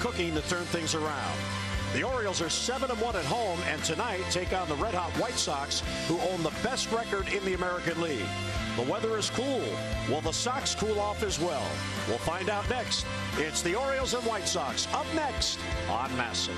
cooking to turn things around. The Orioles are 7-1 at home, and tonight take on the red-hot White Sox, who own the best record in the American League. The weather is cool. Will the Sox cool off as well? We'll find out next. It's the Orioles and White Sox up next on MASN.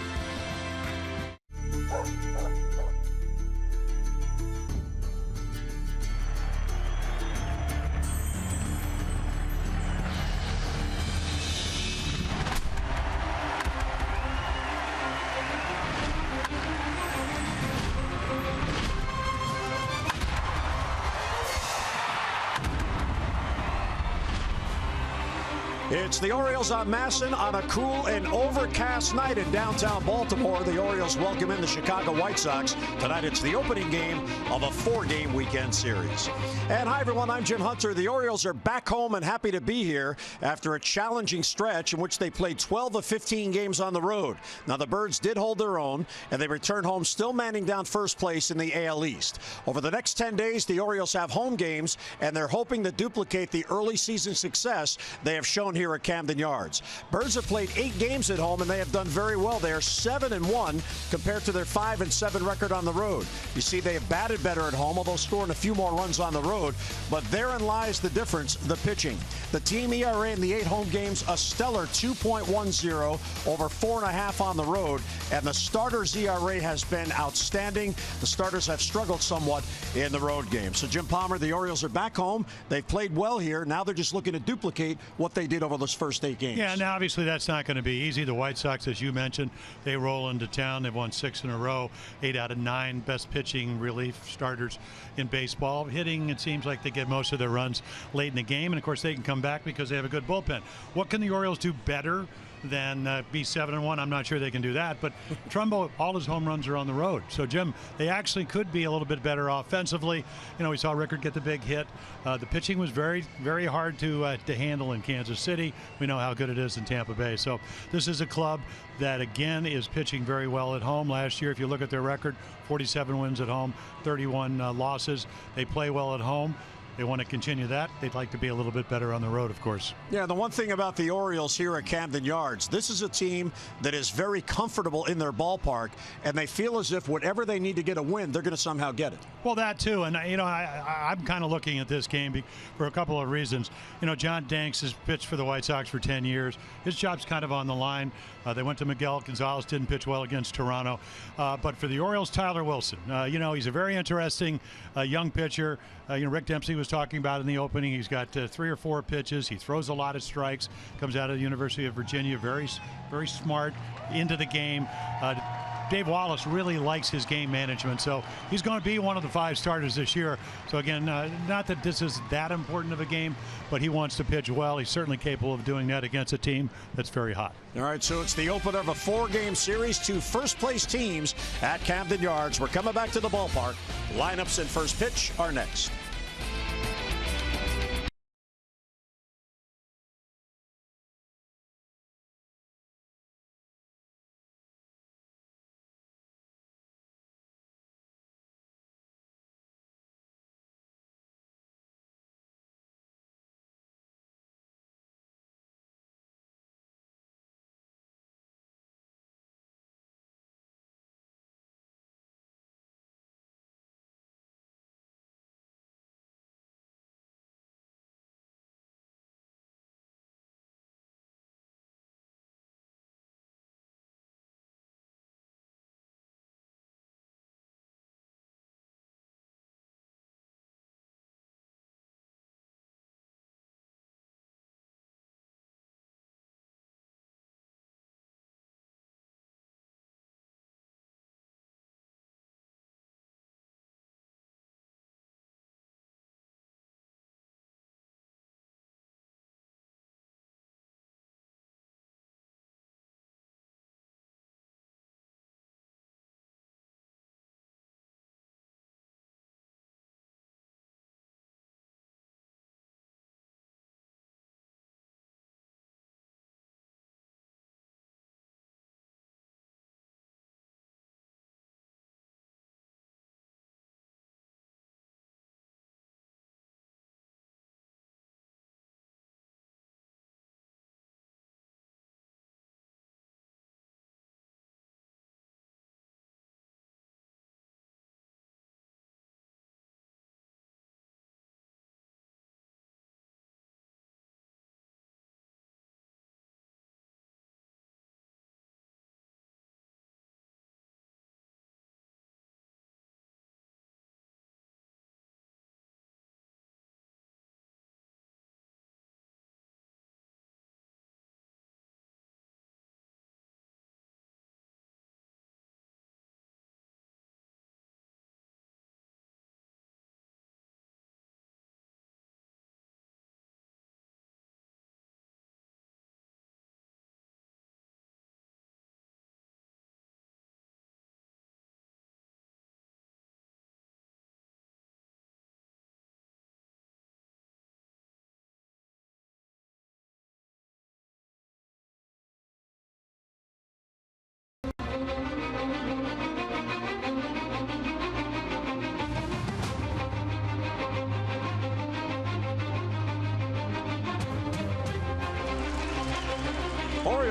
It's the Orioles on MASN on a cool and overcast night in downtown Baltimore. The Orioles welcome in the Chicago White Sox. Tonight it's the opening game of a 4-game weekend series. And hi everyone, I'm Jim Hunter. The Orioles are back home and happy to be here after a challenging stretch in which they played 12 of 15 games on the road. Now the Birds did hold their own, and they returned home still manning down first place in the AL East. Over the next 10 days, the Orioles have home games, and they're hoping to duplicate the early season success they have shown here at Camden Yards. Birds have played 8 games at home, and they have done very well. They are 7-1 compared to their 5-7 record on the road. You see, they have batted better at home, although scoring a few more runs on the road. But therein lies the difference, the pitching. The team ERA in the 8 home games, a stellar 2.10, over 4.5 on the road. And the starters' ERA has been outstanding. The starters have struggled somewhat in the road games. So, Jim Palmer, the Orioles are back home. They've played well here. Now they're just looking to duplicate what they did over those first 8 games. Yeah, now obviously that's not going to be easy. The White Sox, as you mentioned, they roll into town. They've won 6 in a row, 8 out of 9 best pitching relief starters in baseball. Hitting, it seems like they get most of their runs late in the game, and of course they can come back because they have a good bullpen. What can the Orioles do better than be 7-1? I'm not sure they can do that, but Trumbo, all his home runs are on the road. So, Jim, they actually could be a little bit better offensively. You know, we saw Rickard get the big hit. The pitching was very, very hard to handle in Kansas City. We know how good it is in Tampa Bay. So this is a club that, again, is pitching very well at home. Last year, if you look at their record, 47 wins at home, 31 losses. They play well at home. They want to continue that. They'd like to be a little bit better on the road, of course. Yeah, the one thing about the Orioles here at Camden Yards, this is a team that is very comfortable in their ballpark, and they feel as if whatever they need to get a win, they're going to somehow get it. Well, that too. And, you know, I'm kind of looking at this game for a couple of reasons. You know, John Danks has pitched for the White Sox for 10 years. His job's kind of on the line. They went to Miguel Gonzalez, didn't pitch well against Toronto. But for the Orioles, Tyler Wilson. You know, he's a very interesting young pitcher. You know, Rick Dempsey was talking about in the opening. He's got 3 or 4 pitches. He throws a lot of strikes. Comes out of the University of Virginia. Very, very smart, into the game. Dave Wallace really likes his game management, so he's going to be one of the 5 starters this year. So again, not that this is that important of a game, but he wants to pitch well. He's certainly capable of doing that against a team that's very hot. All right, so it's the opener of a 4-game series. 2 first-place teams at Camden Yards. We're coming back to the ballpark. Lineups and first pitch are next.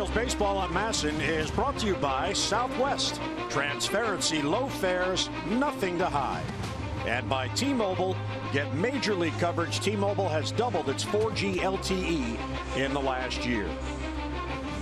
Orioles baseball on Masson is brought to you by Southwest. Transparency, low fares, nothing to hide. And by T-Mobile. Get major league coverage. T-Mobile has doubled its 4G LTE in the last year.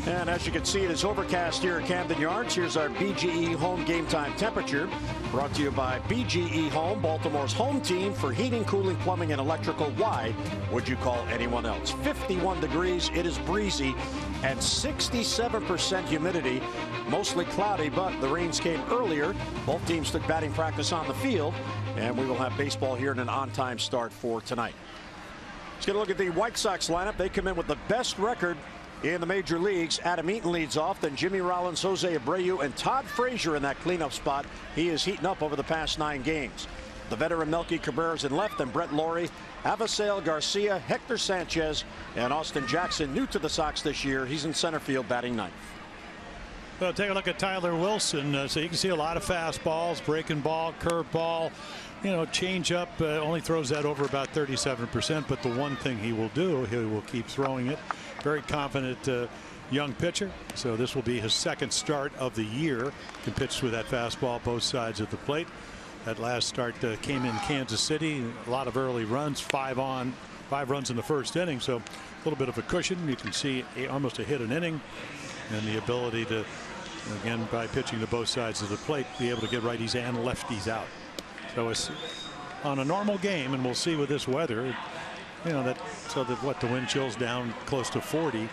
And as you can see, it is overcast here at Camden Yards. Here's our BGE home game time temperature. Brought to you by BGE Home, Baltimore's home team for heating, cooling, plumbing, and electrical. Why would you call anyone else? 51 degrees. It is breezy and 67% humidity. Mostly cloudy, but the rains came earlier. Both teams took batting practice on the field. And we will have baseball here in an on-time start for tonight. Let's get a look at the White Sox lineup. They come in with the best record in the major leagues. Adam Eaton leads off, then Jimmy Rollins, Jose Abreu, and Todd Frazier in that cleanup spot. He is heating up over the past 9 games. The veteran Melky Cabrera's in left, and Brett Laurie, Avisail Garcia, Hector Sanchez, and Austin Jackson, new to the Sox this year. He's in center field batting 9th. Well, take a look at Tyler Wilson. So you can see a lot of fastballs, breaking ball, curve ball, change up. Only throws that over about 37%. But the one thing he will do, he will keep throwing it. Very confident young pitcher. So this will be his second start of the year. Can pitch with that fastball both sides of the plate. That last start came in Kansas City. A lot of early runs, 5 runs in the first inning. So a little bit of a cushion. You can see almost a hit an inning. And the ability to, again, by pitching to both sides of the plate, be able to get righties and lefties out. So it's on a normal game, and we'll see with this weather, the wind chill's down close to 40.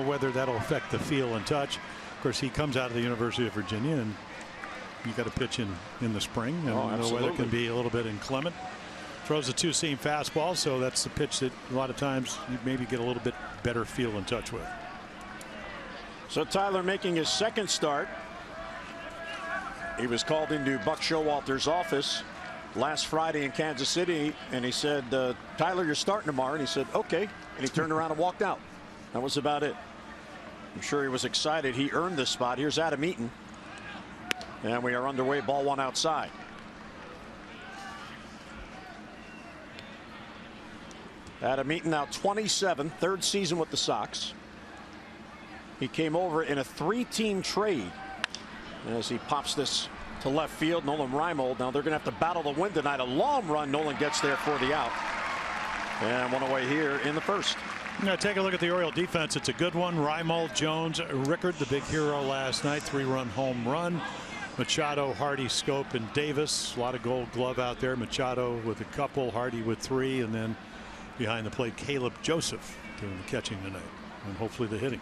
Whether that'll affect the feel and touch. Of course, he comes out of the University of Virginia, and you got to pitch in the spring, and the weather can be a little bit inclement. Throws a 2-seam fastball, so that's the pitch that a lot of times you maybe get a little bit better feel and touch with. So Tyler making his second start. He was called into Buck Showalter's office last Friday in Kansas City, and he said, Tyler, you're starting tomorrow. And he said, okay. And he turned around and walked out. That was about it. I'm sure he was excited. He earned this spot. Here's Adam Eaton. And we are underway, ball 1 outside. Adam Eaton now 27, 3rd season with the Sox. He came over in a 3-team trade. As he pops this to left field, Nolan Reimold. Now they're going to have to battle the wind tonight. A long run. Nolan gets there for the out. And one away here in the first. Now take a look at the Oriole defense. It's a good one. Reimold, Jones, Rickard, the big hero last night. 3-run home run. Machado, Hardy, Scope, and Davis. A lot of Gold Glove out there. Machado with a couple, Hardy with 3, and then behind the plate, Caleb Joseph doing the catching tonight, and hopefully the hitting.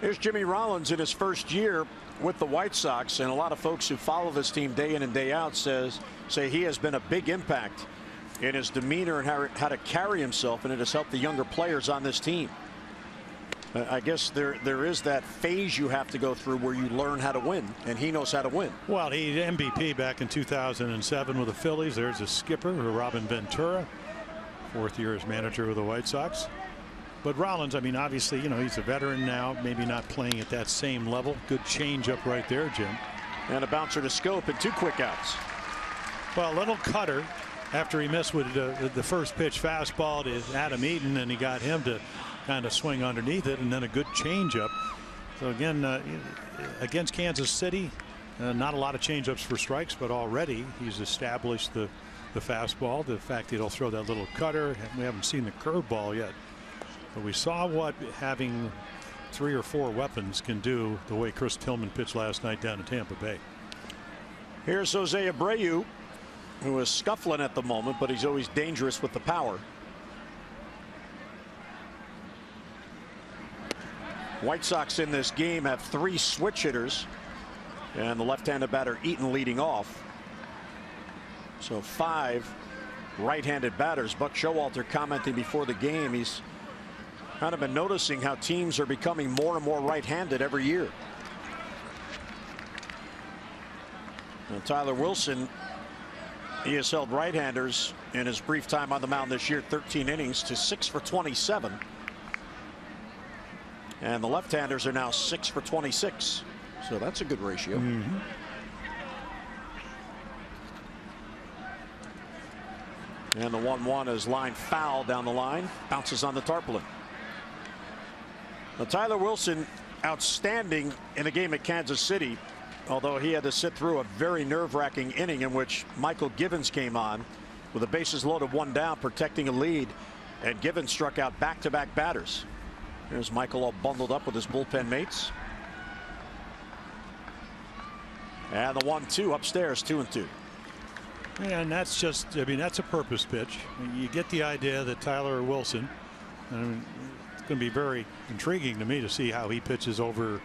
Here's Jimmy Rollins in his first year with the White Sox, and a lot of folks who follow this team day in and day out say he has been a big impact in his demeanor and how to carry himself, and it has helped the younger players on this team. I guess there is that phase you have to go through where you learn how to win, and he knows how to win. Well, he MVP back in 2007 with the Phillies. There's a skipper, Robin Ventura, 4th year as manager of the White Sox. But Rollins, I mean, obviously, he's a veteran now, maybe not playing at that same level. Good changeup right there, Jim. And a bouncer to Scope and 2 quick outs. Well, a little cutter after he missed with the first pitch fastball to Adam Eaton, and he got him to kind of swing underneath it, and then a good changeup. So again, against Kansas City, not a lot of changeups for strikes, but already he's established the fastball. The fact that he'll throw that little cutter. We haven't seen the curveball yet. But we saw what having 3 or 4 weapons can do, the way Chris Tillman pitched last night down in Tampa Bay. Here's Jose Abreu, who is scuffling at the moment, but he's always dangerous with the power. White Sox in this game have 3 switch hitters, and the left-handed batter Eaton leading off. So 5 right-handed batters. Buck Showalter commenting before the game, he's kind of been noticing how teams are becoming more and more right-handed every year. And Tyler Wilson, he has held right-handers in his brief time on the mound this year, 13 innings, to 6 for 27. And the left-handers are now 6 for 26. So that's a good ratio. And the 1-1 is line foul down the line. Bounces on the tarpaulin. Now, Tyler Wilson, outstanding in the game at Kansas City, although he had to sit through a very nerve-wracking inning in which Michael Givens came on with the bases loaded, 1 down, protecting a lead, and Givens struck out back-to-back batters. Here's Michael all bundled up with his bullpen mates. And the 1-2 upstairs, 2-2. And that's just, I mean, that's a purpose pitch. You get the idea that Tyler Wilson, I mean, it's going to be very intriguing to me to see how he pitches over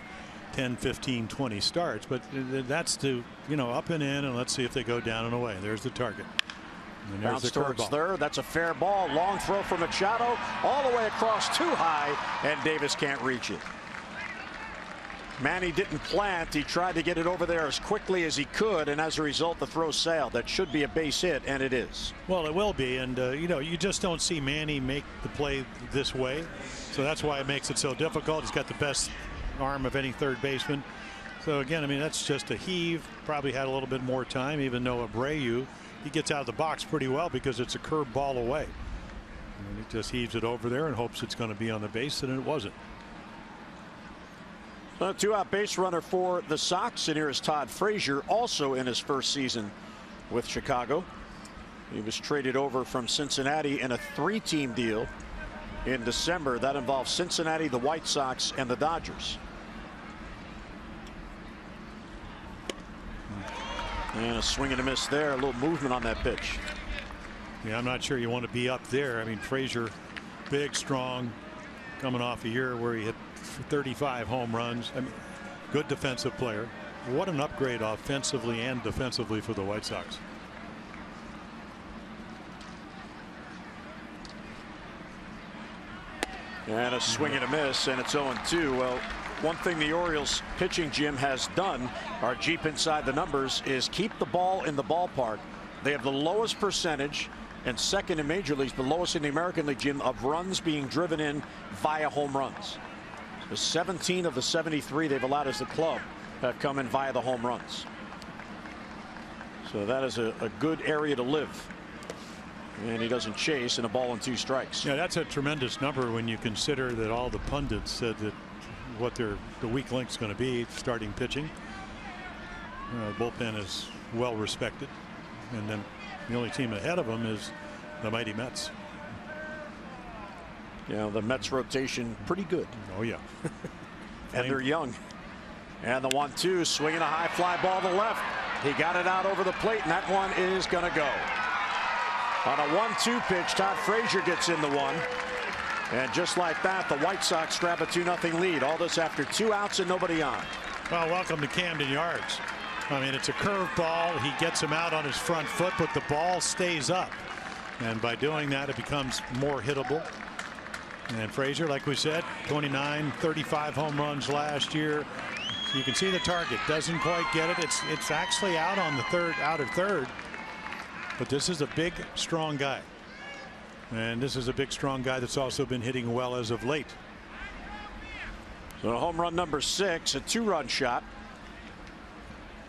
10, 15, 20 starts. But that's to, you know, up and in, and let's see if they go down and away. There's the target. And there's Bounce the towards curveball. third. That's a fair ball. Long throw for Machado. All the way across, too high, and Davis can't reach it. Manny didn't plant. He tried to get it over there as quickly as he could, and as a result, the throw sailed. That should be a base hit, and it is. Well, it will be, and you know, you just don't see Manny make the play this way, so that's why it makes it so difficult. He's got the best arm of any third baseman. So again, I mean, that's just a heave. Probably had a little bit more time, even though Abreu, he gets out of the box pretty well because it's a curved ball away. And he just heaves it over there and hopes it's going to be on the base, and it wasn't. A 2-out base runner for the Sox, and here is Todd Frazier, also in his first season with Chicago. He was traded over from Cincinnati in a 3-team deal in December. That involves Cincinnati, the White Sox, and the Dodgers. And a swing and a miss there. A little movement on that pitch. Yeah, I'm not sure you want to be up there. I mean, Frazier, big, strong, coming off a year where he hit 35 home runs. I mean, good defensive player. What an upgrade offensively and defensively for the White Sox. And a swing and a miss, and it's 0-2. Well, one thing the Orioles pitching gym has done, our Jeep inside the numbers, is keep the ball in the ballpark. They have the lowest percentage and second in major leagues, the lowest in the American League, Jim, of runs being driven in via home runs. The 17 of the 73 they've allowed as the club have come in via the home runs. So that is a good area to live. And he doesn't chase, and a ball and 2 strikes. Yeah, that's a tremendous number when you consider that all the pundits said that what the weak link's going to be starting pitching. Bullpen is well respected, and then the only team ahead of them is the mighty Mets. Yeah, the Mets rotation pretty good. Oh yeah. And they're young. And the 1-2, swinging a high fly ball to left. He got it out over the plate, and that one is going to go. On a 1-2 pitch, Todd Frazier gets in the one. And just like that, the White Sox grab a 2-0 lead. All this after 2 outs and nobody on. Well, welcome to Camden Yards. I mean, it's a curved ball. He gets him out on his front foot, but the ball stays up. And by doing that, it becomes more hittable. And Frazier, like we said, 29, 35 home runs last year. You can see the target doesn't quite get it. It's actually out on the out of third. But this is a big, strong guy. And this is a big, strong guy that's also been hitting well as of late. So home run number 6, a 2-run shot.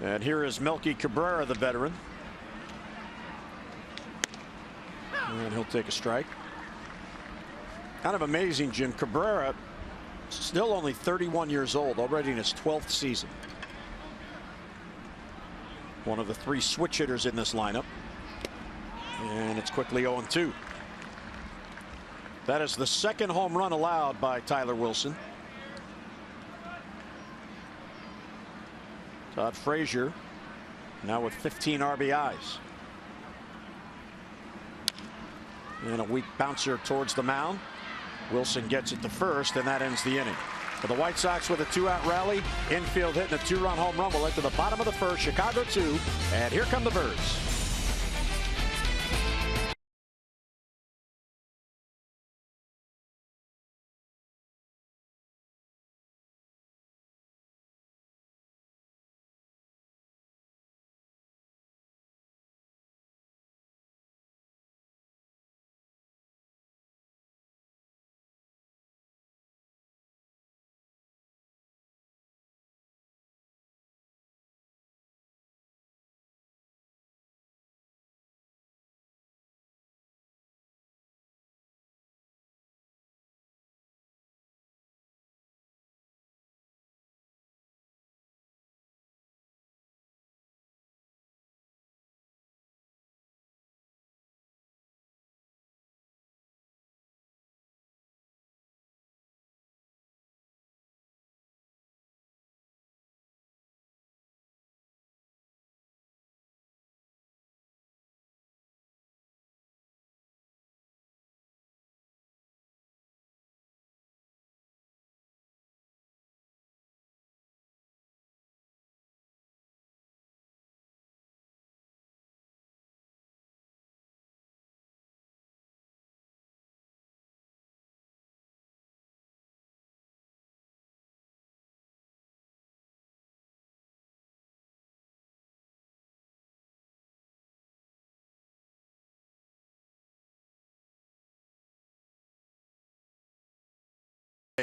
And here is Melky Cabrera, the veteran. And he'll take a strike. Kind of amazing, Jim. Cabrera, still only 31 years old, already in his 12th season. One of the 3 switch hitters in this lineup. And it's quickly 0-2. That is the 2nd home run allowed by Tyler Wilson. Todd Frazier now with 15 RBIs. And a weak bouncer towards the mound. Wilson gets it to first, and that ends the inning. For the White Sox with a 2-out rally, infield hitting a 2-run home run. We'll head to the bottom of the first. Chicago 2, and here come the Birds.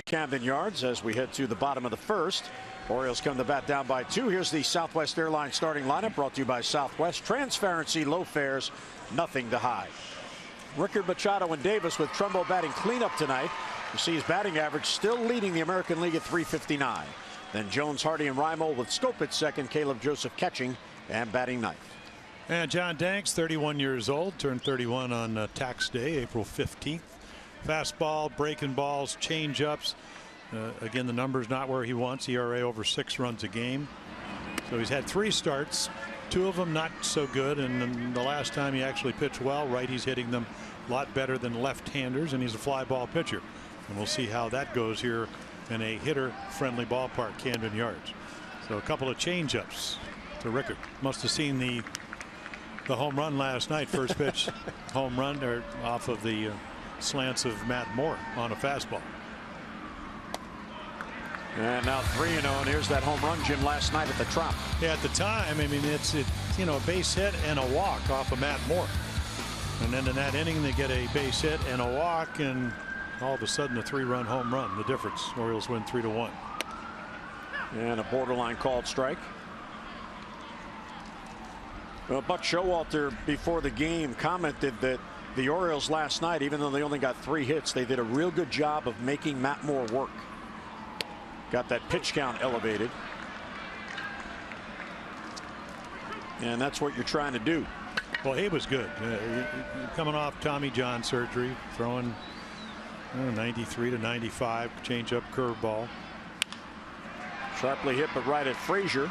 Camden Yards as we head to the bottom of the first. Orioles come to bat down by 2. Here's the Southwest Airlines starting lineup brought to you by Southwest. Transparency, low fares, nothing to hide. Rickard, Machado, and Davis with Trumbo batting cleanup tonight. You see his batting average still leading the American League at .359. Then Jones, Hardy, and Reimold with Scope at second. Caleb Joseph catching and batting ninth. And John Danks, 31 years old, turned 31 on tax day, April 15th. Fastball, breaking balls, change-ups. Again, the numbers not where he wants. ERA over 6 runs a game. So he's had 3 starts, 2 of them not so good, and then the last time he actually pitched well, righties hitting them a lot better than left-handers, and he's a fly ball pitcher. And we'll see how that goes here in a hitter-friendly ballpark, Camden Yards. So a couple of change-ups to Rickard. Must have seen the home run last night, first pitch home run or off of the slants of Matt Moore on a fastball. And now 3-0, and here's that home run, Jim, last night at the Trop. Yeah, at the time, I mean, it's you know, a base hit and a walk off of Matt Moore. And then in that inning, they get a base hit and a walk, and all of a sudden a 3-run home run. The difference. Orioles win 3-1. And a borderline called strike. Well, Buck Showalter before the game commented that the Orioles last night, even though they only got 3 hits, they did a real good job of making Matt Moore work. Got that pitch count elevated. And that's what you're trying to do. Well, he was good. Coming off Tommy John surgery, throwing 93 to 95, change-up curveball. Sharply hit, but right at Frazier.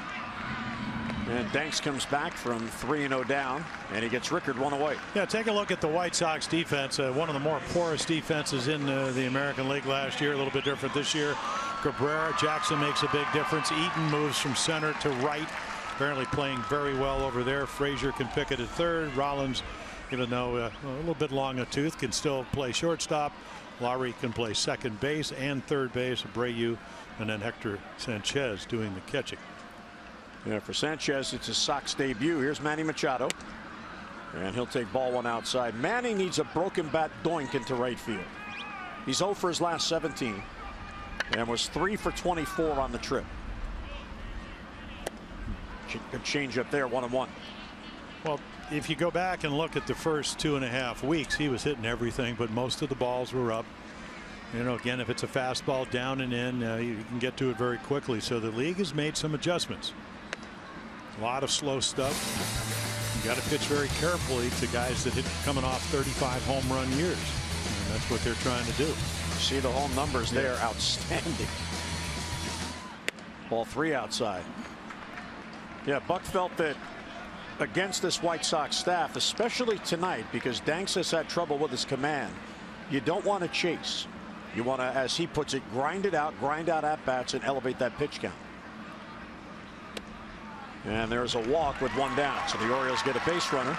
And Danks comes back from 3-0 down, and he gets Rickard 1 away. Yeah, take a look at the White Sox defense. One of the more porous defenses in the American League last year. A little bit different this year. Cabrera, Jackson makes a big difference. Eaton moves from center to right. Apparently playing very well over there. Frazier can pick it at third. Rollins, even though a little bit long a tooth, can still play shortstop. Lowry can play second base and third base. Abreu, and then Hector Sanchez doing the catching. Yeah, for Sanchez, it's his Sox debut. Here's Manny Machado. And he'll take ball 1 outside. Manny needs a broken bat doink into right field. He's 0 for his last 17. And was 3 for 24 on the trip. Good change up there, 1-1. Well, if you go back and look at the first 2.5 weeks, he was hitting everything, but most of the balls were up. You know, again, if it's a fastball down and in, you can get to it very quickly. So the league has made some adjustments. A lot of slow stuff. You got to pitch very carefully to guys that hit coming off 35 home run years. And that's what they're trying to do. See the home numbers there, outstanding. Ball 3 outside. Yeah, Buck felt that against this White Sox staff, especially tonight, because Danks has had trouble with his command, you don't want to chase. You want to, as he puts it, grind out at-bats, and elevate that pitch count. And there's a walk with 1 down. So the Orioles get a base runner.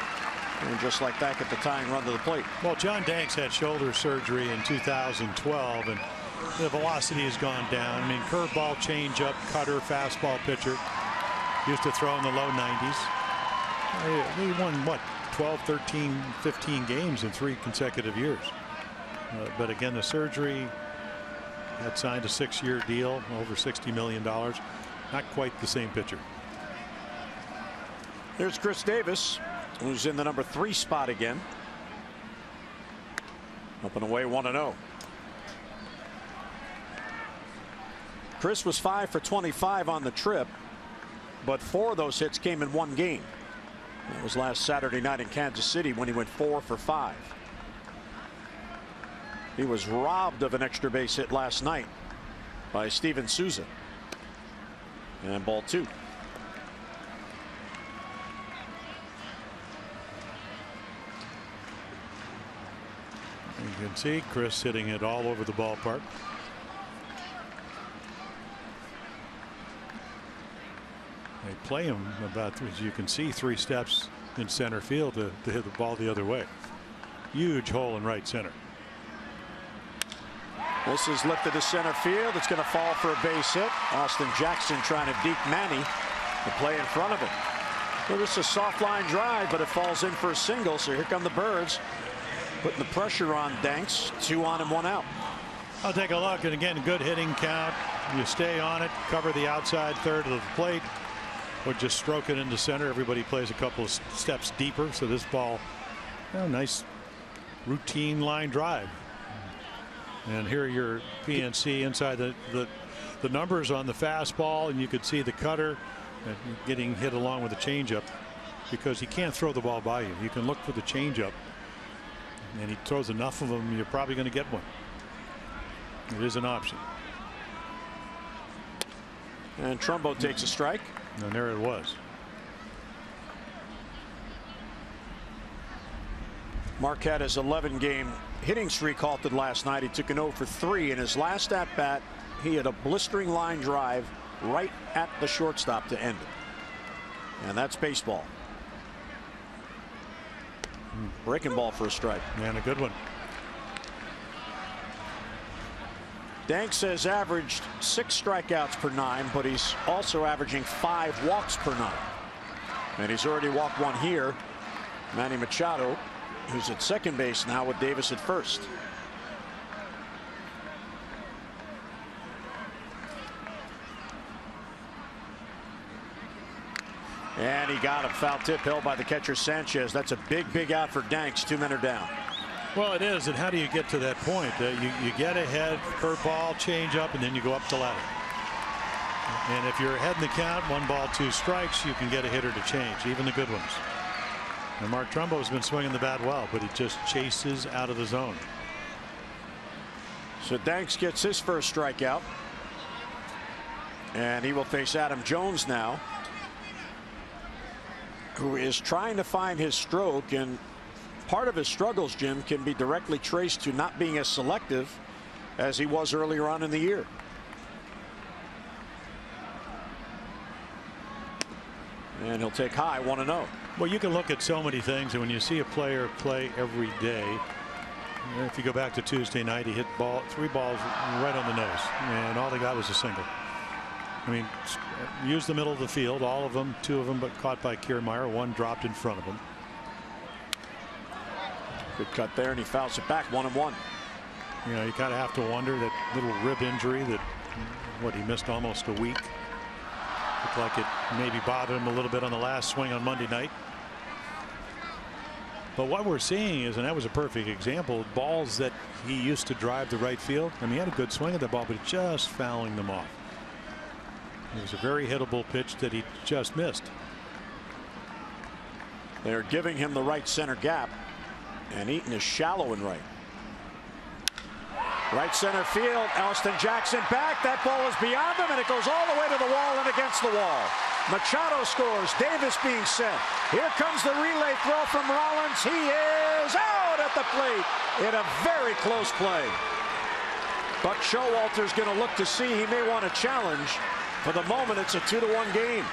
And just like that, get the tying run to the plate. Well, John Danks had shoulder surgery in 2012, and the velocity has gone down. I mean, curveball, changeup, cutter, fastball pitcher. Used to throw in the low 90s. He won, what, 12, 13, 15 games in 3 consecutive years. But again, the surgery, had signed a 6-year deal, over $60 million. Not quite the same pitcher. There's Chris Davis, who's in the number 3 spot again. Up and away, 1-0. Chris was 5 for 25 on the trip, but 4 of those hits came in 1 game. That was last Saturday night in Kansas City when he went 4 for 5. He was robbed of an extra base hit last night by Steven Souza. And ball 2. You can see Chris hitting it all over the ballpark. They play him about, as you can see, 3 steps in center field to hit the ball the other way. Huge hole in right center. This is lifted to center field. It's going to fall for a base hit. Austin Jackson trying to deke Manny to play in front of him. Well, this is a soft line drive, but it falls in for a single. So here come the Birds, putting the pressure on Danks. 2 on and 1 out. I'll take a look, and again, good hitting count. You stay on it, cover the outside third of the plate, or just stroke it into center. Everybody plays a couple of steps deeper, so this ball, nice routine line drive. And here are your PNC inside the numbers on the fastball, and you could see the cutter getting hit along with the changeup, because he can't throw the ball by you. You can look for the changeup, and he throws enough of them, you're probably going to get one. It is an option. And Trumbo takes a strike. And there it was. Marquette has 11-game hitting streak halted last night. He took an 0 for 3 in his last at bat. He had a blistering line drive right at the shortstop to end it. And that's baseball. Breaking ball for a strike. And a good one. Danks has averaged 6 strikeouts per 9, but he's also averaging 5 walks per 9. And he's already walked 1 here. Manny Machado, who's at second base now with Davis at first. And he got a foul tip held by the catcher Sanchez. That's a big out for Danks. 2 men are down. Well, it is. And how do you get to that point? You get ahead, curveball, change up, and then you go up the ladder. And if you're ahead in the count, 1 ball, 2 strikes, you can get a hitter to change, even the good ones. And Mark Trumbo has been swinging the bat well, but he just chases out of the zone. So Danks gets his first strikeout. And he will face Adam Jones now, who is trying to find his stroke, and part of his struggles, Jim, can be directly traced to not being as selective as he was earlier on in the year. And he'll take high, 1-0. Well, you can look at so many things, and when you see a player play every day, if you go back to Tuesday night, he hit 3 balls right on the nose, and all they got was a single. I mean, used the middle of the field, all of them, 2 of them, but caught by Kiermaier. 1 dropped in front of him. Good cut there, and he fouls it back, 1-1. You know, you kind of have to wonder that little rib injury that he missed almost a week. Looked like it maybe bothered him a little bit on the last swing on Monday night. But what we're seeing is, and that was a perfect example, balls that he used to drive the right field. I mean, he had a good swing at the ball, but just fouling them off. It was a very hittable pitch that he just missed. They're giving him the right center gap, and Eaton is shallow and right. Right center field, Elston Jackson back. That ball is beyond him, and it goes all the way to the wall and against the wall. Machado scores. Davis being set. Here comes the relay throw from Rollins. He is out at the plate in a very close play. Buck Showalter's going to look to see. He may want to challenge. For the moment, it's a 2-1 game.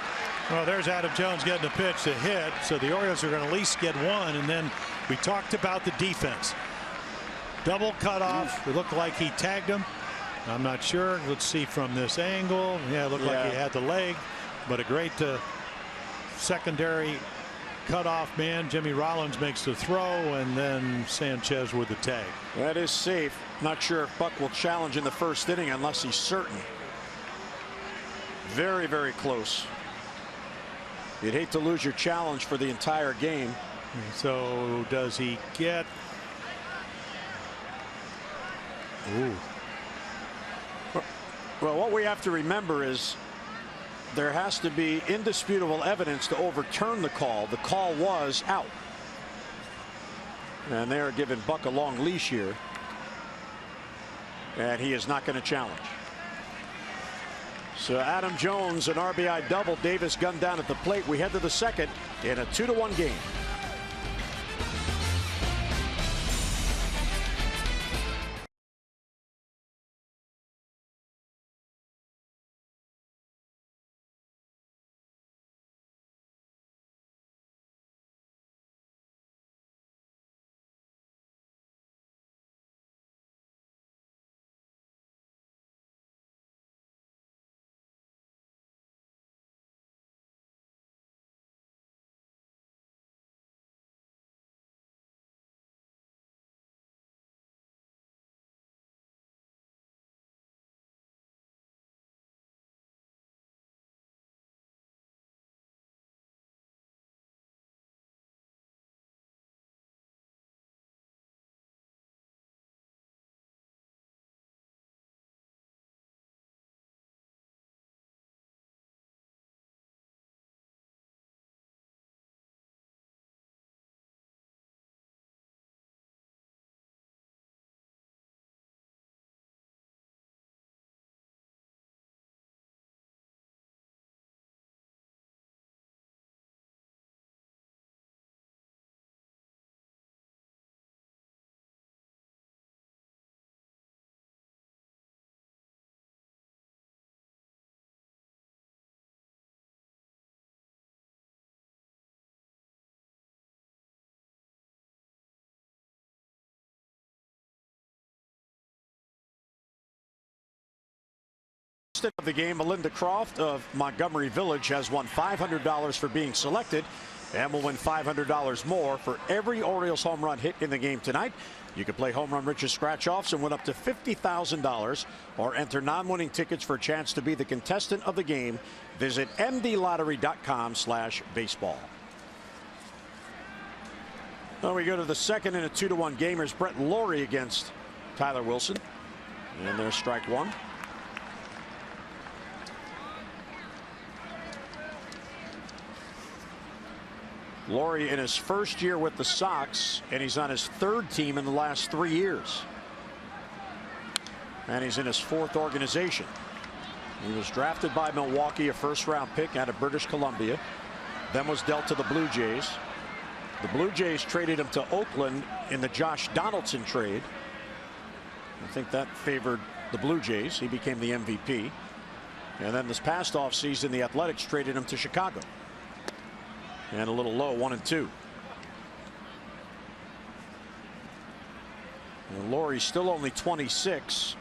Well, there's Adam Jones getting a pitch to hit, so the Orioles are going to at least get 1. And then we talked about the defense. Double cutoff. It looked like he tagged him. I'm not sure. Let's see from this angle. Yeah, it looked like he had the leg, but a great secondary cutoff man. Jimmy Rollins makes the throw, and then Sanchez with the tag. That is safe. Not sure if Buck will challenge in the first inning unless he's certain. Very close. You'd hate to lose your challenge for the entire game. So does he get? Ooh. Well, what we have to remember is there has to be indisputable evidence to overturn the call. The call was out. And they are giving Buck a long leash here. And he is not going to challenge. So Adam Jones, an RBI double. Davis gunned down at the plate. We head to the second in a 2-1 game. contestant of the game, Melinda Croft of Montgomery Village, has won $500 for being selected and will win $500 more for every Orioles home run hit in the game tonight. You can play Home Run Rich's scratch-offs and win up to $50,000 or enter non-winning tickets for a chance to be the contestant of the game. Visit mdlottery.com/baseball. Now we go to the second in a 2-1 game. Here's Brett Lawrie against Tyler Wilson. And there's strike one. Lawrie in his first year with the Sox, and he's on his third team in the last 3 years. And he's in his fourth organization. He was drafted by Milwaukee, a first-round pick out of British Columbia, then was dealt to the Blue Jays. The Blue Jays traded him to Oakland in the Josh Donaldson trade. I think that favored the Blue Jays. He became the MVP. And then this past offseason, the Athletics traded him to Chicago. And a little low, 1-2. And Lawrie's still only 26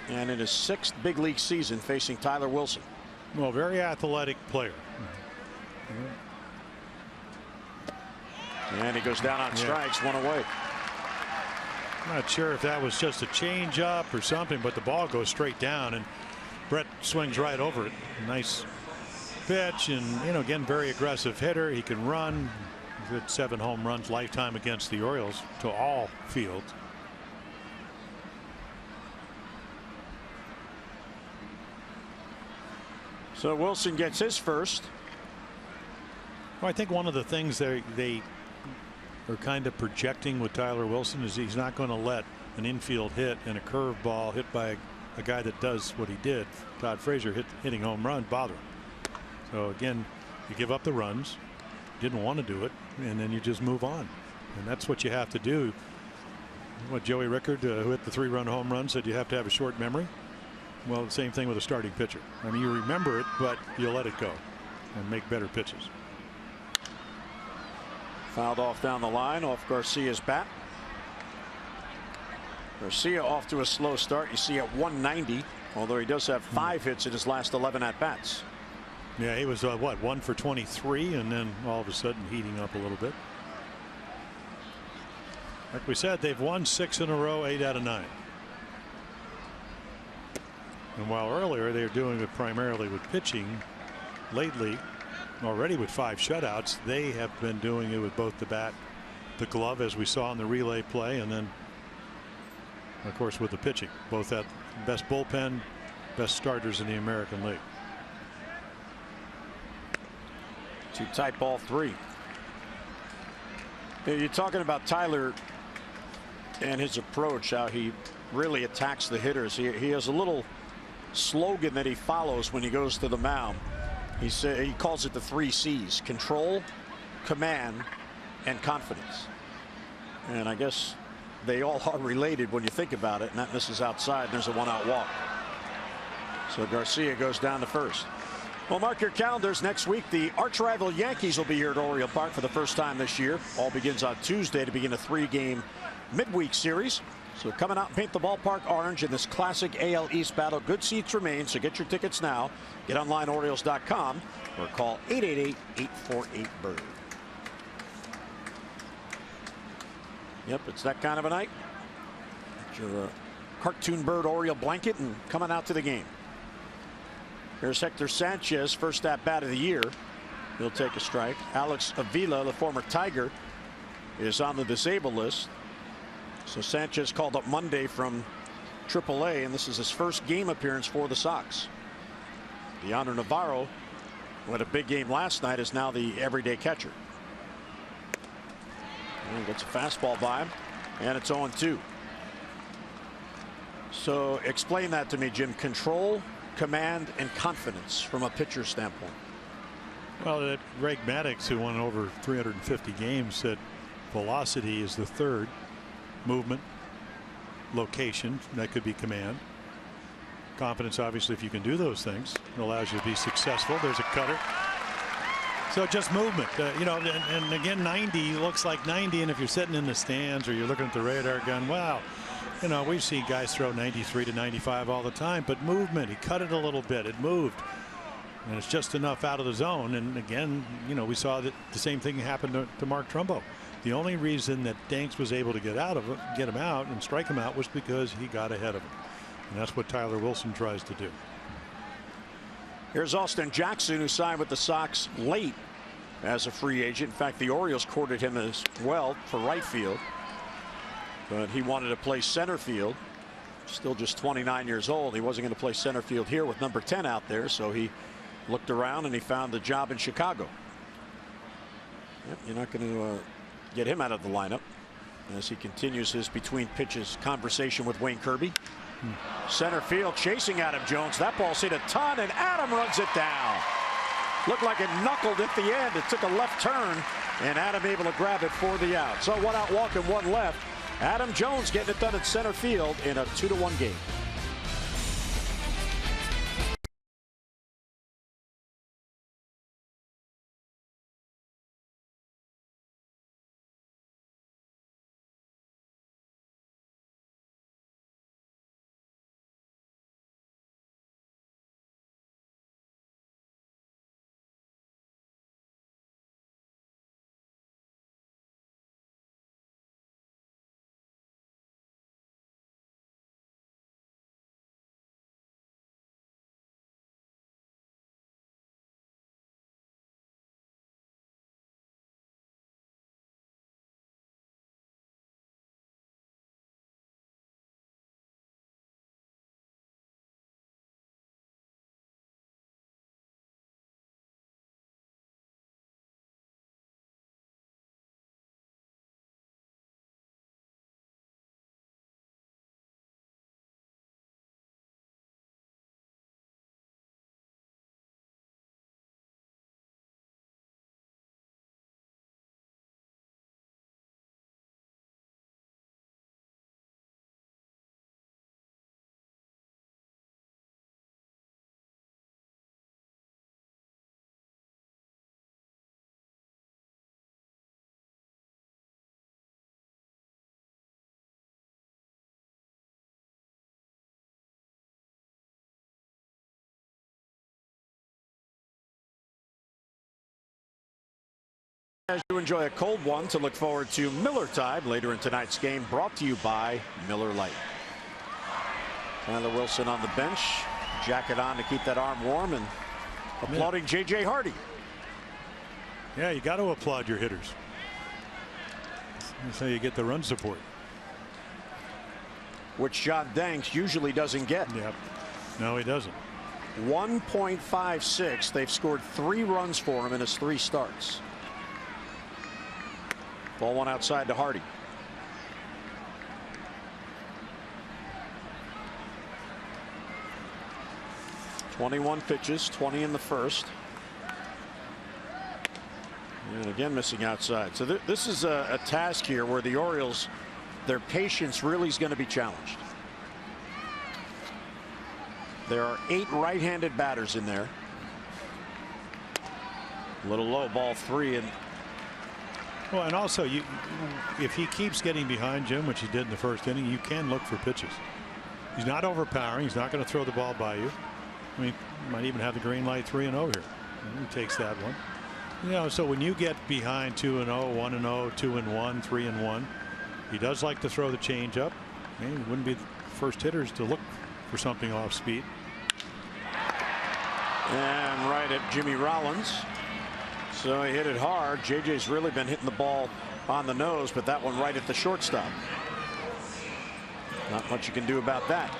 and in his 6th big league season facing Tyler Wilson. Well, very athletic player. And he goes down on strikes, one away. I'm not sure if that was just a change up or something, but the ball goes straight down and Brett swings right over it. Nice pitch, and again, very aggressive hitter. He can run. He's hit 7 home runs lifetime against the Orioles to all fields. So Wilson gets his first. Well, I think one of the things they are kind of projecting with Tyler Wilson is he's not going to let an infield hit and a curveball hit by a guy that does what he did, Todd Frazier, hitting home runs, bother him. So again, you give up the runs, didn't want to do it, and then you just move on. And that's what you have to do. What Joey Rickard, who hit the 3-run home run, said you have to have a short memory. Well, the same thing with a starting pitcher. I mean, you remember it, but you let it go and make better pitches. Fouled off down the line off Garcia's bat. Garcia off to a slow start. You see at 190, although he does have 5 hits in his last 11 at-bats. Yeah, he was what, 1 for 23, and then all of a sudden heating up a little bit. Like we said, they've won 6 in a row, 8 out of 9. And while earlier they were doing it primarily with pitching, lately, already with 5 shutouts, they have been doing it with both the bat, the glove, as we saw in the relay play, and then, of course, with the pitching. Both at best bullpen, best starters in the American League. Too tight, ball 3. You're talking about Tyler and his approach, how he really attacks the hitters. He has a little slogan that he follows when he goes to the mound. He calls it the 3 C's: control, command, and confidence. And I guess they all are related when you think about it. And that misses outside, and there's a 1-out walk. So Garcia goes down to first. Well, mark your calendars. Next week, the arch-rival Yankees will be here at Oriole Park for the first time this year. All begins on Tuesday to begin a 3-game midweek series. So come out and paint the ballpark orange in this classic AL East battle. Good seats remain, so get your tickets now. Get online, Orioles.com, or call 888-848-BIRD. Yep, it's that kind of a night. Get your cartoon bird Oriole blanket and coming out to the game. Here's Hector Sanchez, first at bat of the year. He'll take a strike. Alex Avila, the former Tiger, is on the disabled list. So Sanchez called up Monday from AAA, and this is his first game appearance for the Sox. Deandre Navarro, who had a big game last night, is now the everyday catcher. And gets a fastball by him, and it's 0-2. So explain that to me, Jim. Control, command, and confidence from a pitcher standpoint. Well, Greg Maddux, who won over 350 games, said velocity is the third. Movement, location, that could be command. Confidence, obviously, if you can do those things, it allows you to be successful. There's a cutter. So just movement, and again, 90 looks like 90, and if you're sitting in the stands or you're looking at the radar gun, wow, You know, we've seen guys throw 93 to 95 all the time, but movement, he cut it a little bit, it moved, and it's just enough out of the zone. And again, you know, we saw that the same thing happened to Mark Trumbo. The only reason that Danks was able to get him out and strike him out was because he got ahead of him, and that's what Tyler Wilson tries to do. Here's Austin Jackson, who signed with the Sox late as a free agent. In fact, the Orioles courted him as well for right field, but he wanted to play center field. Still just 29 years old. He wasn't going to play center field here with number 10 out there, so he looked around and he found a job in Chicago. Yep, you're not going to get him out of the lineup as he continues his between pitches conversation with Wayne Kirby. Center field chasing Adam Jones. That ball's hit a ton and Adam runs it down. Looked like it knuckled at the end. It took a left turn and Adam able to grab it for the out. So one out walking, one left. Adam Jones getting it done at center field in a 2-1 game. As you enjoy a cold one, to look forward to Miller Time later in tonight's game, brought to you by Miller Lite. Tyler Wilson on the bench, jacket on to keep that arm warm, and applauding J.J. Hardy. Yeah, you got to applaud your hitters. That's how you get the run support, which John Danks usually doesn't get. Yep. No, he doesn't. 1.56. They've scored 3 runs for him in his 3 starts. Ball one outside to Hardy. "21 pitches, 20 in the first. And again missing outside. So this is a task here where the Orioles, their patience really is going to be challenged. There are 8 right-handed batters in there. A little low, ball 3, and well, and also if he keeps getting behind Jim, which he did in the first inning, you can look for pitches. He's not overpowering. He's not going to throw the ball by you. I mean, might even have the green light 3-0 here. And he takes that one. You know, so when you get behind 2-0, 1-0, 2-1, 3-1, he does like to throw the changeup. He wouldn't be the first hitters to look for something off speed. And right at Jimmy Rollins. So he hit it hard. JJ's really been hitting the ball on the nose, but that one right at the shortstop. Not much you can do about that.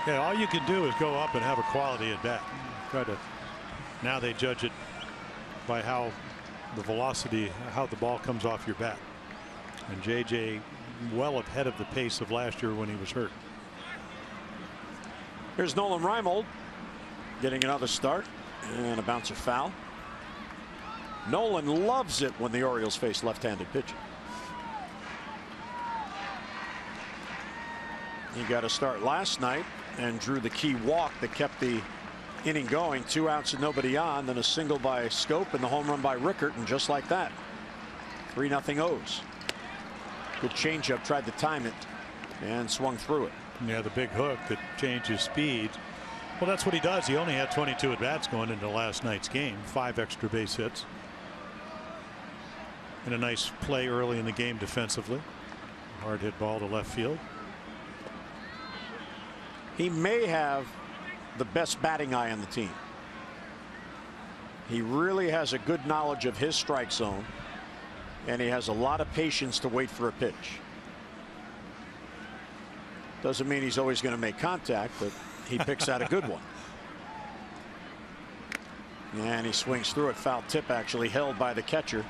Yeah, all you can do is go up and have a quality at bat. Try to. Now they judge it by how the velocity, how the ball comes off your bat. And JJ well ahead of the pace of last year when he was hurt. Here's Nolan Reimold getting another start, and a bouncer foul. Nolan loves it when the Orioles face left-handed pitching. He got a start last night and drew the key walk that kept the inning going. 2 outs and nobody on, then a single by Scope and the home run by Rickert, and just like that, 3-0 O's. Good changeup, tried to time it and swung through it. Yeah, the big hook that changes speed. Well, that's what he does. He only had 22 at bats going into last night's game. 5 extra base hits. And a nice play early in the game defensively. Hard hit ball to left field. He may have the best batting eye on the team. He really has a good knowledge of his strike zone, and he has a lot of patience to wait for a pitch. Doesn't mean he's always going to make contact, but he picks out a good one. And he swings through it. Foul tip actually held by the catcher.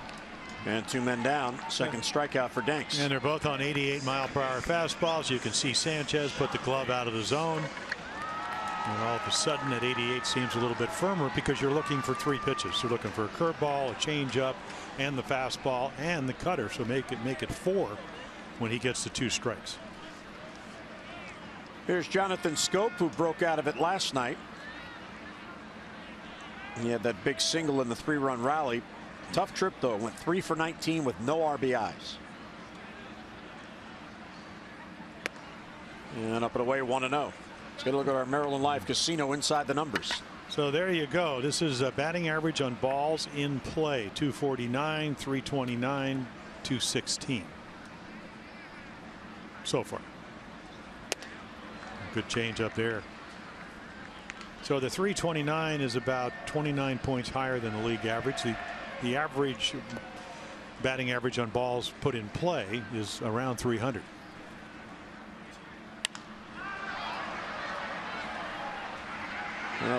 And 2 men down. Second strikeout for Danks. And they're both on 88-mile-per-hour fastballs. You can see Sanchez put the glove out of the zone. And all of a sudden at 88 seems a little bit firmer because you're looking for 3 pitches. You're looking for a curveball, a changeup, and the fastball, and the cutter. So make it 4 when he gets the 2 strikes. Here's Jonathan Scope, who broke out of it last night. He had that big single in the 3-run rally. Tough trip, though. Went 3 for 19 with no RBIs. And up and away, 1-0. Let's get a look at our Maryland Live Casino inside the numbers. So there you go. This is a batting average on balls in play. 249, 329, 216. So far. Good change up there. So the 329 is about 29 points higher than the league average. The average batting average on balls put in play is around 300.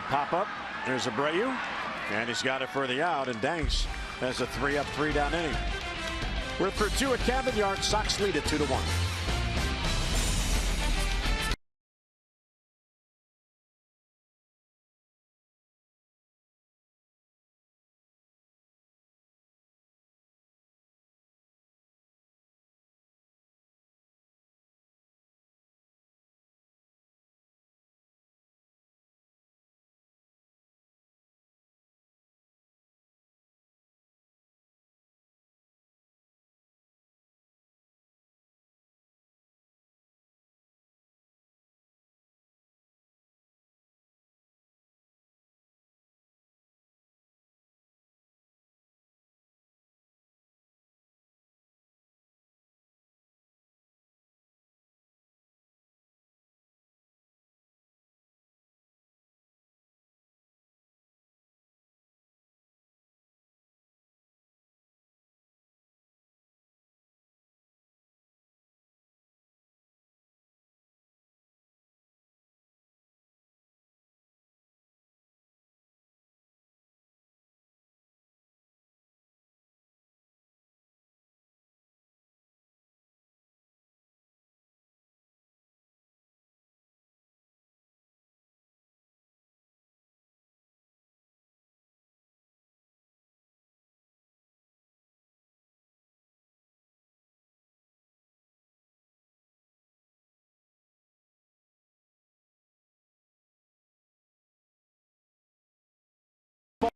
Pop up. There's Abreu, and he's got it for the out. And Danks has a 3-up, 3-down inning. We're through 2 at Camden Yards. Sox lead at 2-1.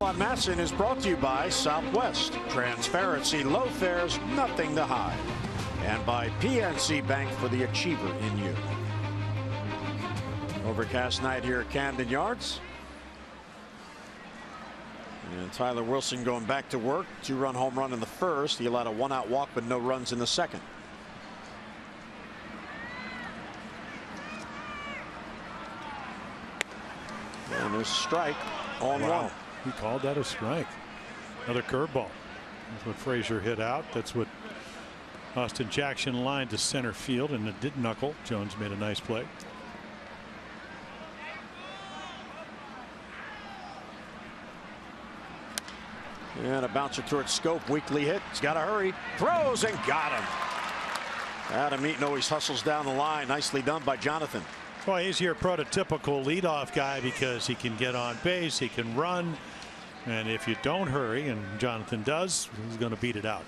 On Masson is brought to you by Southwest. Transparency, low fares, nothing to hide. And by PNC Bank for the achiever in you. Overcast night here at Camden Yards. And Tyler Wilson going back to work. 2-run home run in the first. He allowed a 1-out walk, but no runs in the second. And there's a strike on 1. He called that a strike. Another curveball. That's what Frazier hit out. That's what Austin Jackson lined to center field, and it did knuckle. Jones made a nice play. And a bouncer towards Scope. Weakly hit. He's got to hurry. Throws and got him. Adam Eaton always hustles down the line. Nicely done by Jonathan. Well, he's your prototypical leadoff guy because he can get on base, he can run, and if you don't hurry, and Jonathan does, he's going to beat it out.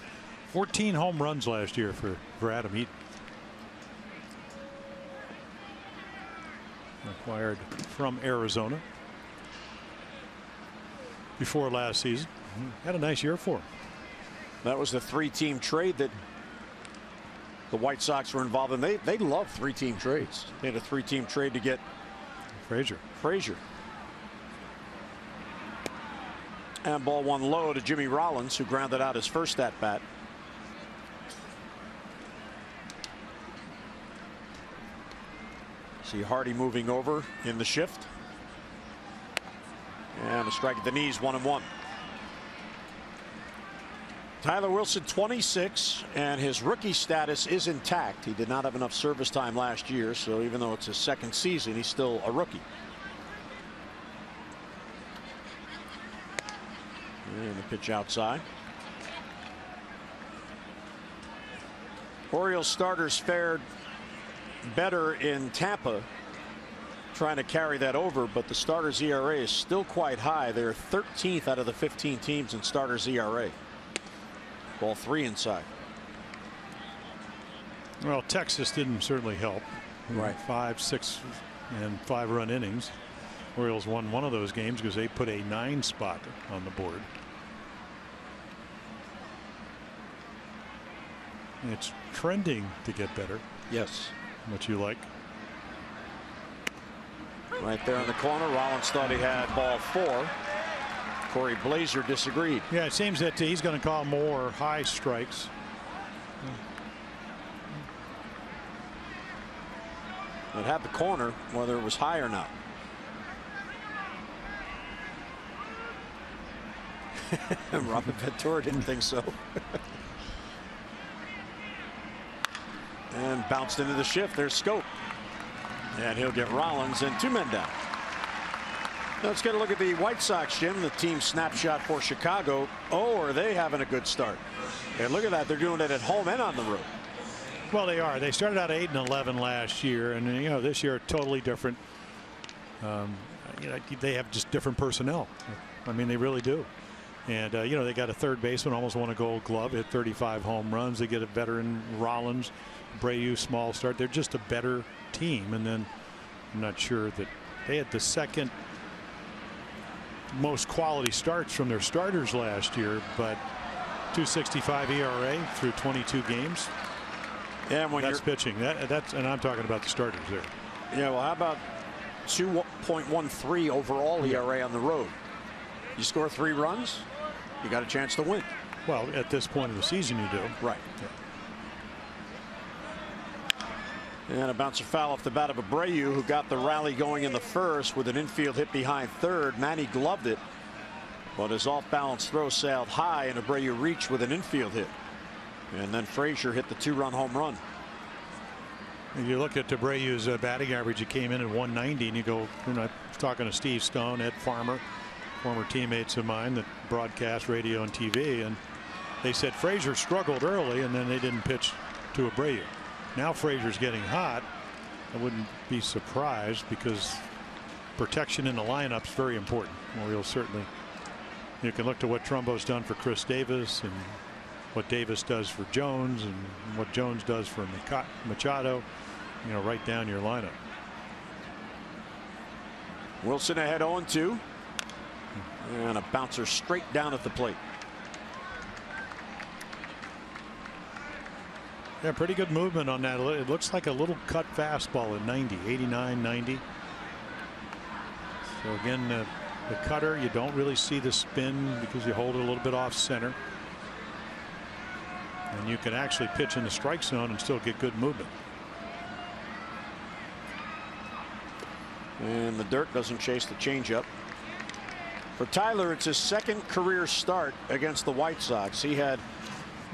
14 home runs last year for Adam Eaton. Acquired from Arizona before last season. Had a nice year for him. That was the 3-team trade that the White Sox were involved in. They love 3-team trades. They had a 3-team trade to get Frazier. And ball one low to Jimmy Rollins, who grounded out his first at bat. See Hardy moving over in the shift. And a strike at the knees, 1-1. Tyler Wilson, 26, and his rookie status is intact. He did not have enough service time last year, so even though it's his second season, he's still a rookie. And the pitch outside. Orioles starters fared better in Tampa, trying to carry that over, but the starters ERA is still quite high. They're 13th out of the 15 teams in starters ERA. Ball 3 inside. Well, Texas didn't certainly help. Right. 5, 6, and 5-run innings. Orioles won one of those games because they put a 9 spot on the board. And it's trending to get better. Yes. What you like. Right there in the corner. Rollins thought he had ball 4. Corey Blazer disagreed. Yeah, it seems that he's going to call more high strikes. It had the corner, whether it was high or not. Robert Ventura didn't think so. And bounced into the shift. There's Scope. And he'll get Rollins and 2 men down. Let's get a look at the White Sox, Jim. The team snapshot for Chicago. Oh, are they having a good start? And look at that. They're doing it at home and on the road. Well, they are. They started out 8-11 last year, and this year totally different. They have just different personnel. I mean, they really do. And they got a third baseman, almost won a Gold Glove, hit 35 home runs. They get a veteran Rollins, Abreu, small start. They're just a better team. And then I'm not sure that they had the second most quality starts from their starters last year, but 2.65 ERA through 22 games. Yeah, when that's pitching. And I'm talking about the starters there. Yeah, well, how about 2.13 overall ERA on the road? You score 3 runs, you got a chance to win. Well, at this point in the season, you do. Right. Yeah. And a bouncer foul off the bat of Abreu, who got the rally going in the first with an infield hit behind third. Manny gloved it, but his off-balance throw sailed high, and Abreu reached with an infield hit. And then Frazier hit the 2-run home run. And you look at Abreu's batting average. It came in at 190, and you go, we're not talking to Steve Stone, Ed Farmer, former teammates of mine that broadcast radio and TV, and they said Frazier struggled early, and then they didn't pitch to Abreu. Now Frazier's getting hot. I wouldn't be surprised, because protection in the lineup is very important. Orioles certainly. You can look to what Trumbo's done for Chris Davis, and what Davis does for Jones, and what Jones does for Machado. Right down your lineup. Wilson ahead 0-2. And a bouncer straight down at the plate. Yeah, pretty good movement on that. It looks like a little cut fastball at 90, 89, 90. So again, the cutter, you don't really see the spin because you hold it a little bit off center. And you can actually pitch in the strike zone and still get good movement. And the dirt doesn't chase the changeup. For Tyler, it's his second career start against the White Sox. He had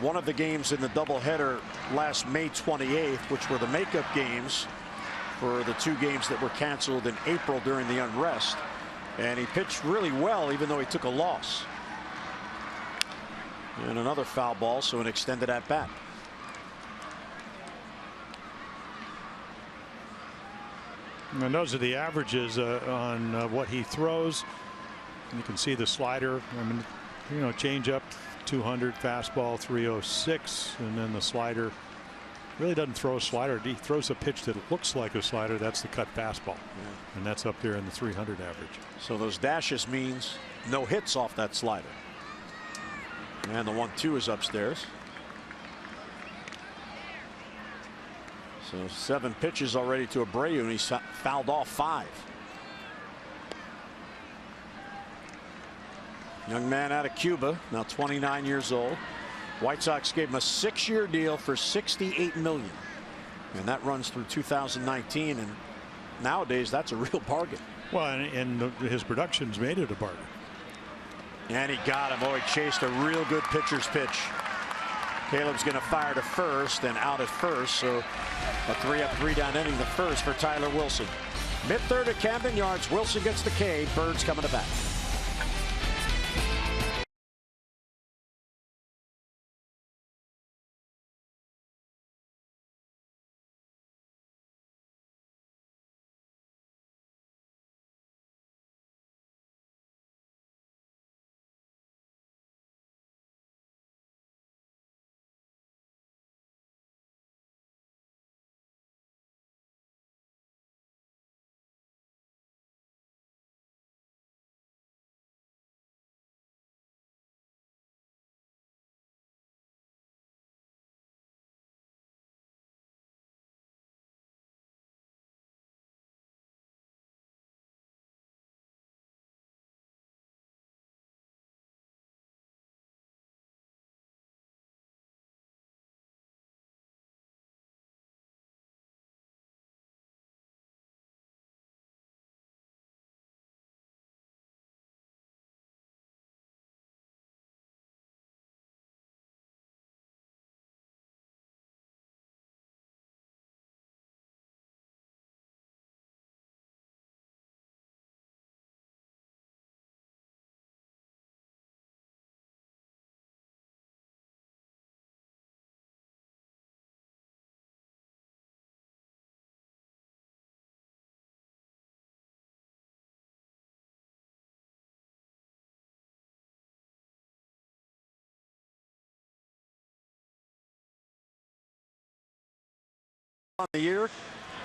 one of the games in the doubleheader last May 28th, which were the makeup games for the 2 games that were canceled in April during the unrest. And he pitched really well, even though he took a loss. And another foul ball, so an extended at bat. And those are the averages on what he throws. You can see the slider. I mean, changeup 200, fastball 306, and then the slider really doesn't throw a slider. He throws a pitch that looks like a slider. That's the cut fastball, and that's up there in the 300 average. So those dashes means no hits off that slider. And the 1-2 is upstairs. So 7 pitches already to Abreu, and he's fouled off 5. Young man out of Cuba, now 29 years old. White Sox gave him a 6-year deal for $68 million, and that runs through 2019. And nowadays, that's a real bargain. Well, and his production's made it a bargain. And he got him. Oh, he chased a real good pitcher's pitch. Caleb's going to fire to first and out at first. So a 3-up, 3-down inning, the first for Tyler Wilson. Mid-third at Camden Yards. Wilson gets the K. Birds coming to bat. On the year,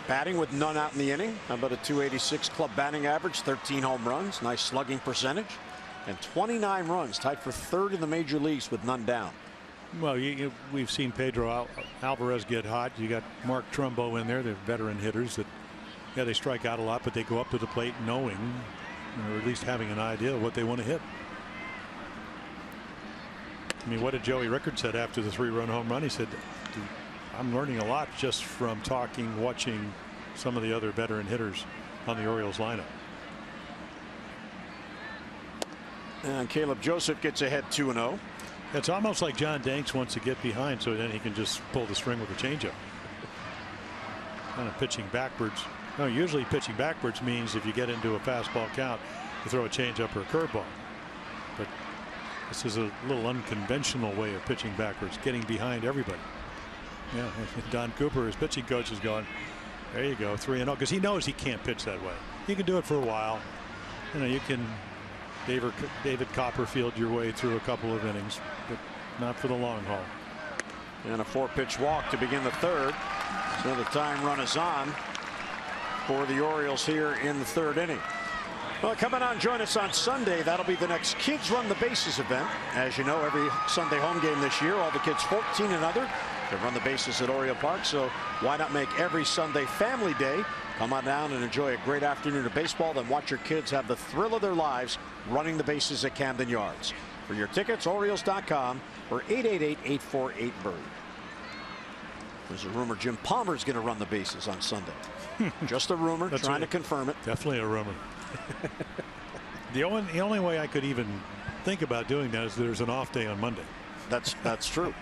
batting with none out in the inning. How about a .286 club batting average, 13 home runs, nice slugging percentage, and 29 runs, tied for 3rd in the major leagues with none down. Well, we've seen Pedro Alvarez get hot. You got Mark Trumbo in there. They're veteran hitters that, yeah, they strike out a lot, but they go up to the plate knowing, or at least having an idea of what they want to hit. I mean, what did Joey Rickard said after the 3-run home run? He said, I'm learning a lot just from talking, watching some of the other veteran hitters on the Orioles lineup. And Caleb Joseph gets ahead 2-0. It's almost like John Danks wants to get behind so then he can just pull the string with a changeup. Kind of pitching backwards. No, usually pitching backwards means if you get into a fastball count, you throw a changeup or a curveball. But this is a little unconventional way of pitching backwards, getting behind everybody. Yeah, Don Cooper, his pitching coach, is going, there you go, 3-0, because he knows he can't pitch that way. You can do it for a while. You know, you can David Copperfield your way through a couple of innings, but not for the long haul. And a 4-pitch walk to begin the 3rd. So the time run is on for the Orioles here in the 3rd inning. Well, coming on, join us on Sunday. That'll be the next Kids Run the Bases event. As you know, every Sunday home game this year, all the kids 14 and under can run the bases at Oriole Park. So why not make every Sunday family day? Come on down and enjoy a great afternoon of baseball, then watch your kids have the thrill of their lives running the bases at Camden Yards. For your tickets, Orioles.com or 888-848-BIRD. There's a rumor Jim Palmer's going to run the bases on Sunday. Just a rumor, trying to confirm it. Definitely a rumor. The only way I could even think about doing that is there's an off day on Monday. That's true.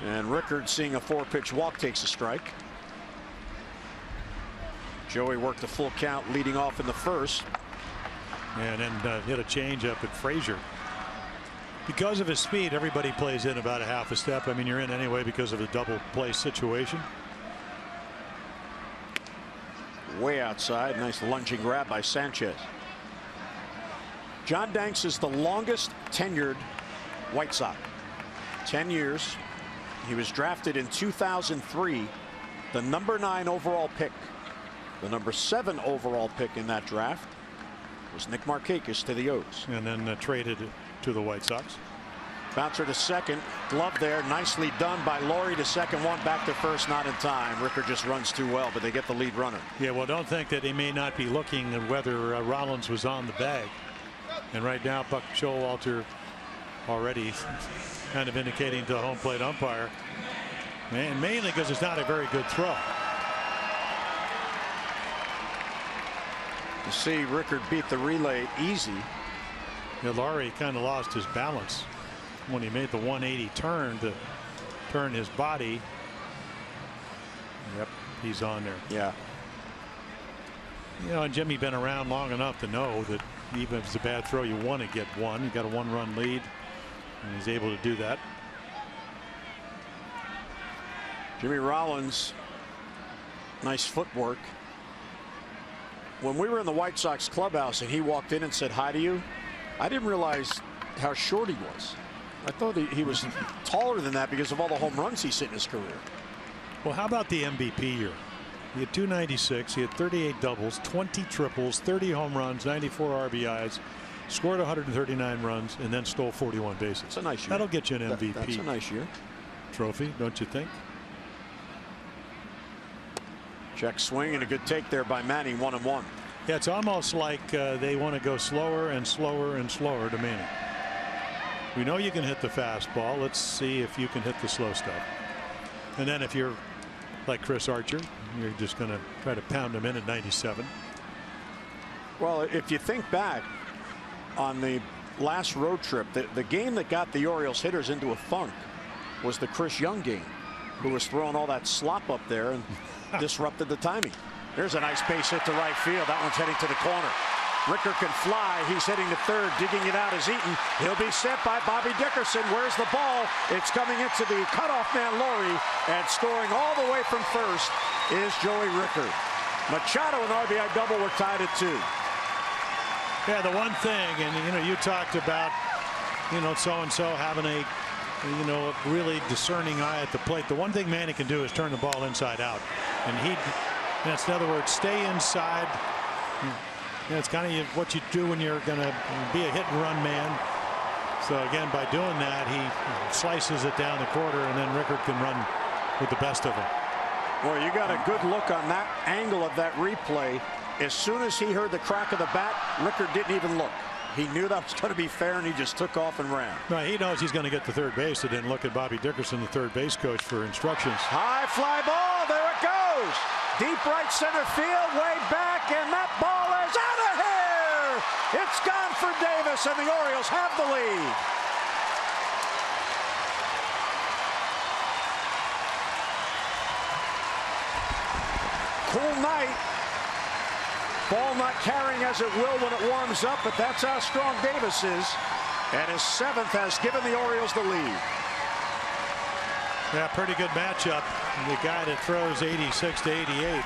And Rickard, seeing a 4-pitch walk, takes a strike. Joey worked a full count leading off in the 1st. And then hit a changeup at Frazier. Because of his speed, everybody plays in about a half a step. I mean, you're in anyway because of a double play situation. Way outside. Nice lunging grab by Sanchez. John Danks is the longest tenured White Sox. 10 years. He was drafted in 2003, the number 9 overall pick. The number 7 overall pick in that draft was Nick Markakis to the O's. And then traded to the White Sox. Bouncer to second. Glove there. Nicely done by Laurie to second. One back to first. Not in time. Ricker just runs too well, but they get the lead runner. Yeah, well, don't think that he may not be looking at whether Rollins was on the bag. And right now, Buck Showalter already kind of indicating to the home plate umpire, and mainly because it's not a very good throw. You see Rickard beat the relay easy. Yeah, Laurie kind of lost his balance when he made the 180 turn to turn his body. Yep, he's on there. Yeah. You know, and Jimmy been around long enough to know that even if it's a bad throw, you want to get one. You got a 1-run lead, and he's able to do that. Jimmy Rollins, nice footwork. When we were in the White Sox clubhouse and he walked in and said hi to you, I didn't realize how short he was. I thought he was taller than that because of all the home runs he's hit in his career. Well, how about the MVP year? He had 296. He had 38 doubles, 20 triples, 30 home runs, 94 RBIs, scored 139 runs, and then stole 41 bases. That's a nice year. That'll get you an MVP. That's a nice year. Trophy, don't you think? Check swing and a good take there by Manning. 1-1. Yeah, it's almost like they want to go slower and slower and slower to Manning. We know you can hit the fastball. Let's see if you can hit the slow stuff. And then if you're like Chris Archer, you're just going to try to pound him in at 97. Well, if you think back on the last road trip, the game that got the Orioles hitters into a funk was the Chris Young game, who was throwing all that slop up there and disrupted the timing. There's a nice base hit to right field. That one's heading to the corner. Ricker can fly. He's hitting to third. Digging it out is Eaton. He'll be set by Bobby Dickerson. Where's the ball? It's coming into the cutoff man Laurie, and scoring all the way from first is Joey Ricker. Machado and RBI double were tied at 2. Yeah, the one thing, and you know, you talked about, you know, so-and-so having a, you know, a really discerning eye at the plate. The one thing Manning can do is turn the ball inside out, and that's in other words, stay inside. Yeah, it's kind of what you do when you're going to be a hit and run man. So again, by doing that, he slices it down the quarter, and then Rickard can run with the best of them. Well, you got a good look on that angle of that replay. As soon as he heard the crack of the bat, Rickard didn't even look. He knew that was going to be fair, and he just took off and ran. Right, he knows he's going to get to third base. He didn't look at Bobby Dickerson, the third base coach, for instructions. High fly ball. There it goes. Deep right center field, way back, and that ball is out of here. It's gone for Davis, and the Orioles have the lead. Cool night. Ball not carrying as it will when it warms up, but that's how strong Davis is. And his 7th has given the Orioles the lead. Yeah, pretty good matchup. The guy that throws 86 to 88.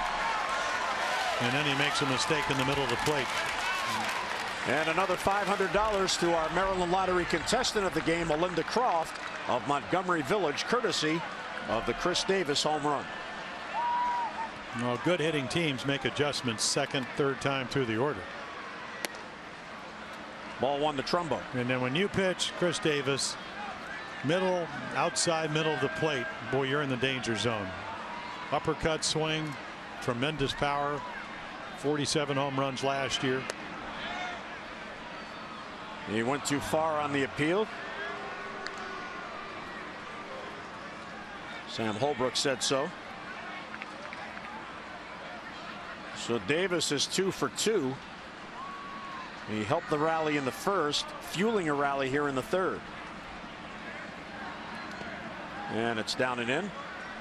And then he makes a mistake in the middle of the plate. And another $500 to our Maryland Lottery contestant of the game, Melinda Croft of Montgomery Village, courtesy of the Chris Davis home run. Well, good hitting teams make adjustments second, third time through the order. Ball 1 to Trumbo. And then when you pitch Chris Davis, middle, outside middle of the plate, boy, you're in the danger zone. Uppercut swing, tremendous power, 47 home runs last year. He went too far on the appeal. Sam Holbrook said so. So Davis is 2 for 2. He helped the rally in the first, fueling a rally here in the third. And it's down and in.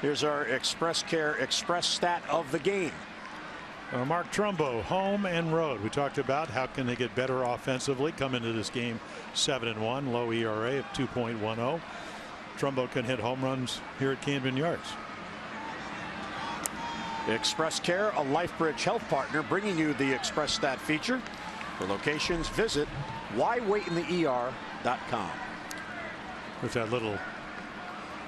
Here's our Express Care Express stat of the game. Mark Trumbo, home and road. We talked about how can they get better offensively. Come into this game 7-1, low ERA of 2.10. Trumbo can hit home runs here at Camden Yards. Express Care, a LifeBridge health partner, bringing you the Express Stat feature. For locations, visit whywaitintheer.com. With that little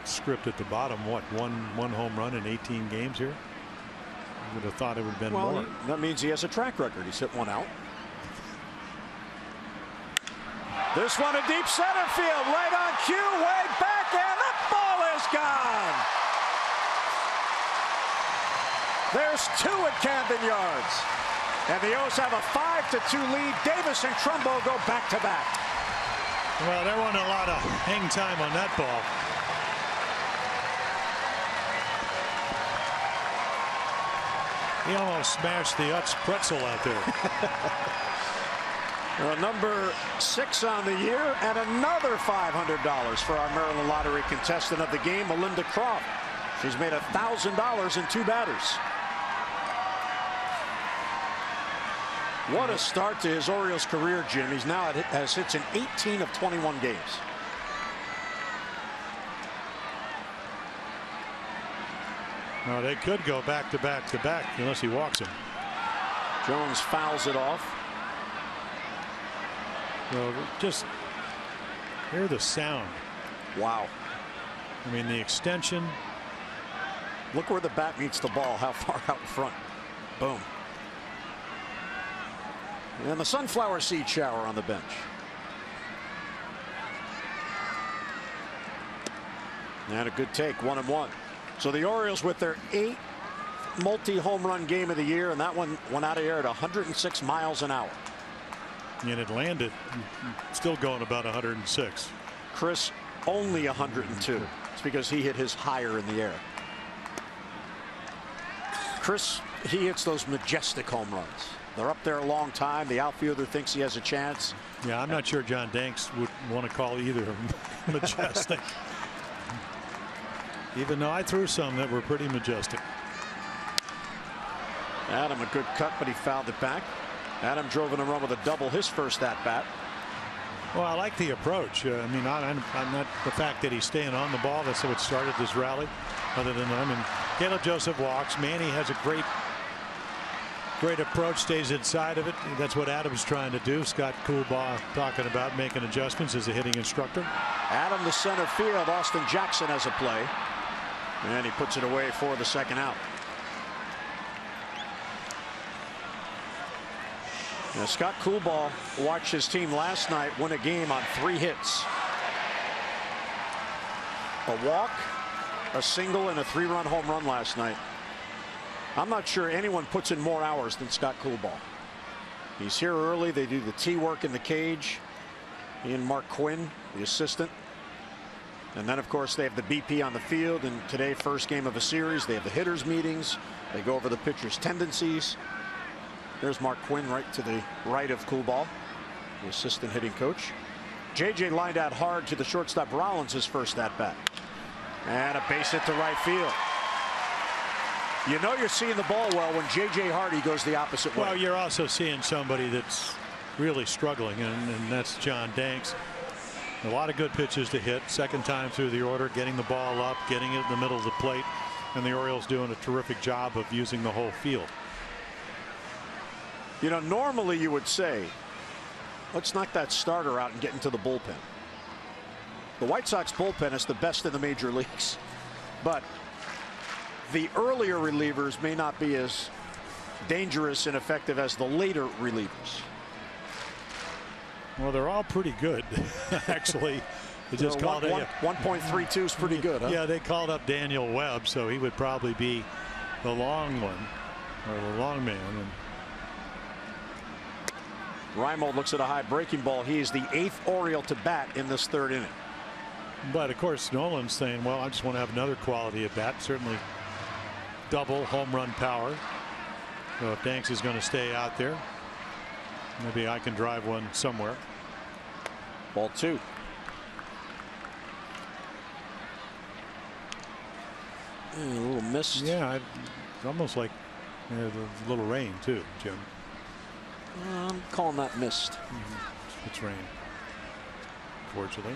script at the bottom, what, one home run in 18 games here? I would have thought it would have been more. That means he has a track record. He's hit one out. This one to deep center field, right on cue, way back, and the ball is gone. There's two at Camden Yards. And the O's have a 5-2 lead. Davis and Trumbo go back-to-back. Well, there wasn't a lot of hang time on that ball. He almost smashed the Utz pretzel out there. Number 6 on the year, and another $500 for our Maryland Lottery contestant of the game, Melinda Croft. She's made $1,000 in 2 batters. What a start to his Orioles career, Jim. He's now has hits in 18 of 21 games. Well, they could go back to back to back unless he walks him. Jones fouls it off. Well, just hear the sound. Wow. I mean, the extension. Look where the bat meets the ball, how far out in front. Boom. And the sunflower seed shower on the bench. And a good take, 1-1. So the Orioles with their 8th multi-home run game of the year, and that one went out of here at 106 miles an hour. And it landed, still going about 106. Chris only 102. It's because he hit his higher in the air. Chris, he hits those majestic home runs. They're up there a long time. The outfielder thinks he has a chance. Yeah, I'm not sure John Danks would want to call either of them majestic. Even though I threw some that were pretty majestic. Adam, a good cut, but he fouled it back. Adam drove in a run with a double, his first at bat. Well, I like the approach. I mean, I'm not the fact that he's staying on the ball. That's what started this rally. Other than that, I mean, Caleb Joseph walks. Manny has a great approach, stays inside of it. That's what Adam's trying to do. Scott Coolbaugh talking about making adjustments as a hitting instructor. Adam to center field. Austin Jackson has a play. And he puts it away for the second out. Now, Scott Coolbaugh watched his team last night win a game on 3 hits. A walk, a single, and a 3-run home run last night. I'm not sure anyone puts in more hours than Scott Coolbaugh. He's here early. They do the tee work in the cage. He and Mark Quinn, the assistant. And then, of course, they have the BP on the field. And today, first game of a series, they have the hitters meetings. They go over the pitcher's tendencies. There's Mark Quinn right to the right of Coolbaugh, the assistant hitting coach. JJ lined out hard to the shortstop Rollins, his first at bat. And a base hit to right field. You know you're seeing the ball well when J.J. Hardy goes the opposite way. Well, you're also seeing somebody that's really struggling, and that's John Danks. A lot of good pitches to hit. Second time through the order, getting the ball up, getting it in the middle of the plate, and the Orioles doing a terrific job of using the whole field. You know, normally you would say, let's knock that starter out and get into the bullpen. The White Sox bullpen is the best in the major leagues, but the earlier relievers may not be as dangerous and effective as the later relievers. Well, they're all pretty good, actually. They just called it 1.32 is pretty good, huh? Yeah, they called up Daniel Webb, so he would probably be the long one, or the long man. And Reimold looks at a high breaking ball. He is the 8th Oriole to bat in this 3rd inning. But of course, Nolan's saying, well, I just want to have another quality at bat. Certainly double home run power. So if Danks is going to stay out there, maybe I can drive one somewhere. Ball 2. A little mist. Yeah, it's almost like a little rain too, Jim. I'm calling that mist. It's rain, fortunately.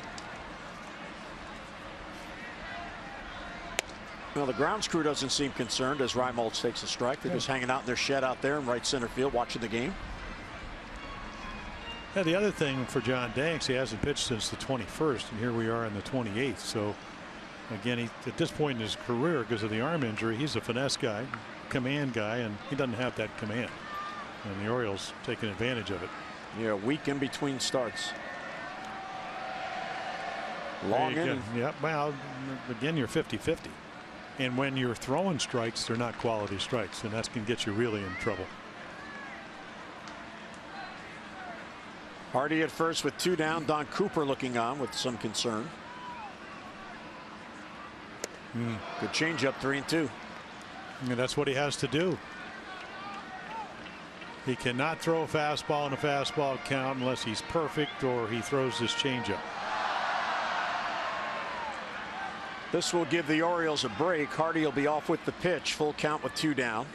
Well, the grounds crew doesn't seem concerned as Reimold takes a strike. They're just hanging out in their shed out there in right center field watching the game. Yeah, the other thing for John Danks, he hasn't pitched since the 21st, and here we are in the 28th. So again, he, at this point in his career, because of the arm injury, he's a finesse guy, command guy, and he doesn't have that command. And the Orioles taking advantage of it. Yeah, a week in between starts. Long inning. Yeah, well, again, you're 50-50. And when you're throwing strikes, they're not quality strikes, and that can get you really in trouble. Hardy at first with 2 down. Don Cooper looking on with some concern. Good changeup, 3-2. And that's what he has to do. He cannot throw a fastball in a fastball count unless he's perfect or he throws this changeup. This will give the Orioles a break. Hardy will be off with the pitch. Full count with 2 down.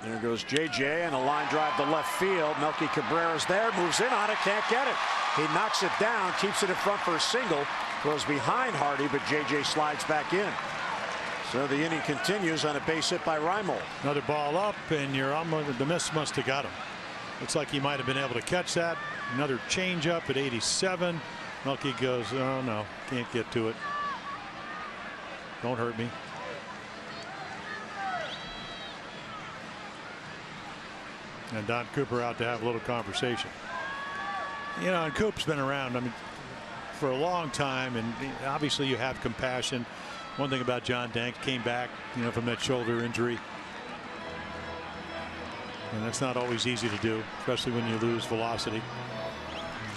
There goes JJ, and a line drive to left field. Melky Cabrera's there, moves in on it, can't get it. He knocks it down, keeps it in front for a single, goes behind Hardy, but JJ slides back in. So the inning continues on a base hit by Reimold. Another ball up, and the miss must have got him. Looks like he might have been able to catch that. Another changeup at 87. Melky goes, oh no, can't get to it. Don't hurt me. And Don Cooper out to have a little conversation. You know, and Coop's been around, I mean, for a long time, and obviously you have compassion. One thing about John Danks, came back, you know, from that shoulder injury. And that's not always easy to do, especially when you lose velocity.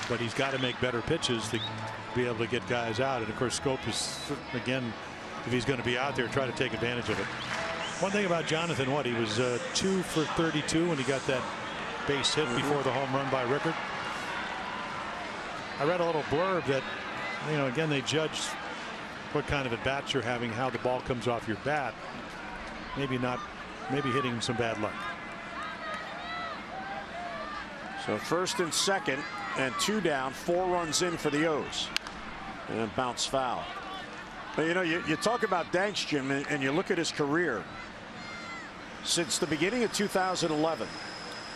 But he's got to make better pitches to be able to get guys out. And of course, Scope is, again, if he's going to be out there, try to take advantage of it. One thing about Jonathan, he was 2 for 32 when he got that base hit before the home run by Rickard. I read a little blurb that, you know, again, they judge what kind of at bats you're having, how the ball comes off your bat. Maybe hitting some bad luck. So first and second, and 2 down, 4 runs in for the O's. And bounce foul. But you know, you talk about Danks, Jim, and you look at his career. Since the beginning of 2011,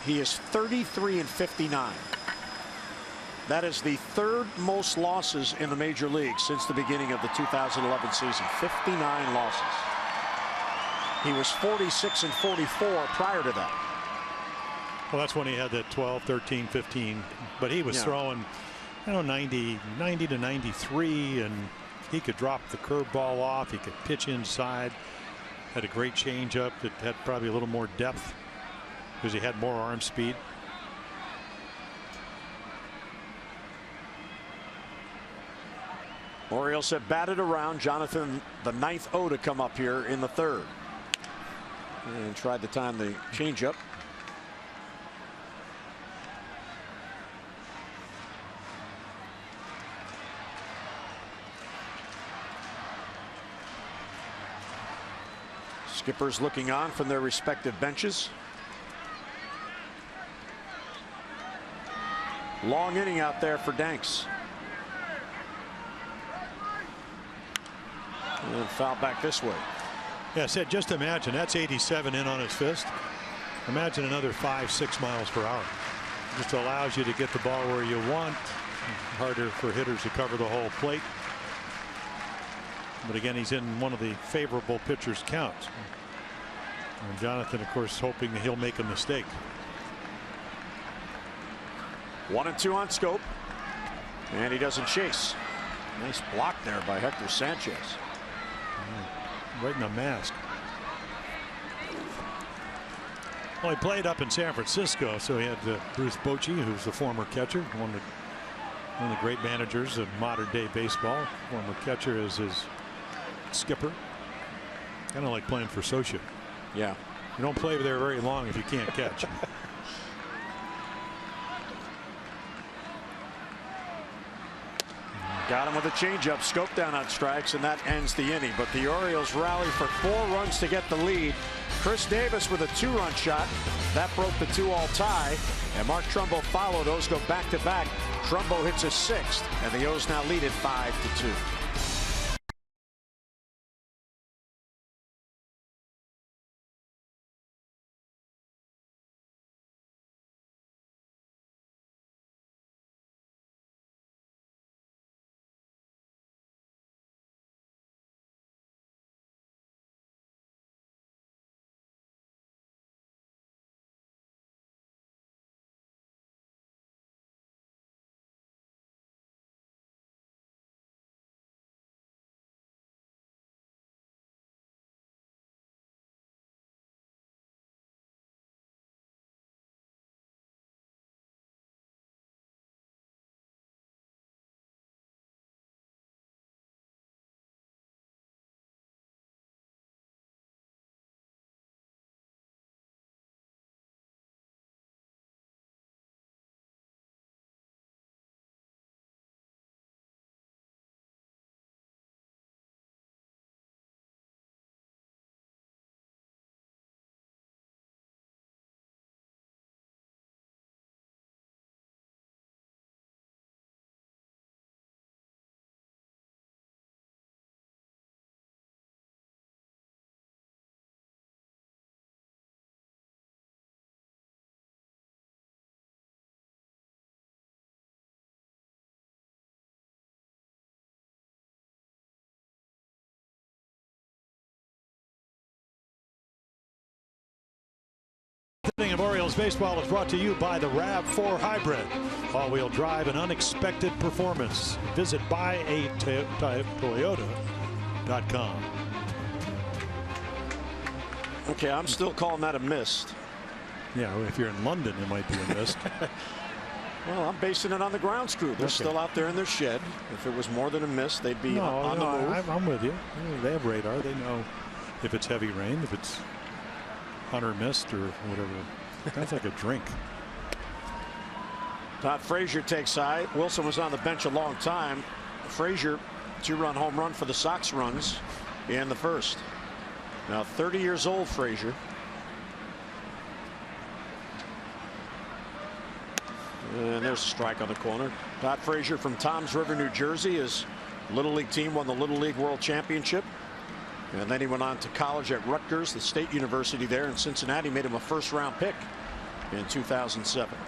he is 33-59. That is the 3rd most losses in the major leagues since the beginning of the 2011 season. 59 losses. He was 46-44 prior to that. Well, that's when he had that 12, 13, 15. But he was throwing, you know, 90 to 93, and he could drop the curveball off. He could pitch inside. Had a great changeup that had probably a little more depth because he had more arm speed. Orioles have batted around. Jonathan, the 9th O to come up here in the 3rd. And tried to time the changeup. Skippers looking on from their respective benches. Long inning out there for Danks. And foul back this way. Yeah, I said, just imagine that's 87 in on his fist. Imagine another 5-6 miles per hour. Just allows you to get the ball where you want. Harder for hitters to cover the whole plate. But again, he's in one of the favorable pitchers' counts. And Jonathan, of course, hoping that he'll make a mistake. 1-2 on Scope. And he doesn't chase. Nice block there by Hector Sanchez. Right in the mask. Well, he played up in San Francisco, so he had Bruce Bochy, who's the former catcher, one of the great managers of modern day baseball. Former catcher is his skipper. Kind of like playing for Socia. Yeah. You don't play there very long if you can't catch. Got him with a changeup. Scope down on strikes, and that ends the inning. But the Orioles rally for 4 runs to get the lead. Chris Davis with a 2-run shot. That broke the 2-all tie. And Mark Trumbo followed. O's go back-to-back. Trumbo hits a 6th, and the O's now lead it 5-2. Of Orioles baseball is brought to you by the RAV4 Hybrid. All-wheel drive and unexpected performance. Visit buyatoyota.com. Okay, I'm still calling that a mist. Yeah, if you're in London, it might be a mist. Well, I'm basing it on the grounds crew. They're still out there in their shed. If it was more than a mist, they'd be on the move. I'm with you. They have radar. They know if it's heavy rain, if it's hunter mist or whatever. Sounds like a drink. Todd Frazier takes side. Wilson was on the bench a long time. Frazier, 2-run home run for the Sox runs in the first. Now 30 years old, Frazier. And there's a strike on the corner. Todd Frazier from Toms River, New Jersey. His Little League team won the Little League World Championship. And then he went on to college at Rutgers, the state university there in Cincinnati. Made him a first-round pick in 2007.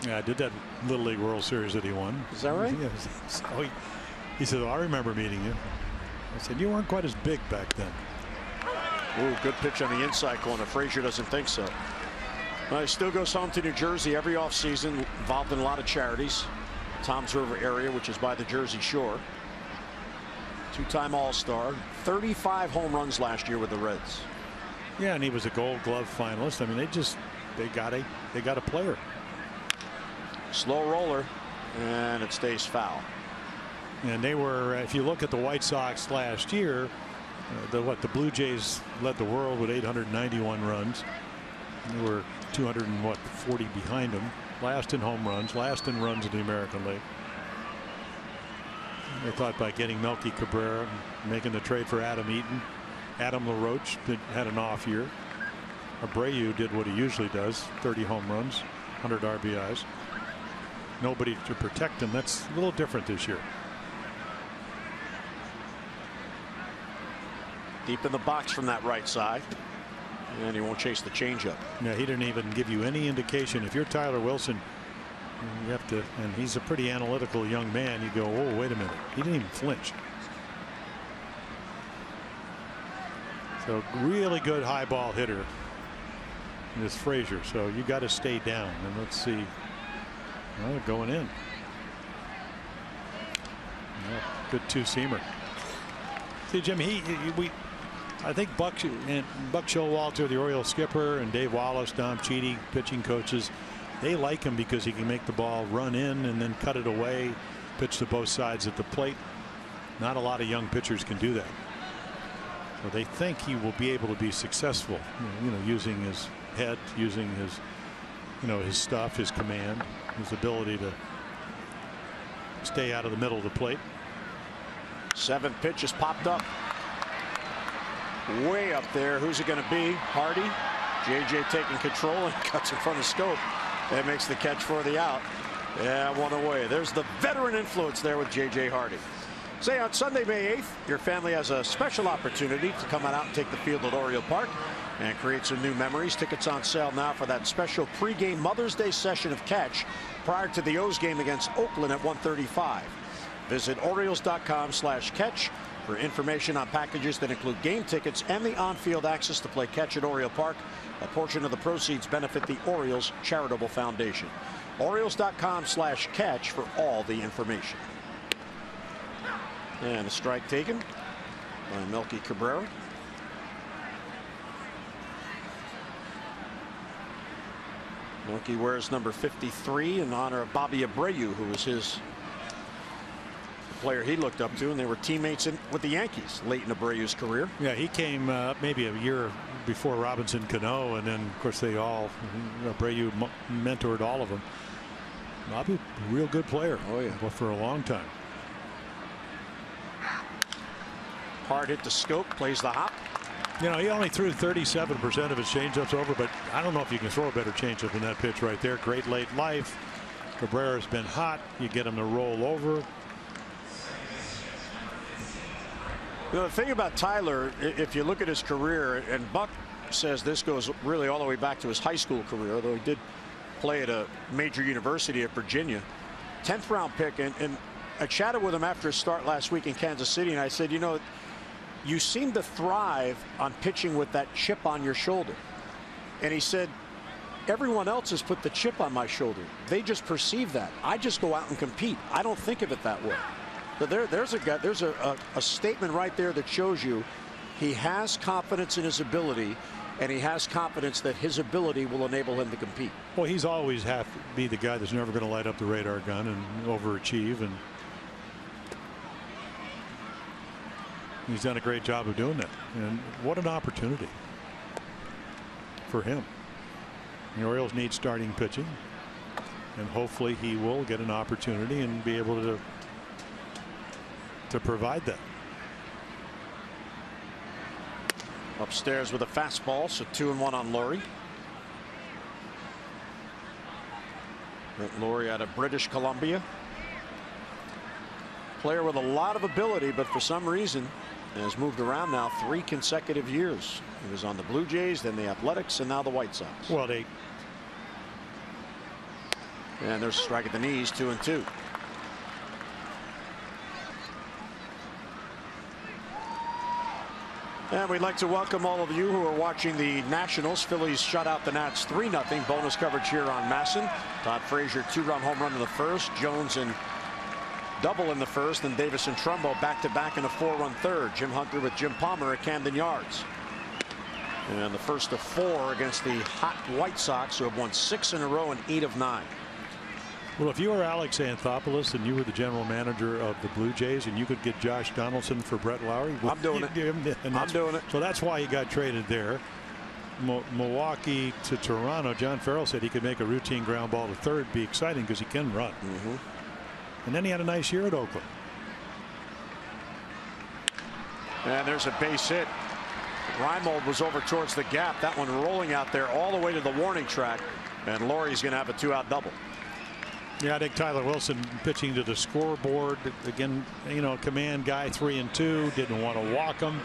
Yeah, I did that Little League World Series that he won. Is that right? Yeah. So he said, well, I remember meeting you. I said, you weren't quite as big back then. Ooh, good pitch on the inside corner. Frazier doesn't think so. He still goes home to New Jersey every offseason, involved in a lot of charities. Toms River area, which is by the Jersey Shore. Two-time All-Star, 35 home runs last year with the Reds. Yeah, and he was a Gold Glove finalist. I mean, they got a player. Slow roller, and it stays foul. And they were, if you look at the White Sox last year, the Blue Jays led the world with 891 runs. They were 240 behind them. Last in home runs, last in runs in the American League. They thought by getting Melky Cabrera, making the trade for Adam Eaton, Adam LaRoche had an off year. Abreu did what he usually does, 30 home runs, 100 RBIs. Nobody to protect him. That's a little different this year. Deep in the box from that right side. And he won't chase the changeup. Yeah, he didn't even give you any indication. If you're Tyler Wilson, you have to, and he's a pretty analytical young man. You go, oh, wait a minute. He didn't even flinch. So really good high ball hitter, this Frazier. So you got to stay down. And let's see. Well, going in. Yeah, good two-seamer. See, Jim, I think Buck Showalter, the Orioles skipper, and Dave Wallace, Dom Cheedy, pitching coaches, they like him because he can make the ball run in and then cut it away, pitch to both sides at the plate. Not a lot of young pitchers can do that. So they think he will be able to be successful, using his head, using his, his stuff, his command, his ability to stay out of the middle of the plate. 7th pitch is popped up. Way up there. Who's it going to be? Hardy. JJ taking control and cuts in front of Scope. That makes the catch for the out. Yeah, one away. There's the veteran influence there with JJ Hardy. Say on Sunday, May 8th, your family has a special opportunity to come on out and take the field at Oriole Park and create some new memories. Tickets on sale now for that special pregame Mother's Day session of catch prior to the O's game against Oakland at 1:35. Visit Orioles.com/catch for information on packages that include game tickets and the on-field access to play catch at Oriole Park. A portion of the proceeds benefit the Orioles Charitable Foundation. Orioles.com/catch for all the information. And a strike taken by Melky Cabrera. Melky wears number 53 in honor of Bobby Abreu, who was his player he looked up to, and they were teammates with the Yankees late in Abreu's career. Yeah, he came maybe a year before Robinson Cano, and then of course Abreu mentored all of them. Bobby, a real good player. Oh yeah, but for a long time. Hard hit to Scope, plays the hop. He only threw 37% of his changeups over, but I don't know if you can throw a better changeup than that pitch right there. Great late life. Cabrera's been hot. You get him to roll over. The thing about Tyler, if you look at his career, and Buck says this goes really all the way back to his high school career, although he did play at a major university at Virginia. 10th round pick, and I chatted with him after his start last week in Kansas City, and I said, you seem to thrive on pitching with that chip on your shoulder. And he said, everyone else has put the chip on my shoulder. They just perceive that. I just go out and compete. I don't think of it that way. But there's a statement right there that shows you he has confidence in his ability, and he has confidence that his ability will enable him to compete. Well, he's always have to be the guy that's never going to light up the radar gun and overachieve, and he's done a great job of doing that. And what an opportunity for him. The Orioles need starting pitching, and hopefully he will get an opportunity and be able to provide that. Upstairs with a fastball, so 2-1 on Laurie. Laurie out of British Columbia. Player with a lot of ability, but for some reason has moved around now 3 consecutive years. He was on the Blue Jays, then the Athletics, and now the White Sox. Well, and there's a strike at the knees, 2-2. And we'd like to welcome all of you who are watching the Nationals. Phillies shut out the Nats 3-0. Bonus coverage here on Masson. Todd Frazier 2-run home run in the first. Jones and double in the first, and Davis and Trumbo back-to-back in a 4-run third. Jim Hunter with Jim Palmer at Camden Yards. And the first of 4 against the hot White Sox, who have won 6 in a row and 8 of 9. Well, if you were Alex Anthopoulos and you were the general manager of the Blue Jays and you could get Josh Donaldson for Brett Lowry, I'm doing it. I'm doing it. So that's why he got traded there. Milwaukee to Toronto. John Farrell said he could make a routine ground ball to third be exciting because he can run. And then he had a nice year at Oakland. And there's a base hit. Reimold was over towards the gap. That one rolling out there all the way to the warning track. And Laurie's going to have a 2-out double. Yeah, I think Tyler Wilson pitching to the scoreboard again. You know, command guy, 3-2, didn't want to walk him,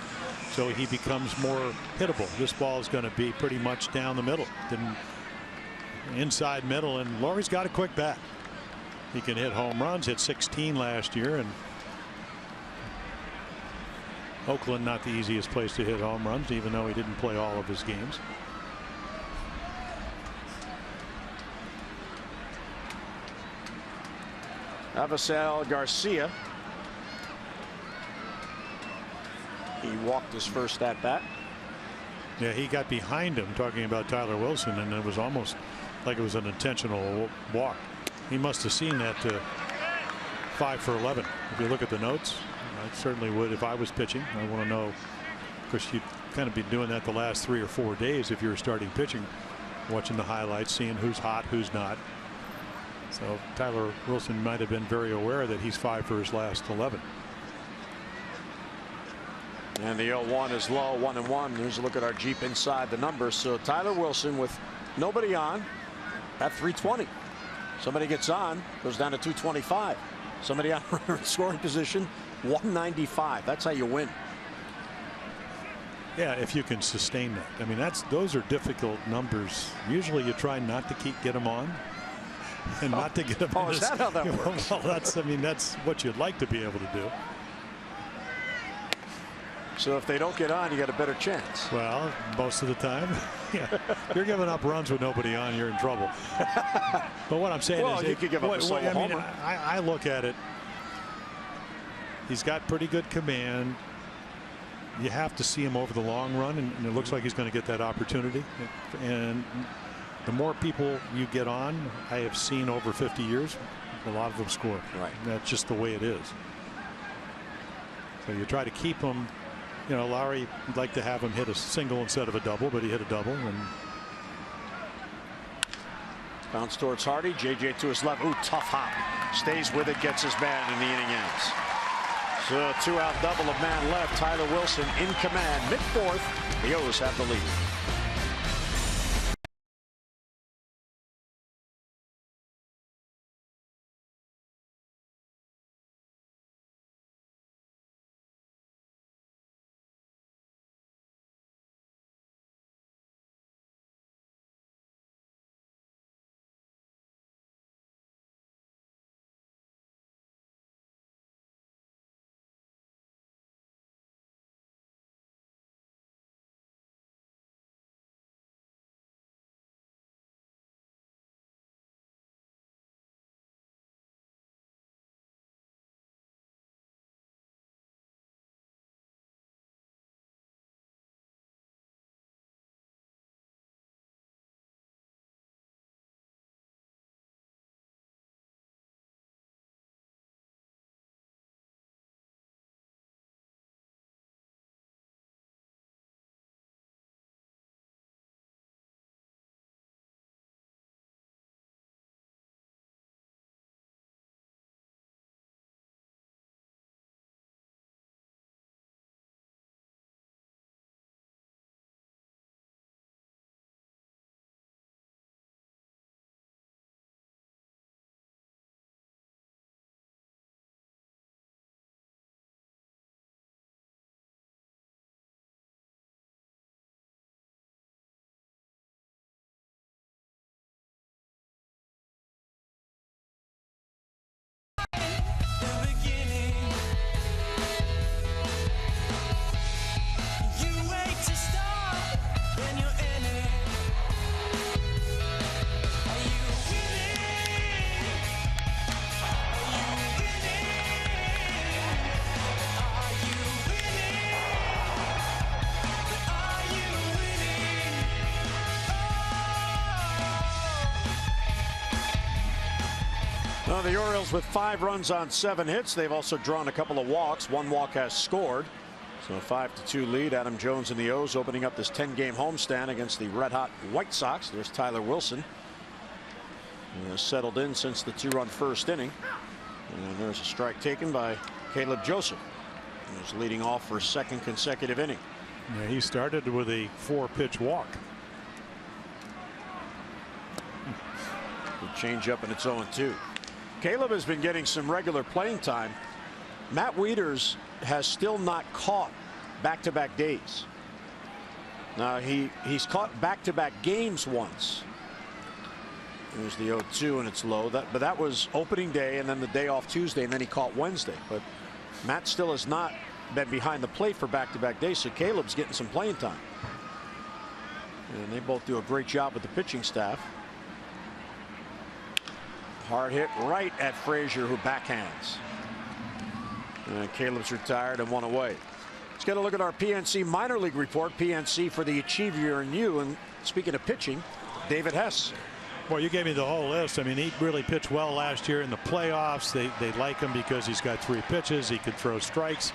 so he becomes more hittable. This ball is going to be pretty much down the middle, inside middle, and Laurie's got a quick bat. He can hit home runs. Hit 16 last year, and Oakland not the easiest place to hit home runs, even though he didn't play all of his games. Avisal Garcia. He walked his first at bat. Yeah, he got behind him, talking about Tyler Wilson, and it was almost like it was an intentional walk. He must have seen that 5 for 11. If you look at the notes, I certainly would if I was pitching. I want to know, of course, you'd kind of be doing that the last 3 or 4 days if you're starting pitching, watching the highlights, seeing who's hot, who's not. So Tyler Wilson might have been very aware that he's 5 for his last 11. And the 0-1 is low, 1-1. Here's a look at our Jeep inside the numbers. So Tyler Wilson with nobody on at 320. Somebody gets on, goes down to 225. Somebody out in scoring position, 195. That's how you win. Yeah, if you can sustain that. I mean, those are difficult numbers. Usually you try not to get them on. And not to get them. Oh, is that how that works? Well, that's what you'd like to be able to do. So if they don't get on, you got a better chance. Well, most of the time, yeah. You're giving up runs with nobody on, you're in trouble. But what I'm saying is, you could give up a solo homer. I look at it. He's got pretty good command. You have to see him over the long run, and it looks like he's going to get that opportunity. And the more people you get on, I have seen over 50 years, a lot of them score. Right. That's just the way it is. So you try to keep them. You know, Lowry would like to have him hit a single instead of a double, but he hit a double. And bounce towards Hardy. JJ to his left. Ooh, tough hop. Stays with it, gets his man, and the inning ends. So a 2-out double of man left. Tyler Wilson in command. Mid-4th, the O's have the lead. Well, the Orioles with 5 runs on 7 hits. They've also drawn a couple of walks. 1 walk has scored. So a 5-2 lead. Adam Jones and the O's opening up this 10-game homestand against the red-hot White Sox. There's Tyler Wilson. He has settled in since the 2-run first inning. And there's a strike taken by Caleb Joseph, who's leading off for a 2nd consecutive inning. Yeah, he started with a 4-pitch walk. Good change up, and it's 0-2. Caleb has been getting some regular playing time. Matt Wieters has still not caught back-to-back days. Now he's caught back-to-back games once. There's the 0-2 and it's low. But that was opening day and then the day off Tuesday, and then he caught Wednesday. But Matt still has not been behind the plate for back-to-back days, so Caleb's getting some playing time. And they both do a great job with the pitching staff. Hard hit right at Frazier, who backhands. And Caleb's retired and 1 away. Let's get a look at our PNC minor league report. PNC for the Achiever in you. And speaking of pitching, David Hess. Well, you gave me the whole list. I mean, he really pitched well last year in the playoffs. They like him because he's got 3 pitches. He could throw strikes.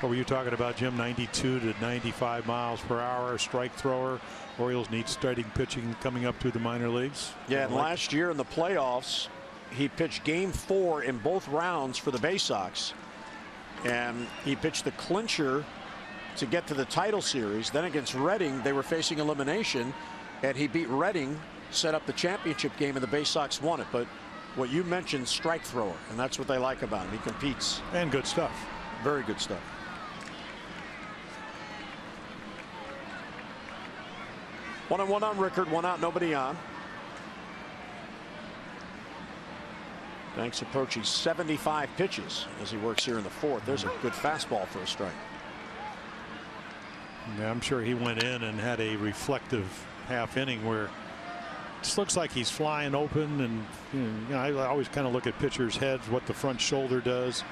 What were you talking about, Jim? 92 to 95 miles per hour, strike thrower. Orioles need starting pitching coming up through the minor leagues. Yeah, and last year in the playoffs, he pitched game 4 in both rounds for the Bay Sox. And he pitched the clincher to get to the title series. Then against Reading, they were facing elimination, and he beat Reading, set up the championship game, and the Bay Sox won it. But what you mentioned, strike thrower, and that's what they like about him. He competes. And good stuff. Very good stuff. One and one on Rickard, 1 out, nobody on. Banks approaching 75 pitches as he works here in the 4th. There's a good fastball for a strike. Yeah, I'm sure he went in and had a reflective half inning where it just looks like he's flying open. And you know, I always kind of look at pitchers' heads, what the front shoulder does.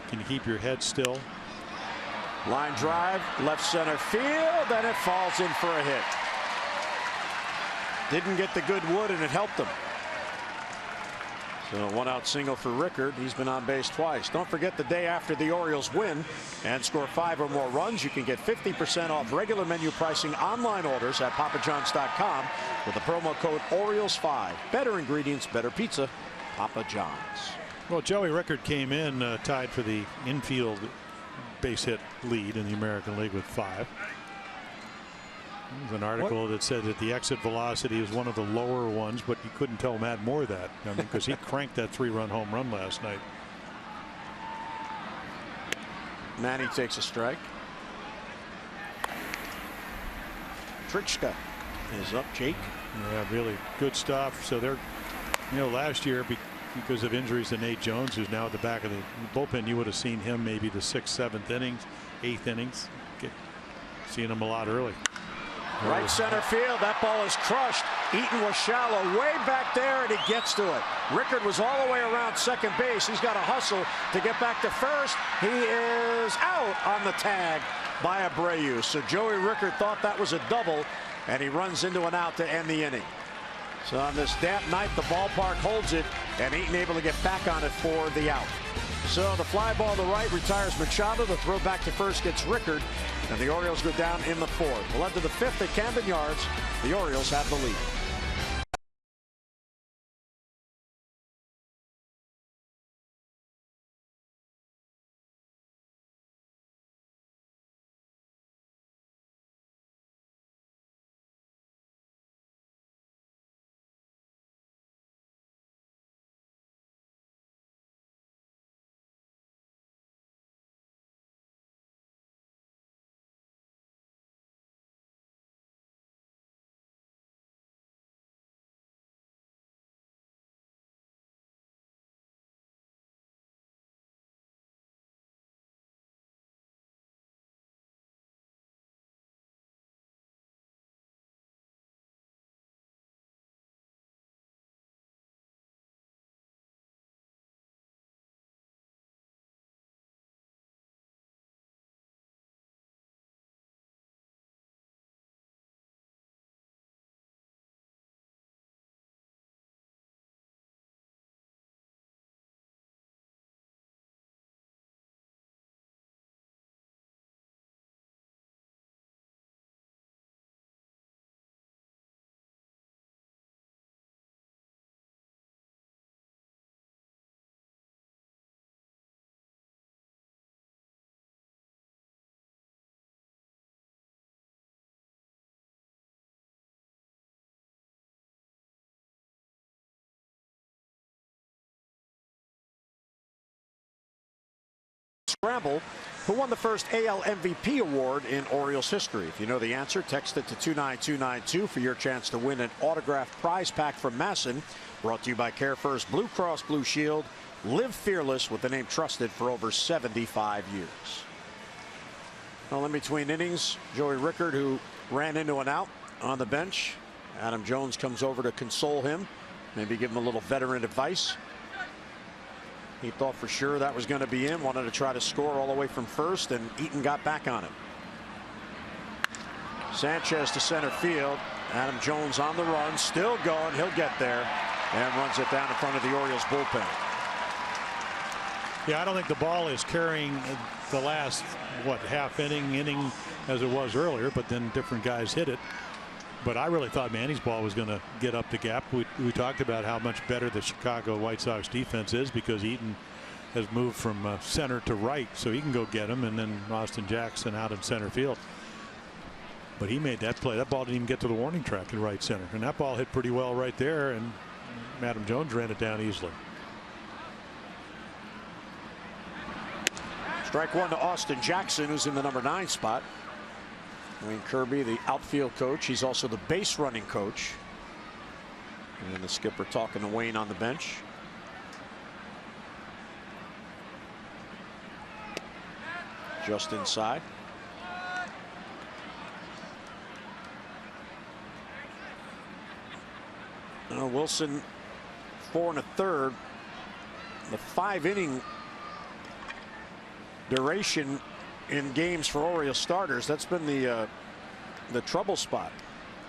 Can you keep your head still? Line drive, left center field, and it falls in for a hit. Didn't get the good wood, and it helped him. So a 1-out single for Rickard. He's been on base twice. Don't forget, the day after the Orioles win and score 5 or more runs, you can get 50% off regular menu pricing online orders at papajohns.com with the promo code Orioles5. Better ingredients, better pizza. Papa John's. Well, Joey Rickard came in tied for the infield base hit lead in the American League with 5. There's an article that said that the exit velocity is one of the lower ones, but you couldn't tell Matt Moore that. I mean, because he cranked that 3-run home run last night. Manny takes a strike. Trichka is up, Jake. Yeah, really good stuff. So they're, you know, last year because of injuries to Nate Jones, who's now at the back of the bullpen, you would have seen him maybe the 6th, 7th innings, 8th innings. Seeing him a lot early. Right center field. That ball is crushed. Eaton was shallow way back there, and he gets to it. Rickard was all the way around second base. He's got to hustle to get back to first. He is out on the tag by Abreu. So Joey Rickard thought that was a double, and he runs into an out to end the inning. So on this damp night, the ballpark holds it, and Eaton able to get back on it for the out. So the fly ball to right retires Machado. The throw back to first gets Rickard, and the Orioles go down in the 4th. Led to the 5th at Camden Yards. The Orioles have the lead. Scramble, who won the first AL MVP award in Orioles history. If you know the answer, text it to 29292 for your chance to win an autographed prize pack from Masson. Brought to you by Care First Blue Cross Blue Shield. Live fearless with the name trusted for over 75 years. Well, in between innings, Joey Rickard, who ran into an out on the bench. Adam Jones comes over to console him, maybe give him a little veteran advice. He thought for sure that was going to be in, wanted to try to score all the way from first, and Eaton got back on him. Sanchez to center field. Adam Jones on the run, still going. He'll get there and runs it down in front of the Orioles bullpen. Yeah, I don't think the ball is carrying the last, half inning as it was earlier, but then different guys hit it. But I really thought Manny's ball was going to get up the gap. We talked about how much better the Chicago White Sox defense is because Eaton has moved from center to right, so he can go get him, and then Austin Jackson out in center field. But he made that play. That ball didn't even get to the warning track in right center, and that ball hit pretty well right there, and Adam Jones ran it down easily. Strike one to Austin Jackson, who's in the number 9 spot. Wayne Kirby, the outfield coach. He's also the base running coach. And the skipper talking to Wayne on the bench. Just inside. Wilson 4 1/3. The 5-inning duration in games for Orioles starters. That's been the trouble spot.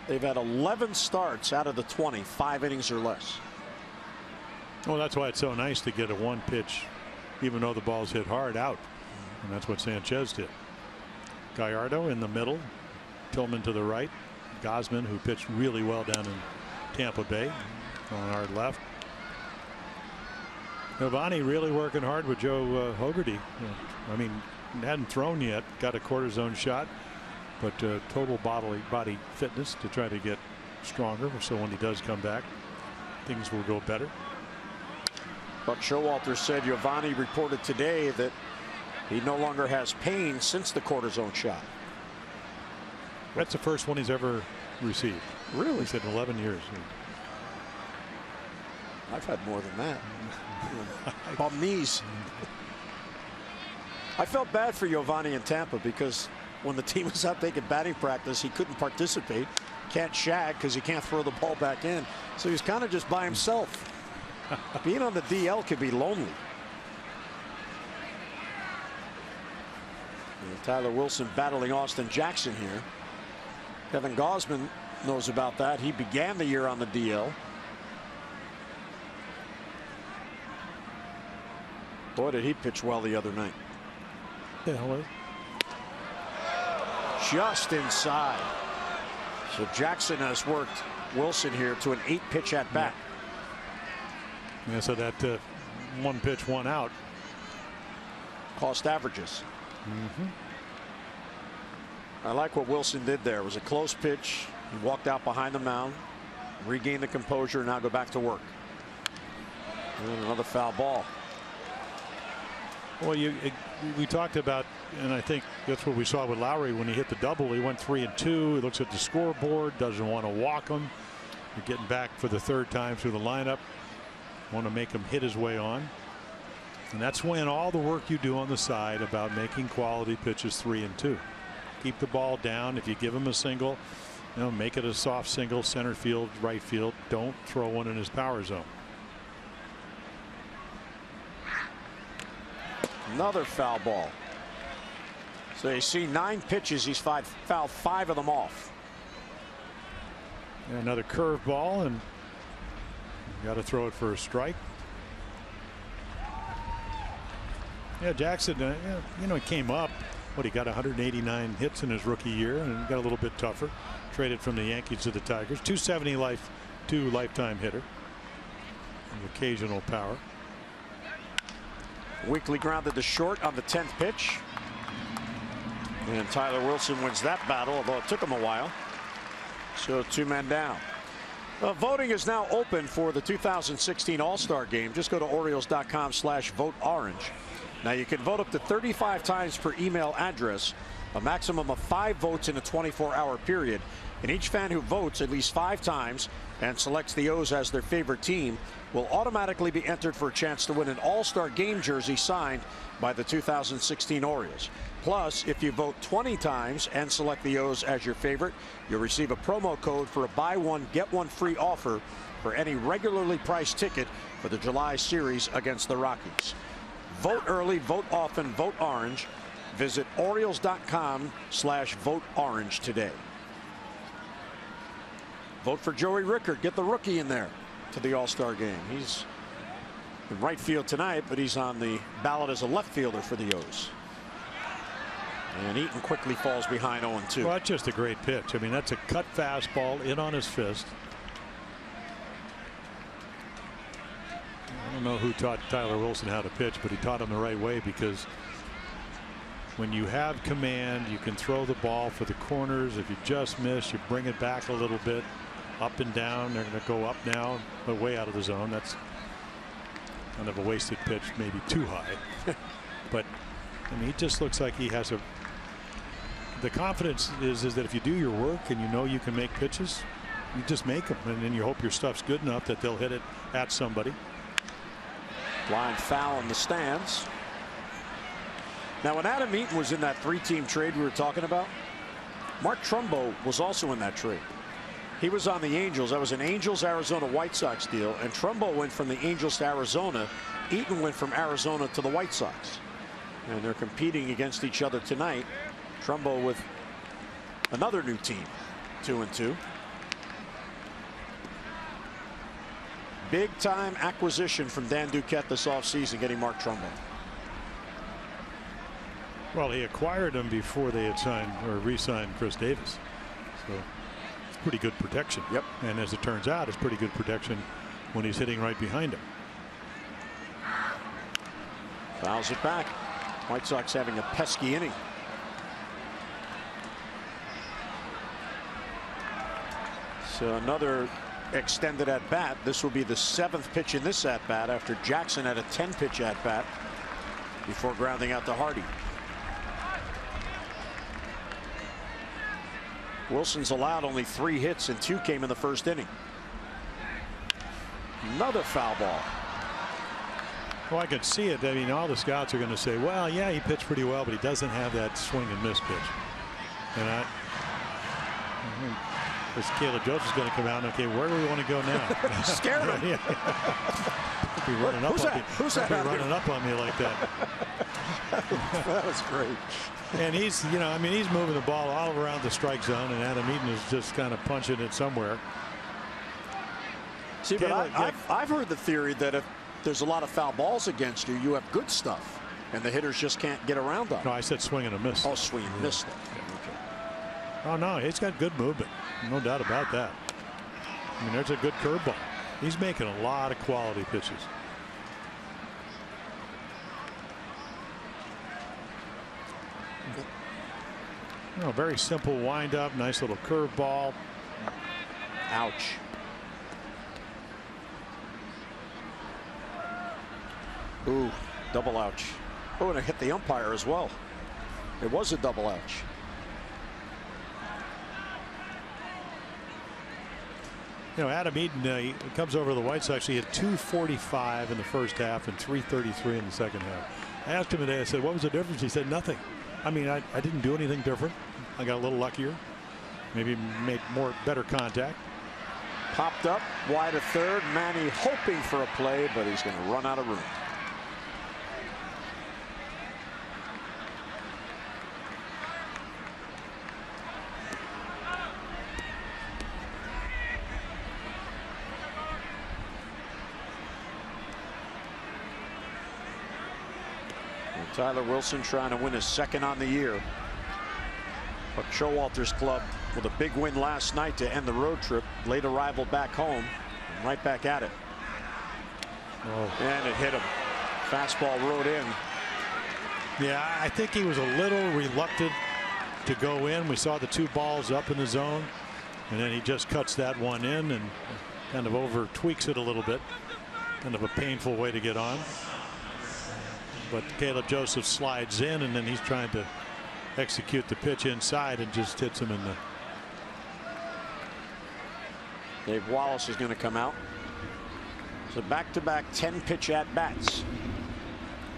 They've had 11 starts out of the 20, 5 innings or less. Well, that's why it's so nice to get a 1-pitch, even though the ball's hit hard, out. And that's what Sanchez did. Gallardo in the middle, Tillman to the right, Gausman, who pitched really well down in Tampa Bay, on our left. Giovanni really working hard with Joe Hogarty. I mean, hadn't thrown yet, got a cortisone shot, but total body fitness to try to get stronger, so when he does come back, things will go better. Buck Showalter said Giovanni reported today that he no longer has pain since the cortisone shot. That's the first one he's ever received. Really? He said 11 years. I've had more than that. Bum knees. I felt bad for Giovanni in Tampa because when the team was out taking batting practice, he couldn't participate, can't shag because he can't throw the ball back in. So he was kind of just by himself. Being on the DL could be lonely. And Tyler Wilson battling Austin Jackson here. Kevin Gausman knows about that. He began the year on the DL. Boy, did he pitch well the other night. Yeah, just inside. So Jackson has worked Wilson here to an 8-pitch at bat. Yeah, so that 1 pitch, 1 out. Cost averages. I like what Wilson did there. It was a close pitch. He walked out behind the mound, regained the composure, and now go back to work. And another foul ball. Well, we talked about, and I think that's what we saw with Lowry when he hit the double. He went 3 and 2. He looks at the scoreboard, doesn't want to walk him. You're getting back for the 3rd time through the lineup. Want to make him hit his way on. And that's when all the work you do on the side about making quality pitches 3 and 2. Keep the ball down. If you give him a single, make it a soft single, center field, right field. Don't throw one in his power zone. Another foul ball. So you see 9 pitches. He's fouled 5 of them off. And another curve ball, and got to throw it for a strike. Yeah, Jackson, he came up. He got 189 hits in his rookie year and got a little bit tougher. Traded from the Yankees to the Tigers. 270 lifetime hitter. And occasional power. Weekly grounded to short on the 10th pitch. And Tyler Wilson wins that battle, although it took him a while. So 2 men down. Voting is now open for the 2016 All-Star Game. Just go to Orioles.com/vote orange. Now you can vote up to 35 times per email address, a maximum of 5 votes in a 24-hour period. And each fan who votes at least 5 times and selects the O's as their favorite team will automatically be entered for a chance to win an All-Star Game jersey signed by the 2016 Orioles. Plus, if you vote 20 times and select the O's as your favorite, you'll receive a promo code for a buy one get one free offer for any regularly priced ticket for the July series against the Rockies. Vote early, vote often, vote orange. Visit Orioles.com/vote orange today. Vote for Joey Rickard. Get the rookie in there to the All-Star game. He's in right field tonight, but he's on the ballot as a left fielder for the O's. And Eaton quickly falls behind 0-2. Well, that's just a great pitch. I mean, that's a cut fastball in on his fist. I don't know who taught Tyler Wilson how to pitch, but he taught him the right way, because when you have command, you can throw the ball for the corners. If you just miss, you bring it back a little bit, up and down. They're going to go up now, but way out of the zone. That's kind of a wasted pitch, maybe too high. But I mean, he just looks like he has the confidence is that if you do your work and you know you can make pitches, you just make them, and then you hope your stuff's good enough that they'll hit it at somebody. Line foul in the stands. Now, when Adam Eaton was in that 3-team trade we were talking about, Mark Trumbo was also in that trade. He was on the Angels. That was an Angels-Arizona White Sox deal, and Trumbo went from the Angels to Arizona. Eaton went from Arizona to the White Sox. And they're competing against each other tonight. Trumbo with another new team, 2-2. Big time acquisition from Dan Duquette this offseason, getting Mark Trumbo. Well, he acquired him before they had signed or re-signed Chris Davis. So it's pretty good protection. Yep. And as it turns out, it's pretty good protection when he's hitting right behind him. Fouls it back. White Sox having a pesky inning. So another extended at bat. This will be the 7th pitch in this at bat after Jackson had a 10-pitch at bat before grounding out to Hardy. Wilson's allowed only 3 hits and 2 came in the first inning. Another foul ball. Well, I could see it. I mean, all the scouts are going to say, well, yeah, he pitched pretty well, but he doesn't have that swing and miss pitch. And this Caleb Joseph's going to come out and, okay, where do we want to go now? Scared him. Be running up Who's on that? me. Who's that? Be running up on me like that. That was great. And he's, you know, I mean, he's moving the ball all around the strike zone, and Adam Eaton is just kind of punching it somewhere. See, but I've heard the theory that if there's a lot of foul balls against you, you have good stuff, and the hitters just can't get around them. No, I said swing and a miss. Oh, swing and miss. Oh, no, he's got good movement. No doubt about that. I mean, there's a good curveball. He's making a lot of quality pitches. You know, very simple windup, nice little curveball. Ouch. Ooh, double ouch. Oh, and it hit the umpire as well. It was a double ouch. You know, Adam Eaton, he comes over to the White Sox. He had 245 in the first half and 333 in the second half. I asked him today, I said, what was the difference? He said, nothing. I mean, I didn't do anything different. I got a little luckier. Maybe made better contact. Popped up wide of third. Manny hoping for a play, but he's going to run out of room. Tyler Wilson trying to win his 2nd on the year. But Showalter's club with a big win last night to end the road trip. Late arrival back home. And right back at it. Oh. And it hit him. Fastball rode in. Yeah, I think he was a little reluctant to go in. We saw the 2 balls up in the zone. And then he just cuts that one in and kind of over tweaks it a little bit. Kind of a painful way to get on. but Caleb Joseph slides in, and then he's trying to execute the pitch inside and just hits him in the. Dave Wallace is going to come out. So back-to-back 10-pitch at-bats.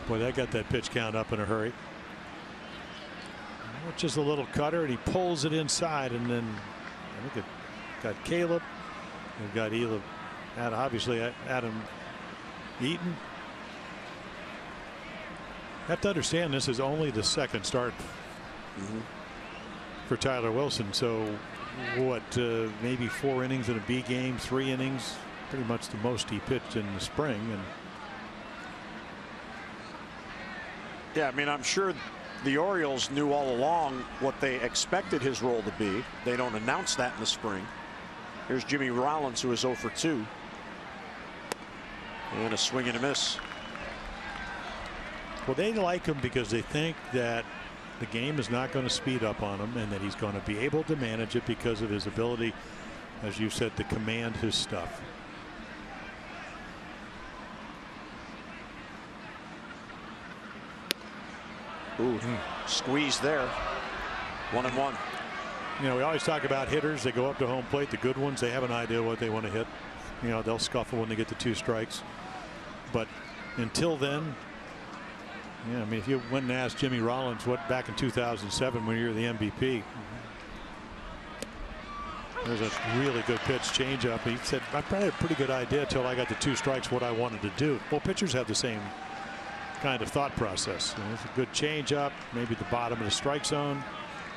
Boy, that got that pitch count up in a hurry. Just a little cutter, and he pulls it inside, and then I think it got Caleb. We've got Elam, obviously Adam Eaton. You have to understand this is only the second start for Tyler Wilson. So what, maybe 4 innings in a B game, 3 innings, pretty much the most he pitched in the spring. And yeah, I mean, I'm sure the Orioles knew all along what they expected his role to be. They don't announce that in the spring. Here's Jimmy Rollins, who is 0 for 2. And a swing and a miss. Well, they like him because they think that the game is not going to speed up on him, and that he's going to be able to manage it because of his ability, as you said, to command his stuff. Ooh, squeeze there. 1-1. You know, we always talk about hitters. They go up to home plate. The good ones, they have an idea what they want to hit. You know, they'll scuffle when they get the 2 strikes. But until then, yeah, I mean, if you went and asked Jimmy Rollins what back in 2007 when you were the MVP, there's a really good pitch changeup. He said, I probably had a pretty good idea until I got the 2 strikes what I wanted to do. Well, pitchers have the same kind of thought process. You know, it's a good changeup, maybe the bottom of the strike zone.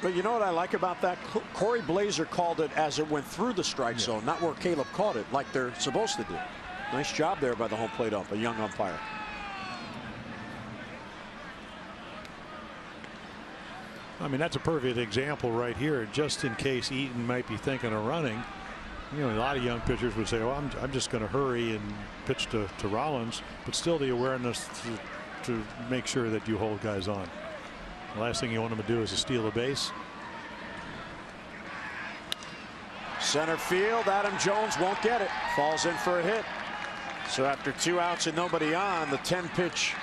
But you know what I like about that? Corey Blazer called it as it went through the strike zone, not where Caleb caught it, like they're supposed to do. Nice job there by the home plate ump, a young umpire. I mean, that's a perfect example right here. Just in case Eaton might be thinking of running, you know, a lot of young pitchers would say, "Oh, I'm just going to hurry and pitch to Rollins," but still the awareness to make sure that you hold guys on. The last thing you want them to do is to steal a base. Center field, Adam Jones won't get it. Falls in for a hit. So after 2 outs and nobody on, the 10-pitch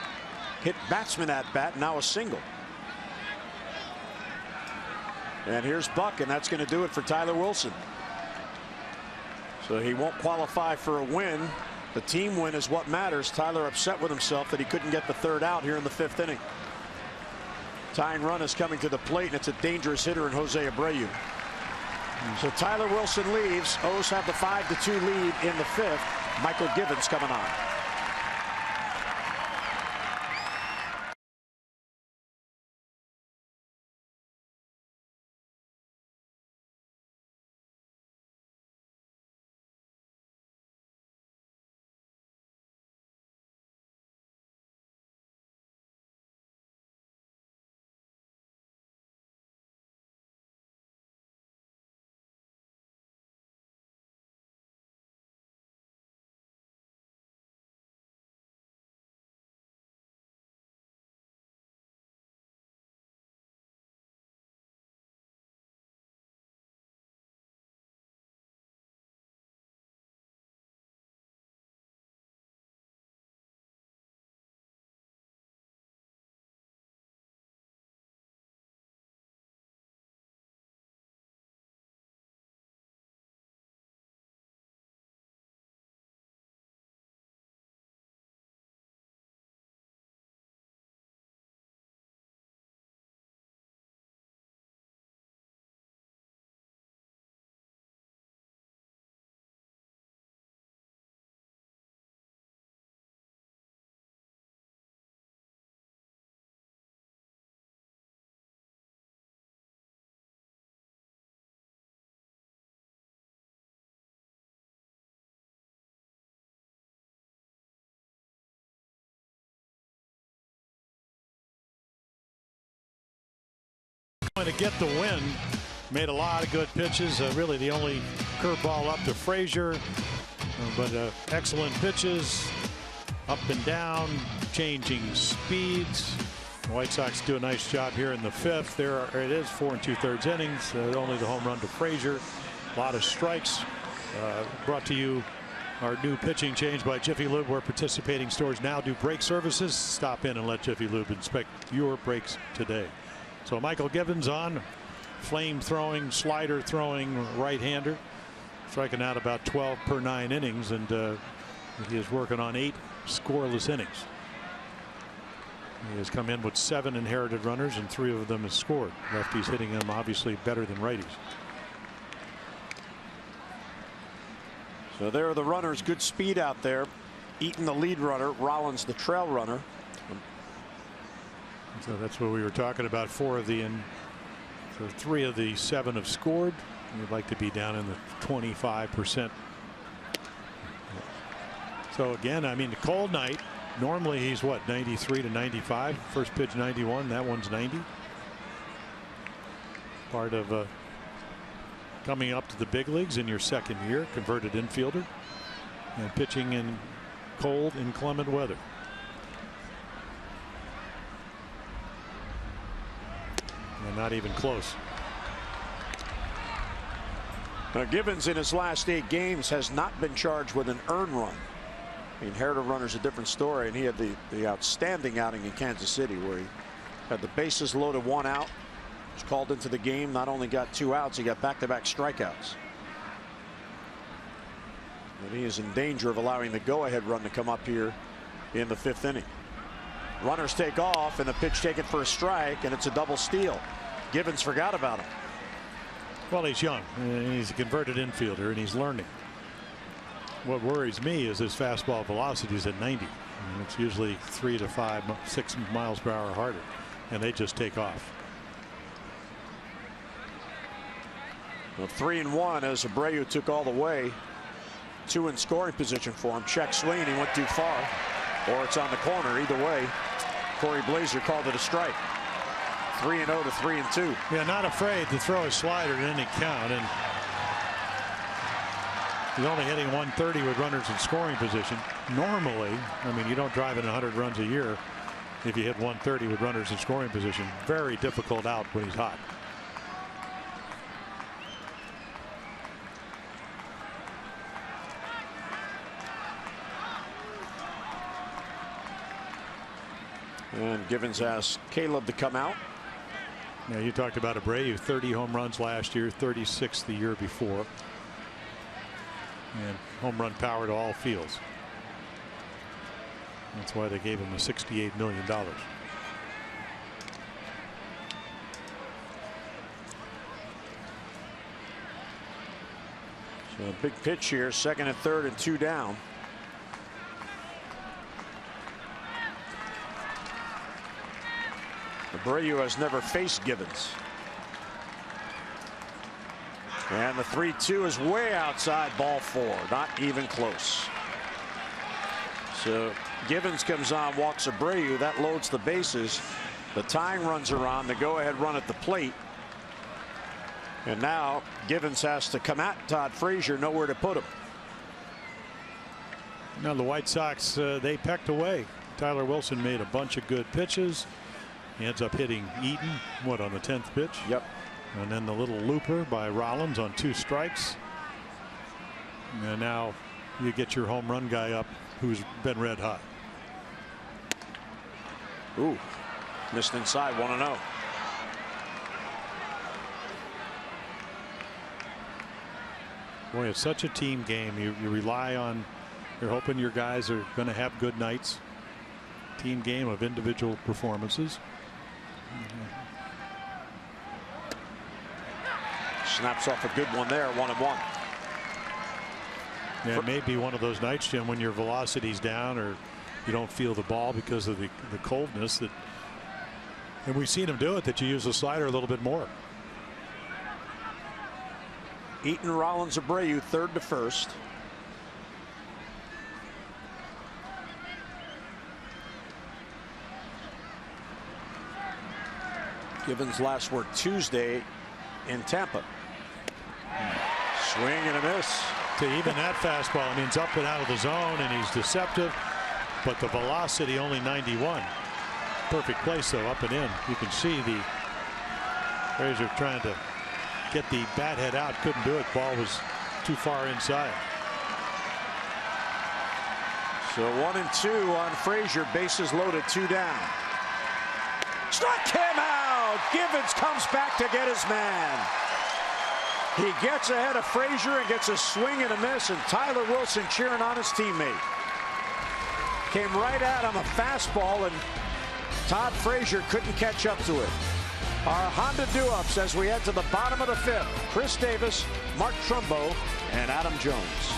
hit batsman at bat, now a single. And here's Buck, and that's going to do it for Tyler Wilson. So he won't qualify for a win. The team win is what matters. Tyler upset with himself that he couldn't get the 3rd out here in the 5th inning. Tying run is coming to the plate, and it's a dangerous hitter in Jose Abreu. So Tyler Wilson leaves. O's have the 5-2 lead in the 5th. Michael Givens coming on. To get the win, made a lot of good pitches. Really the only curveball up to Frazier, but excellent pitches, up and down, changing speeds. The White Sox do a nice job here in the 5th. There it is, 4 2/3 innings. Only the home run to Frazier. A lot of strikes. Brought to you Our new pitching change by Jiffy Lube, where participating stores now do brake services. Stop in and let Jiffy Lube inspect your brakes today. So Michael Givens on, flame throwing, slider throwing right-hander, striking out about 12 per 9 innings, and he is working on 8 scoreless innings. He has come in with 7 inherited runners, and 3 of them has scored. Lefties hitting him obviously better than righties. So there are the runners. Good speed out there. Eaton the lead runner, Rollins the trail runner. So that's what we were talking about. 4 of the so 3 of the 7 have scored. You'd like to be down in the 25%. So again, I mean, the cold night. Normally he's what, 93 to 95. First pitch 91. That one's 90. Part of coming up to the big leagues in your second year, converted infielder, and pitching in cold, inclement weather. And not even close. Now, Givens in his last 8 games has not been charged with an earned run. The inherited runner's a different story, and he had the outstanding outing in Kansas City where he had the bases loaded, 1 out. Was called into the game, not only got 2 outs, he got back-to-back strikeouts. And he is in danger of allowing the go-ahead run to come up here in the 5th inning. Runners take off, and the pitch taken for a strike, and it's a double steal. Givens forgot about him. Well, he's young, and he's a converted infielder, and he's learning. What worries me is his fastball velocity is at 90. I mean, it's usually 3 to 5, 6 miles per hour harder, and they just take off. Well, 3-1 as Abreu took all the way. 2 in scoring position for him. Check swing, he went too far, or it's on the corner. Either way, Corey Blazer called it a strike. 3-0 to 3-2. Yeah, not afraid to throw a slider at any count, and he's only hitting 130 with runners in scoring position. Normally, I mean, you don't drive in 100 runs a year if you hit 130 with runners in scoring position. Very difficult out when he's hot. And Givens asked Caleb to come out. Now, you talked about Abreu, 30 home runs last year, 36 the year before. And home run power to all fields. That's why they gave him the $68 million. So a big pitch here, 2nd and 3rd and 2 down. Abreu has never faced Givens. And the 3-2 is way outside, ball 4, not even close. So Givens comes on, walks Abreu, that loads the bases. The tying runs are on, the go-ahead run at the plate. And now Givens has to come at Todd Frazier, nowhere to put him. Now the White Sox, they pecked away. Tyler Wilson made a bunch of good pitches. He ends up hitting Eaton, what, on the 10th pitch? Yep. And then the little looper by Rollins on 2 strikes. And now you get your home run guy up who's been red hot. Ooh, missed inside, 1-0. Boy, it's such a team game. You rely on, you're hoping your guys are going to have good nights. Team game of individual performances. Snaps off a good one there, 1-1. Yeah, it may be one of those nights, Jim, when your velocity's down or you don't feel the ball because of the coldness. That, and we've seen him do it, that you use the slider a little bit more. Eaton, Rollins, Abreu, 3rd to 1st. Givens last work Tuesday in Tampa. Swing and a miss. To even that fastball, I mean, it's up and out of the zone, and he's deceptive, but the velocity only 91. Perfect place, though, up and in. You can see the Frazier trying to get the bat head out, couldn't do it. Ball was too far inside. So 1-2 on Frazier. Bases loaded, 2 down. Struck him out. Givens comes back to get his man. He gets ahead of Frazier and gets a swing and a miss, and Tyler Wilson cheering on his teammate. Came right at him, a fastball, and Todd Frazier couldn't catch up to it. Our Honda do-ups as we head to the bottom of the 5th. Chris Davis, Mark Trumbo, and Adam Jones.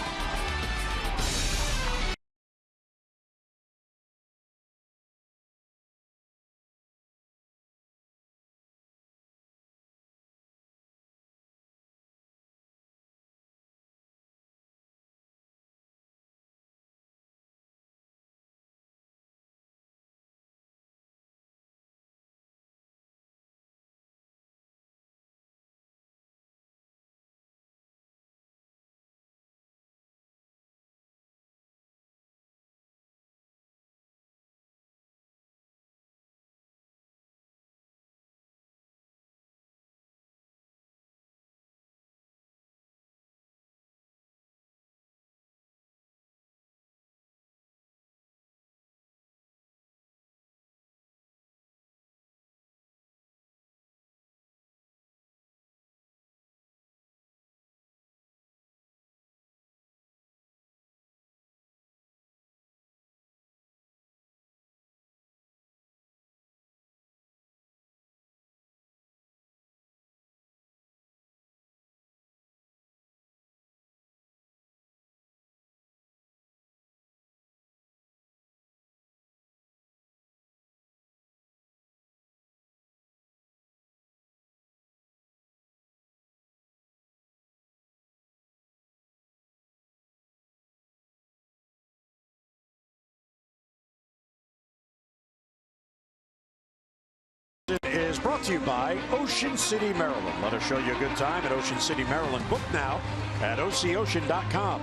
Is brought to you by Ocean City, Maryland. Let us show you a good time at Ocean City, Maryland. Book now at OCOcean.com.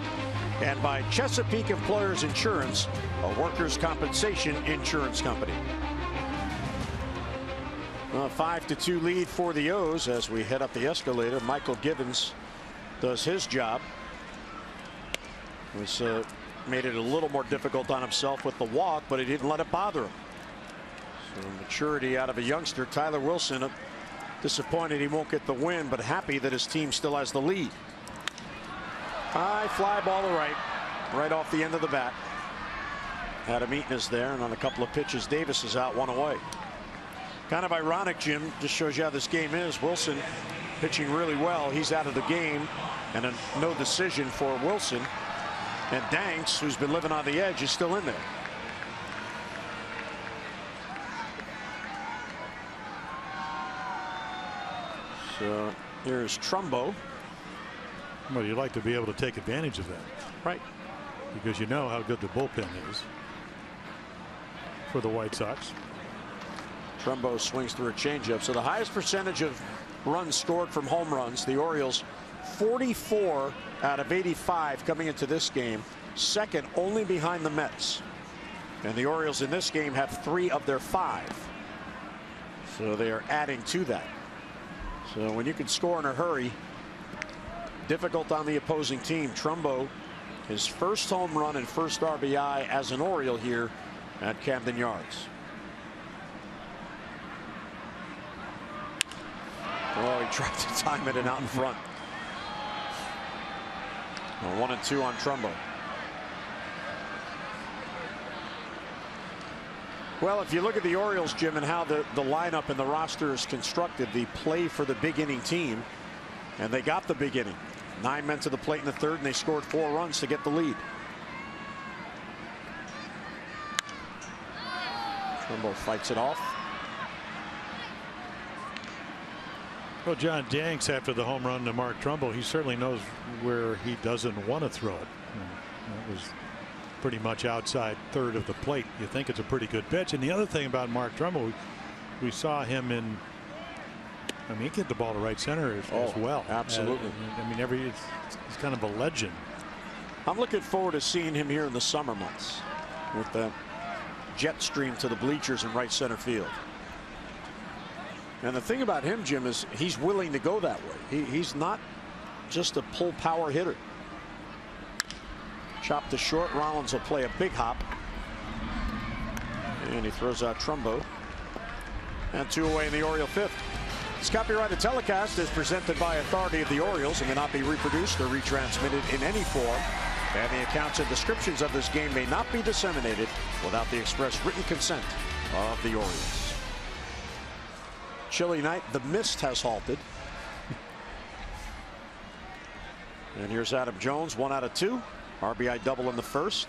And by Chesapeake Employers Insurance, a workers' compensation insurance company. A 5-2 lead for the O's as we head up the escalator. Michael Givens does his job. He's made it a little more difficult on himself with the walk, but he didn't let it bother him. So maturity out of a youngster. Tyler Wilson disappointed he won't get the win, but happy that his team still has the lead. High fly ball to right off the end of the bat. Adam Eaton is there, and on a couple of pitches Davis is out, 1 away. Kind of ironic, Jim. Just shows you how this game is. Wilson pitching really well. He's out of the game, and a no decision for Wilson. And Danks, who's been living on the edge, is still in there. So here's Trumbo. Well, you'd like to be able to take advantage of that. Right. Because you know how good the bullpen is for the White Sox. Trumbo swings through a changeup. So the highest percentage of runs scored from home runs, the Orioles, 44 out of 85 coming into this game. Second only behind the Mets. And the Orioles in this game have 3 of their 5. So they are adding to that. So when you can score in a hurry, difficult on the opposing team. Trumbo, his first home run and first RBI as an Oriole here at Camden Yards. Oh, he tried to time it and out in front. 1-2 on Trumbo. Well, if you look at the Orioles, Jim, and how the lineup and the roster is constructed, the play for the big inning team, and they got the big inning. 9 men to the plate in the 3rd, and they scored 4 runs to get the lead. Trumbo fights it off. Well, John Danks, after the home run to Mark Trumbo, he certainly knows where he doesn't want to throw it. That was pretty much outside 3rd of the plate. You think it's a pretty good pitch. And the other thing about Mark Trumbo, we saw him in, I mean, he hit the ball to right center as well. Absolutely. I mean, he's kind of a legend. I'm looking forward to seeing him here in the summer months with the jet stream to the bleachers in right center field. And the thing about him, Jim, is he's willing to go that way. He's not just a pull power hitter. Chopped to short. Rollins will play a big hop. And he throws out Trumbo. And 2 away in the Oriole 5th. This copyrighted telecast is presented by authority of the Orioles and may not be reproduced or retransmitted in any form. And the accounts and descriptions of this game may not be disseminated without the express written consent of the Orioles. Chilly night. The mist has halted. And here's Adam Jones, 1 out of 2. RBI double in the first.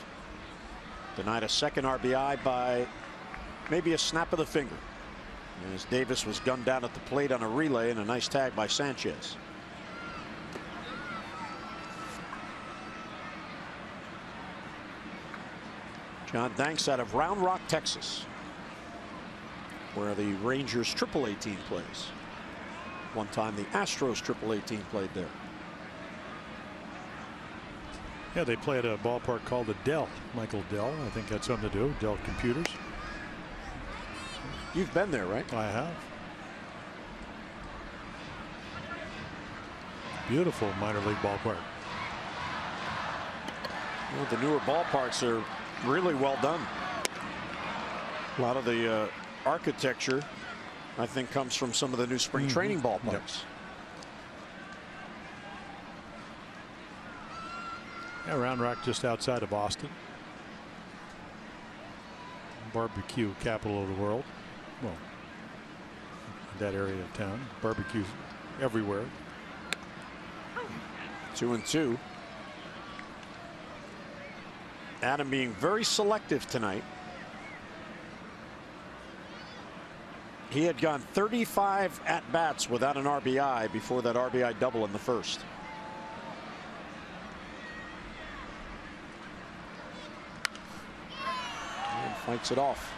Denied a second RBI by maybe a snap of the finger, as Davis was gunned down at the plate on a relay, and a nice tag by Sanchez. John Danks out of Round Rock, Texas, where the Rangers AAA team plays. One time the Astros AAA team played there. Yeah, they play at a ballpark called the Dell. Michael Dell. I think that's something to do. Dell Computers. You've been there, right? I have. Beautiful minor league ballpark. Well, the newer ballparks are really well done. A lot of the architecture, I think, comes from some of the new spring training ballparks. Yep. Yeah, Round Rock, just outside of Austin. Barbecue capital of the world. Well, that area of town. Barbecues everywhere. 2-2. Adam being very selective tonight. He had gone 35 at-bats without an RBI before that RBI double in the first. And fights it off.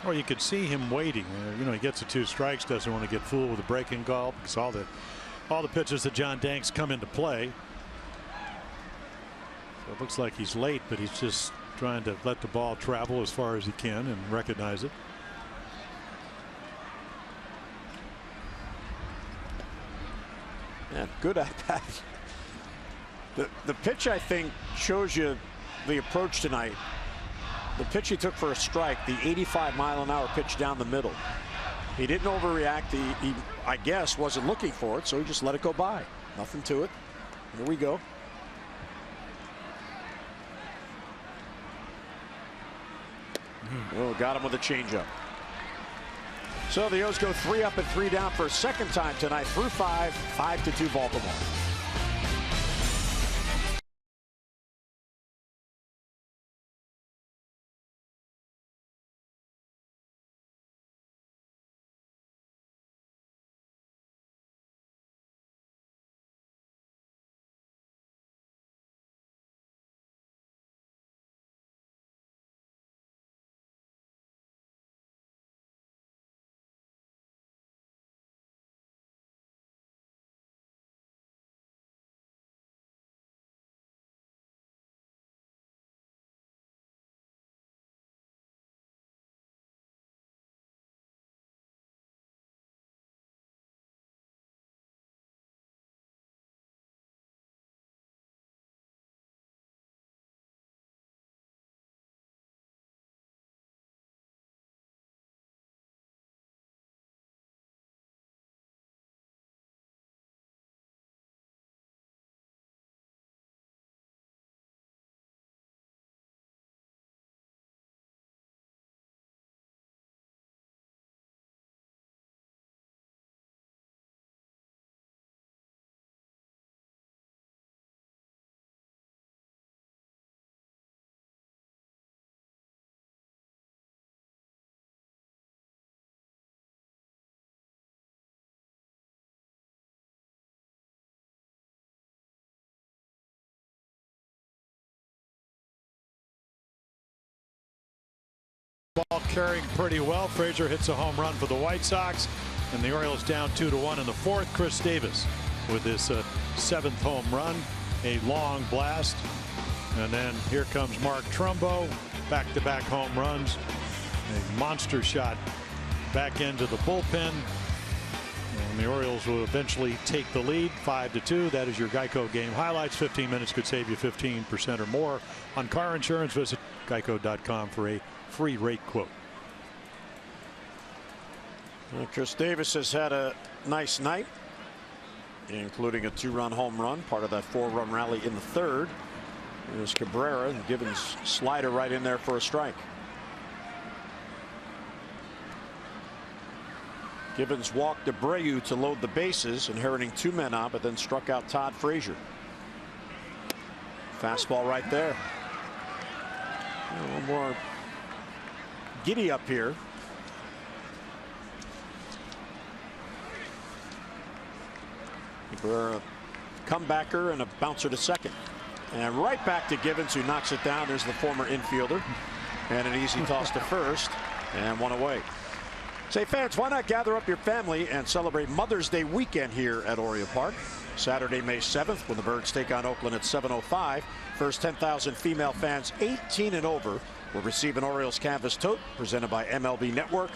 Well, you could see him waiting. You know, he gets the 2 strikes, doesn't want to get fooled with a breaking call, because all the pitches that John Danks come into play. So it looks like he's late, but he's just trying to let the ball travel as far as he can and recognize it. Yeah, good at bat. The pitch, I think, shows you the approach tonight. The pitch he took for a strike, the 85-mile-an-hour pitch down the middle. He didn't overreact. He, I guess, wasn't looking for it, so he just let it go by. Nothing to it. Here we go. Oh, got him with a changeup. So the O's go 3 up and 3 down for a second time tonight through 5, 5-2 Baltimore. Ball carrying pretty well. Frazier hits a home run for the White Sox, and the Orioles down 2-1 in the 4th. Chris Davis with his 7th home run, a long blast, and then here comes Mark Trumbo, back-to-back home runs, a monster shot back into the bullpen, And the Orioles will eventually take the lead 5-2. That is your Geico game highlights. 15 minutes could save you 15% or more on car insurance. Visit geico.com for a free rate quote. Well, Chris Davis has had a nice night, including a 2-run home run, part of that 4-run rally in the third. There's Cabrera, and Gibbons slider right in there for a strike. Gibbons walked Abreu to load the bases, inheriting 2 men on, but then struck out Todd Frazier. Fastball right there. A little more giddy up here. Cabrera, comebacker and a bouncer to second. And right back to Gibbons, who knocks it down. There's the former infielder. And an easy toss to first, and 1 away. Say, fans, why not gather up your family and celebrate Mother's Day weekend here at Oriole Park? Saturday, May 7th, when the Birds take on Oakland at 7:05. First 10,000 female fans 18 and over will receive an Orioles canvas tote presented by MLB Network.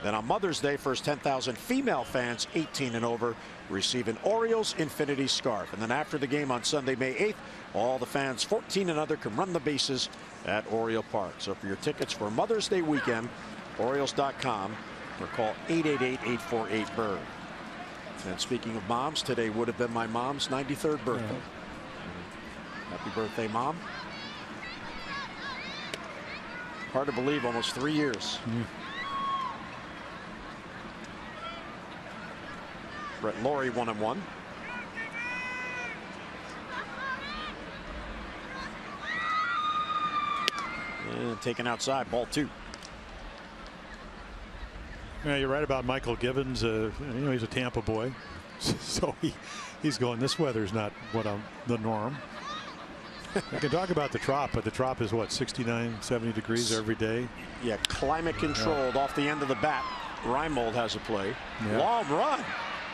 Then on Mother's Day, first 10,000 female fans 18 and over receive an Orioles Infinity scarf. And then after the game on Sunday, May 8th, all the fans 14 and under can run the bases at Oriole Park. So for your tickets for Mother's Day weekend, Orioles.com, or call 888-848-BIRD. And speaking of moms, today would have been my mom's 93rd birthday. Happy birthday, Mom. Hard to believe, almost 3 years. Brett Laurie 1-1. And taken outside, ball 2. Yeah, you're right about Michael Gibbons. You know, he's a Tampa boy, so he's going, this weather's not what the norm. I can talk about the Trop, but the Trop is what, 69, 70 degrees every day. Yeah, climate controlled off the end of the bat. Reimold has a play. Yeah. Long run.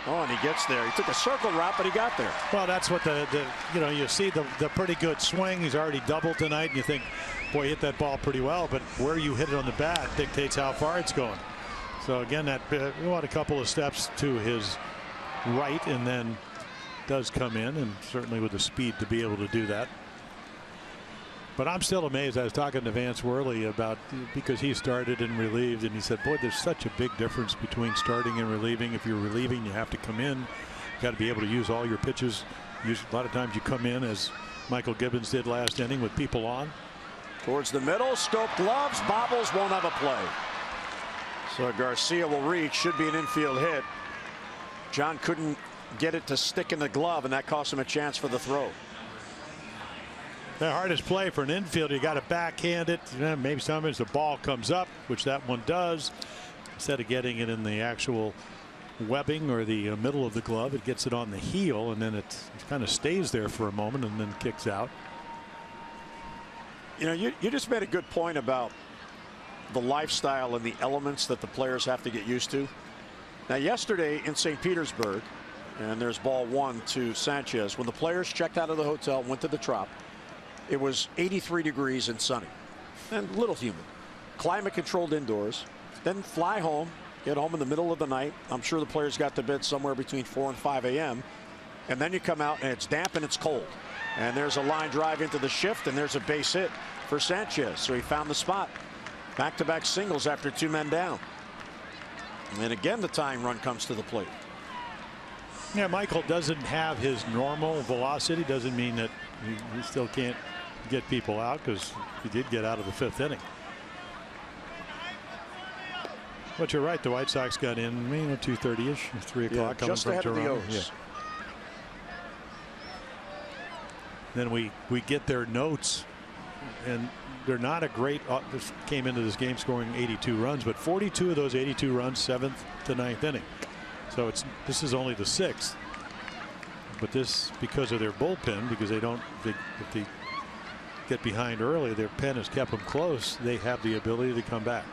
Oh, and he gets there. He took a circle route, but he got there. Well, that's what you know, you see the pretty good swing. He's already doubled tonight, and you think, boy, he hit that ball pretty well, but where you hit it on the bat dictates how far it's going. So again, that a couple of steps to his right, and then does come in, and certainly with the speed to be able to do that. But I'm still amazed. I was talking to Vance Worley about, because he started and relieved, and he said, boy, there's such a big difference between starting and relieving. If you're relieving, you have to come in. You got to be able to use all your pitches. A lot of times you come in, as Michael Gibbons did last inning, with people on. Towards the middle, scope gloves, bobbles, won't have a play. So Garcia will reach, should be an infield hit. John couldn't get it to stick in the glove, and that cost him a chance for the throw. The hardest play for an infielder, you got to backhand it. You know, maybe sometimes the ball comes up, which that one does. Instead of getting it in the actual webbing or the middle of the glove, it gets it on the heel, and then it kind of stays there for a moment and then kicks out. You know, you just made a good point about the lifestyle and the elements that the players have to get used to. Now, yesterday in St. Petersburg, and there's ball 1 to Sanchez, when the players checked out of the hotel, went to the Trop, it was 83 degrees and sunny and a little humid. Climate controlled indoors. Then fly home, get home in the middle of the night. I'm sure the players got to bed somewhere between 4 and 5 a.m. And then you come out and it's damp and it's cold. And there's a line drive into the shift, and there's a base hit for Sanchez. So he found the spot. Back-to-back singles after 2 men down. And then again, the tying run comes to the plate. Yeah, Michael doesn't have his normal velocity. Doesn't mean that he still can't get people out, because he did get out of the 5th inning. But you're right, the White Sox got in, 2:30-ish, 3 o'clock, coming just from ahead Toronto. of the O's. Yeah. Then we get their notes, and they're not a great. This came into this game scoring 82 runs, but 42 of those 82 runs 7th to 9th inning. So this is only the 6th. But this, because of their bullpen, because if they get behind early, their pen has kept them close. They have the ability to come back.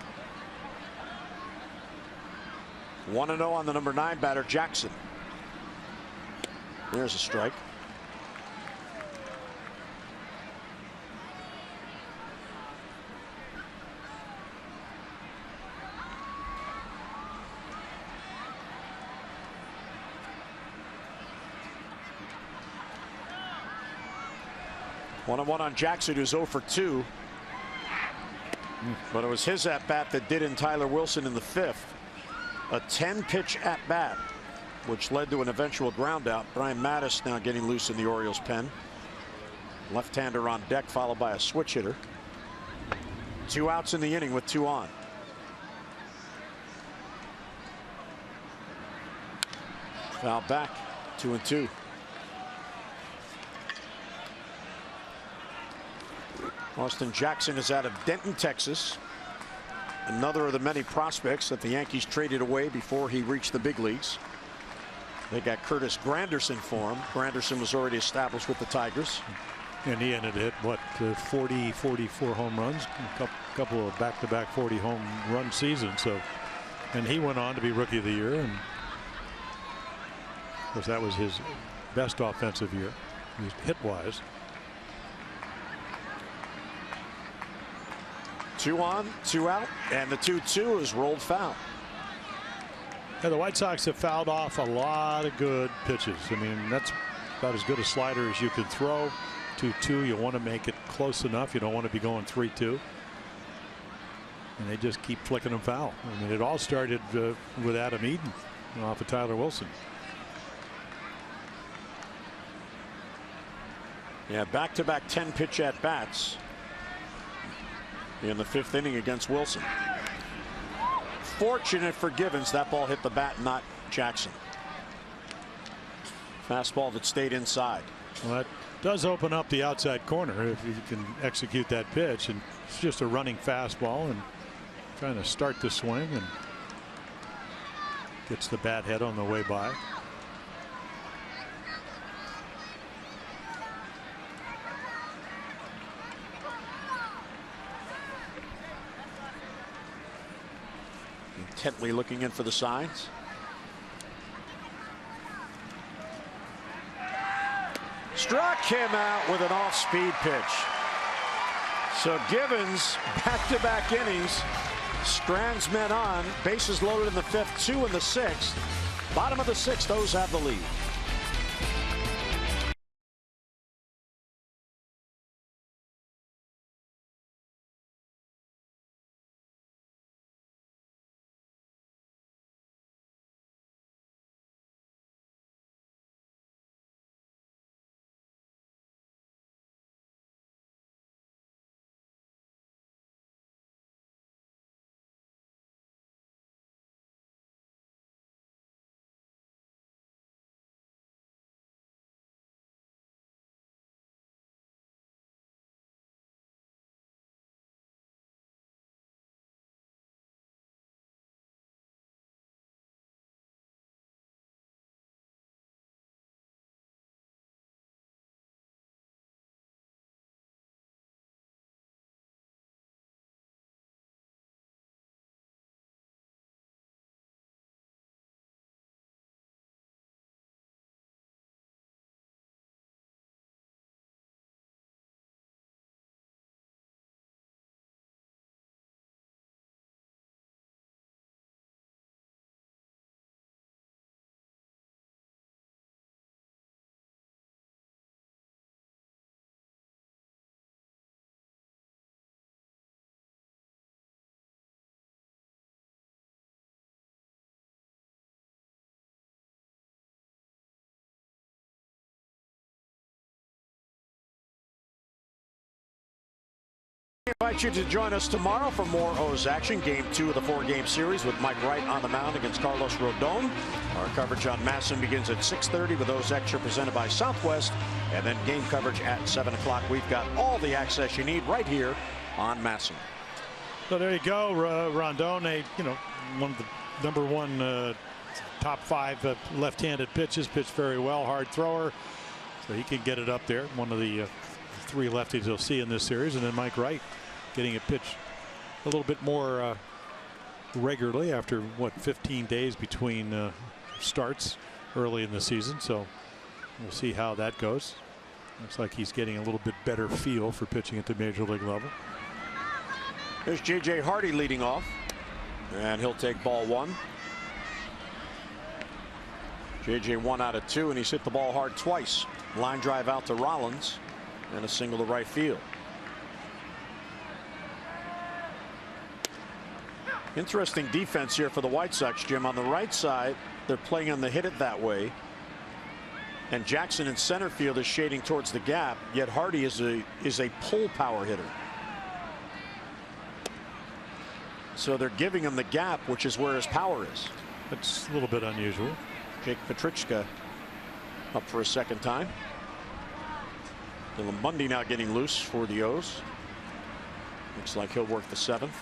1-0 on the number 9 batter, Jackson. There's a strike. 1-1 on Jackson, who's 0 for 2. But it was his at bat that did in Tyler Wilson in the 5th. A 10-pitch at bat, which led to an eventual ground out. Brian Mattis now getting loose in the Orioles pen. Left-hander on deck, followed by a switch hitter. 2 outs in the inning with 2 on. Foul back, 2-2. Austin Jackson is out of Denton, Texas. Another of the many prospects that the Yankees traded away before he reached the big leagues. They got Curtis Granderson for him. Granderson was already established with the Tigers. And he ended it, what, 40, 44 home runs, a couple of back-to-back 40 home run seasons. So, and he went on to be Rookie of the Year, and of course that was his best offensive year, hit-wise. 2 on, 2 out, and the 2-2 is rolled foul. Yeah, the White Sox have fouled off a lot of good pitches. I mean, that's about as good a slider as you can throw. 2-2, you want to make it close enough. You don't want to be going 3-2. And they just keep flicking them foul. I mean, it all started with Adam Eaton off of Tyler Wilson. Yeah, back-to-back 10-pitch at bats in the 5th inning against Wilson. Fortunate for Givens, that ball hit the bat, not Jackson. Fastball that stayed inside. Well, that does open up the outside corner if you can execute that pitch, and it's just a running fastball and trying to start the swing, and gets the bat head on the way by. Intently looking in for the signs. Struck him out with an off-speed pitch. So Givens, back-to-back innings, strands men on. Bases loaded in the 5th, 2 in the 6th. Bottom of the 6th, those have the lead. I invite you to join us tomorrow for more O's action. Game 2 of the 4-game series with Mike Wright on the mound against Carlos Rodon. Our coverage on MASN begins at 6:30 with O's Extra presented by Southwest, and then game coverage at 7 o'clock. We've got all the access you need right here on MASN. So there you go, Rondon, one of the #1 top 5 left-handed pitches, pitched very well, hard thrower, so he can get it up there. One of the 3 lefties you'll see in this series. And then Mike Wright getting a pitch a little bit more regularly after 15 days between starts early in the season. So we'll see how that goes. Looks like he's getting a little bit better feel for pitching at the major league level. There's J.J. Hardy leading off, and he'll take ball 1. J.J. 1 out of 2, and he's hit the ball hard twice. Line drive out to Rollins. and a single to right field. Interesting defense here for the White Sox, Jim. On the right side, they're playing on the hit it that way. And Jackson in center field is shading towards the gap, yet Hardy is a pull power hitter. So they're giving him the gap, which is where his power is. It's a little bit unusual. Jake Petrichka up for a second time. Dylan Bundy now getting loose for the O's. Looks like he'll work the seventh.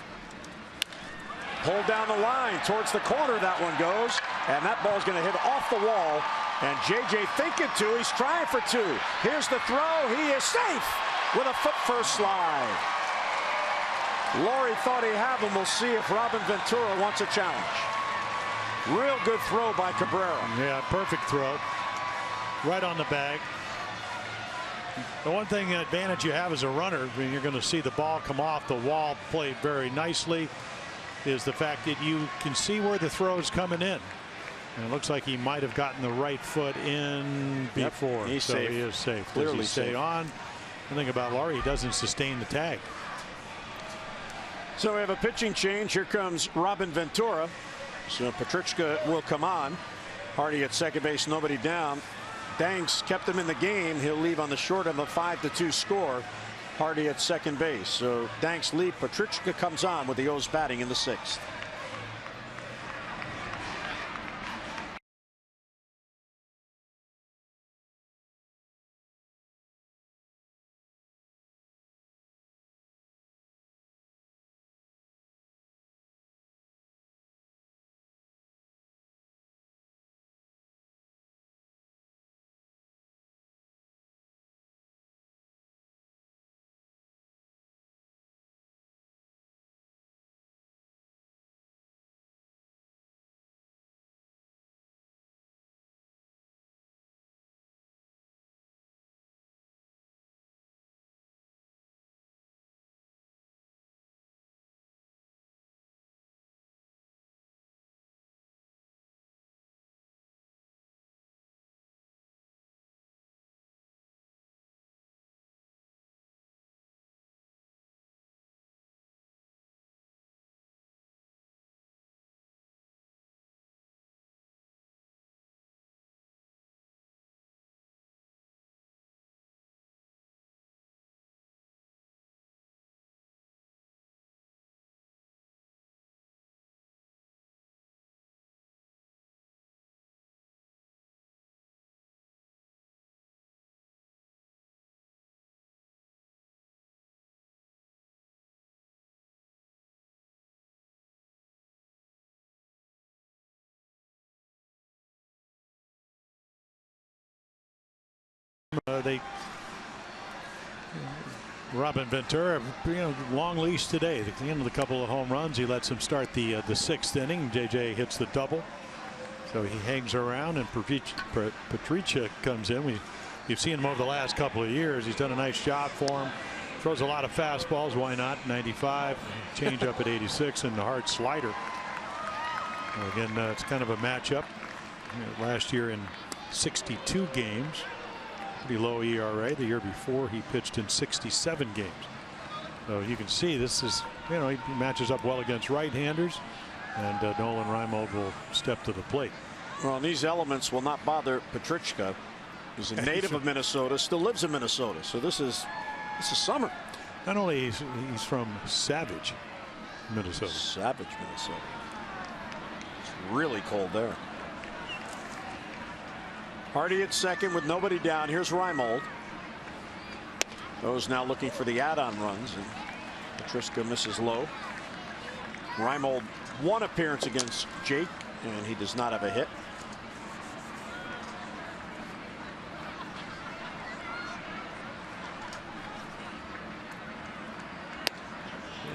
Pulled down the line towards the corner. That one goes, and that ball's going to hit off the wall. And JJ thinking two. He's trying for two. Here's the throw. He is safe with a foot first slide. Laurie thought he had him. We'll see if Robin Ventura wants a challenge. Real good throw by Cabrera. Yeah, perfect throw. Right on the bag. The one thing advantage you have as a runner, when you're going to see the ball come off the wall played very nicely, is the fact that you can see where the throw is coming in. And it looks like he might have gotten the right foot in before. He's so safe. He is safe. Clearly Does he stay safe. on? The thing about Laurie, he doesn't sustain the tag. So we have a pitching change. Here comes Robin Ventura. So Petrichka will come on. Hardy at second base, nobody down. Danks kept him in the game. He'll leave on the short of a 5-2 score. Hardy at second base. So Danks leave. Petrichka comes on with the O's batting in the sixth. Robin Ventura, long leash today. At the end of the couple of home runs, he lets him start the sixth inning. JJ hits the double, so he hangs around, and Petrichka comes in. You've seen him over the last couple of years. He's done a nice job for him. Throws a lot of fastballs. Why not? 95, change up at 86, and the hard slider. Again, it's kind of a matchup. Last year in 62 games. Pretty low ERA. The year before he pitched in 67 games. So you can see this is, he matches up well against right-handers, and Nolan Reimold will step to the plate. Well, these elements will not bother Petrichka. He's a native of Minnesota, still lives in Minnesota. So this is summer. Not only he's from Savage, Minnesota. Savage, Minnesota. It's really cold there. Hardy at second with nobody down. Here's Reimold. Those now looking for the add-on runs, and Petrichka misses low. Reimold one appearance against Jake, and he does not have a hit.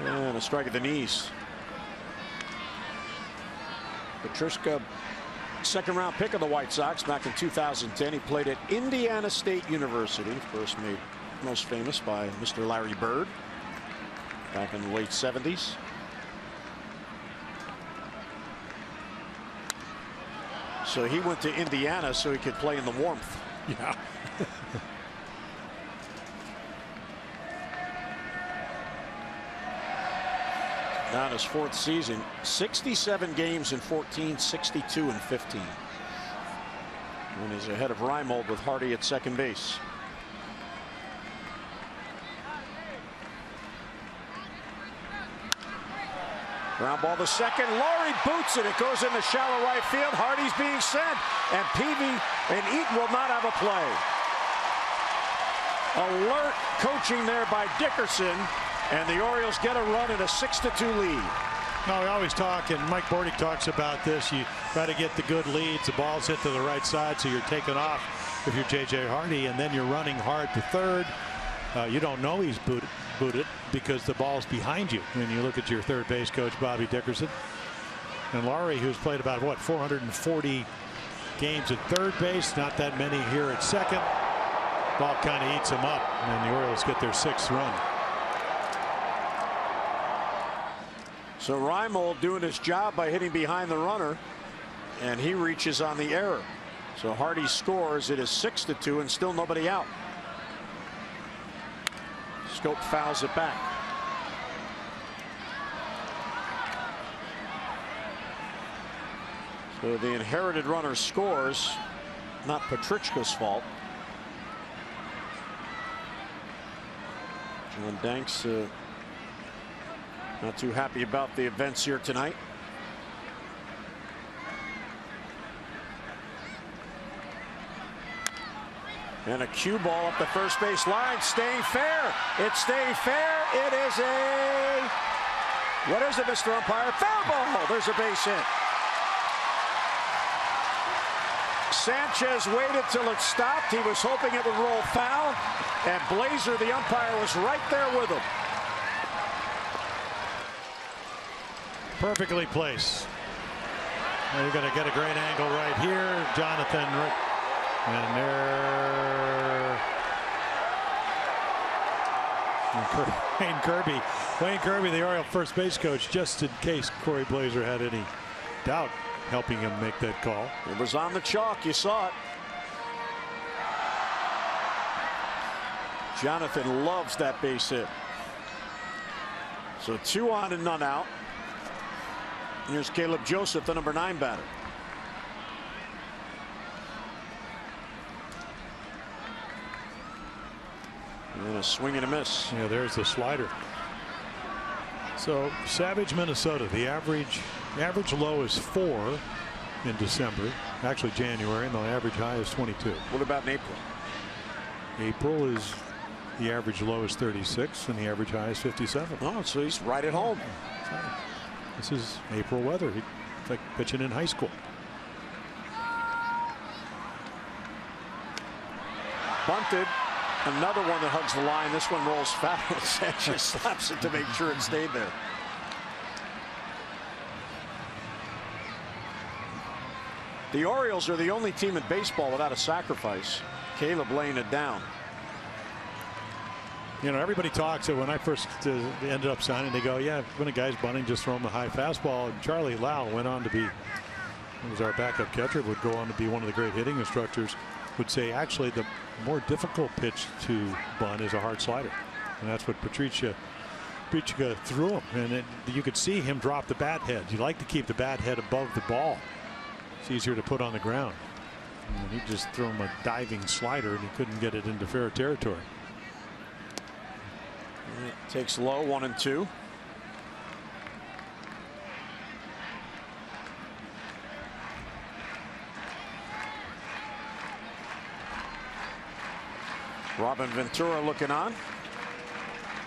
And a strike at the knees. Petrichka, second round pick of the White Sox back in 2010. He played at Indiana State University, first made most famous by Mr. Larry Bird back in the late 70s. So he went to Indiana so he could play in the warmth. Yeah. Now in his 4th season, 67 games in 14, 62 in 15. And he's ahead of Reimold with Hardy at second base. Ground ball to second. Laurie boots it. It goes into shallow right field. Hardy's being sent. And Peavy and Eaton will not have a play. Alert coaching there by Dickerson. And the Orioles get a run in a 6-2 lead. No, we always talk, and Mike Bordick talks about this. You got to get the good leads. The ball's hit to the right side, so you're taking off if you're J.J. Hardy, and then you're running hard to third. You don't know he's booted because the ball's behind you when you look at your third base coach, Bobby Dickerson. And Laurie, who's played about, 440 games at third base, not that many here at second. Ball kind of eats him up, and the Orioles get their 6th run. So Reimold doing his job by hitting behind the runner, and he reaches on the error. So Hardy scores. It is 6-2 and still nobody out. Scope fouls it back. So the inherited runner scores. Not Petrichka's fault. John Danks not too happy about the events here tonight. And a cue ball up the first base line, staying fair. It's staying fair. It is a, what is it, Mr. Umpire? Foul ball. There's a base hit. Sanchez waited till it stopped. He was hoping it would roll foul. And Blazer, the umpire, was right there with him. Perfectly placed. Now you're going to get a great angle right here. Jonathan, and there. Wayne Kirby, the Oriole first base coach, just in case Corey Blazer had any doubt, helping him make that call. It was on the chalk. You saw it. Jonathan loves that base hit. So 2 on and none out. Here's Caleb Joseph, the number 9 batter. And a swing and a miss. Yeah, there's the slider. So Savage, Minnesota. The average low is 4 in December. Actually January, and the average high is 22. What about in April? April is, the average low is 36 and the average high is 57. Oh, so he's right at home. This is April weather. It's like pitching in high school. Bunted. Another one that hugs the line. This one rolls foul. Sanchez slaps it to make sure it stayed there. The Orioles are the only team in baseball without a sacrifice. Caleb laying it down. You know, everybody talks that when I first ended up signing, they go, yeah, when a guy's bunting, just throw him a high fastball. And Charlie Lau went on to be, he was our backup catcher, would go on to be one of the great hitting instructors, would say actually the more difficult pitch to bunt is a hard slider. And that's what Petrichka threw him. And you could see him drop the bat head. You like to keep the bat head above the ball. It's easier to put on the ground. And he just threw him a diving slider and he couldn't get it into fair territory. It takes low, 1-2. Robin Ventura looking on.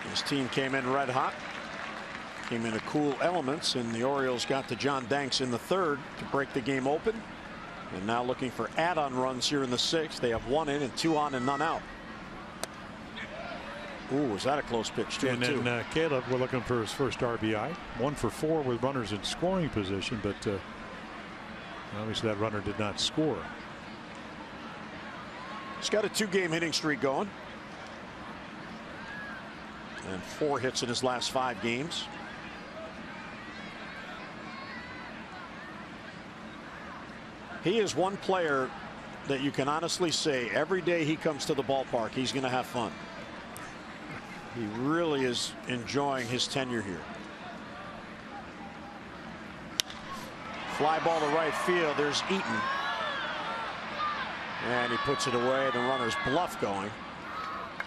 His team came in red hot. Came in a cool elements, and the Orioles got to John Danks in the 3rd to break the game open. And now looking for add-on runs here in the 6th. They have 1 in and 2 on and none out. Ooh, was that a close pitch? 2-2. And then Caleb, we're looking for his first RBI. 1 for 4 with runners in scoring position, but obviously that runner did not score. He's got a 2-game hitting streak going. And 4 hits in his last 5 games. He is one player that you can honestly say every day he comes to the ballpark, he's going to have fun. He really is enjoying his tenure here. Fly ball to right field. There's Eaton. And he puts it away. The runner's bluff going.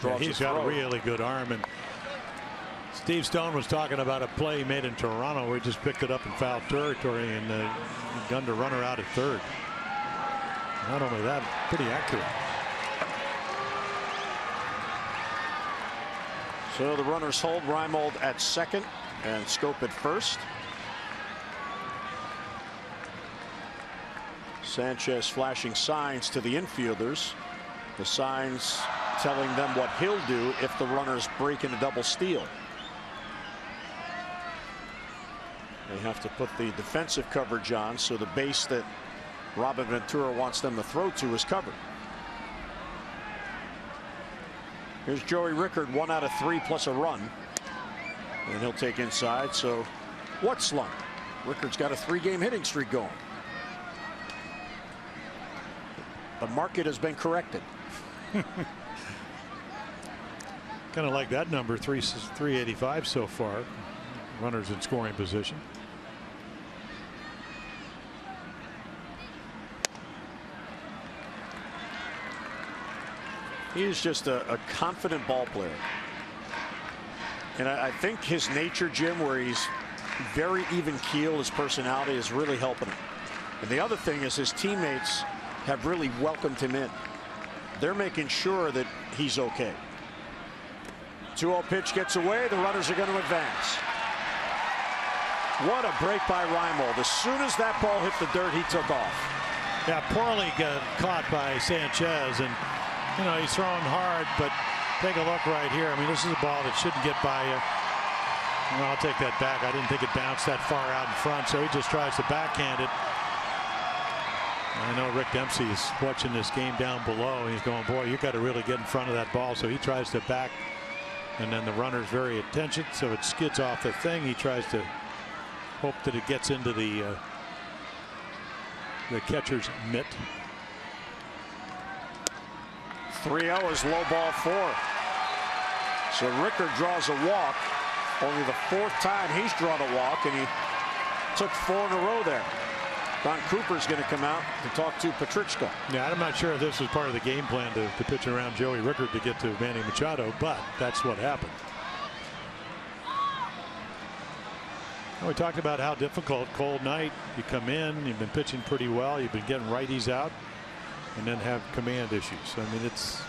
Yeah, he's got a really good arm. And Steve Stone was talking about a play he made in Toronto where he just picked it up in foul territory and gunned a runner out at third. Not only that, pretty accurate. So the runners hold. Reimold at second and Scope at first. Sanchez flashing signs to the infielders. The signs telling them what he'll do if the runners break in a double steal. They have to put the defensive coverage on, so the base that Robin Ventura wants them to throw to is covered. Here's Joey Rickard, 1 out of 3 plus a run. And he'll take inside. So what slump? Rickard's got a 3-game hitting streak going. The market has been corrected. Kind of like that number, 385 so far. Runners in scoring position. He's just a confident ball player. And I think his nature, Jim, where he's very even keel, his personality is really helping him. And the other thing is his teammates have really welcomed him in. They're making sure that he's okay. 2-0 pitch gets away. The runners are going to advance. What a break by Reimold. As soon as that ball hit the dirt, he took off. Yeah, poorly got caught by Sanchez, and you know he's throwing hard, but take a look right here. I mean, this is a ball that shouldn't get by you. Well, I'll take that back. I didn't think it bounced that far out in front, so he just tries to backhand it. I know Rick Dempsey is watching this game down below. He's going, boy, you got to really get in front of that ball. So he tries to back, and then the runner's very attention, so it skids off the thing. He tries to hope that it gets into the catcher's mitt. 3-0 is low ball 4. So Rickard draws a walk. Only the 4th time he's drawn a walk, and he took 4 in a row there. Don Cooper's going to come out to talk to Petrichka. Yeah, I'm not sure if this was part of the game plan to pitch around Joey Rickard to get to Manny Machado, but that's what happened. We talked about how difficult, cold night. You come in, you've been pitching pretty well, you've been getting righties out, and then have command issues. I mean, it's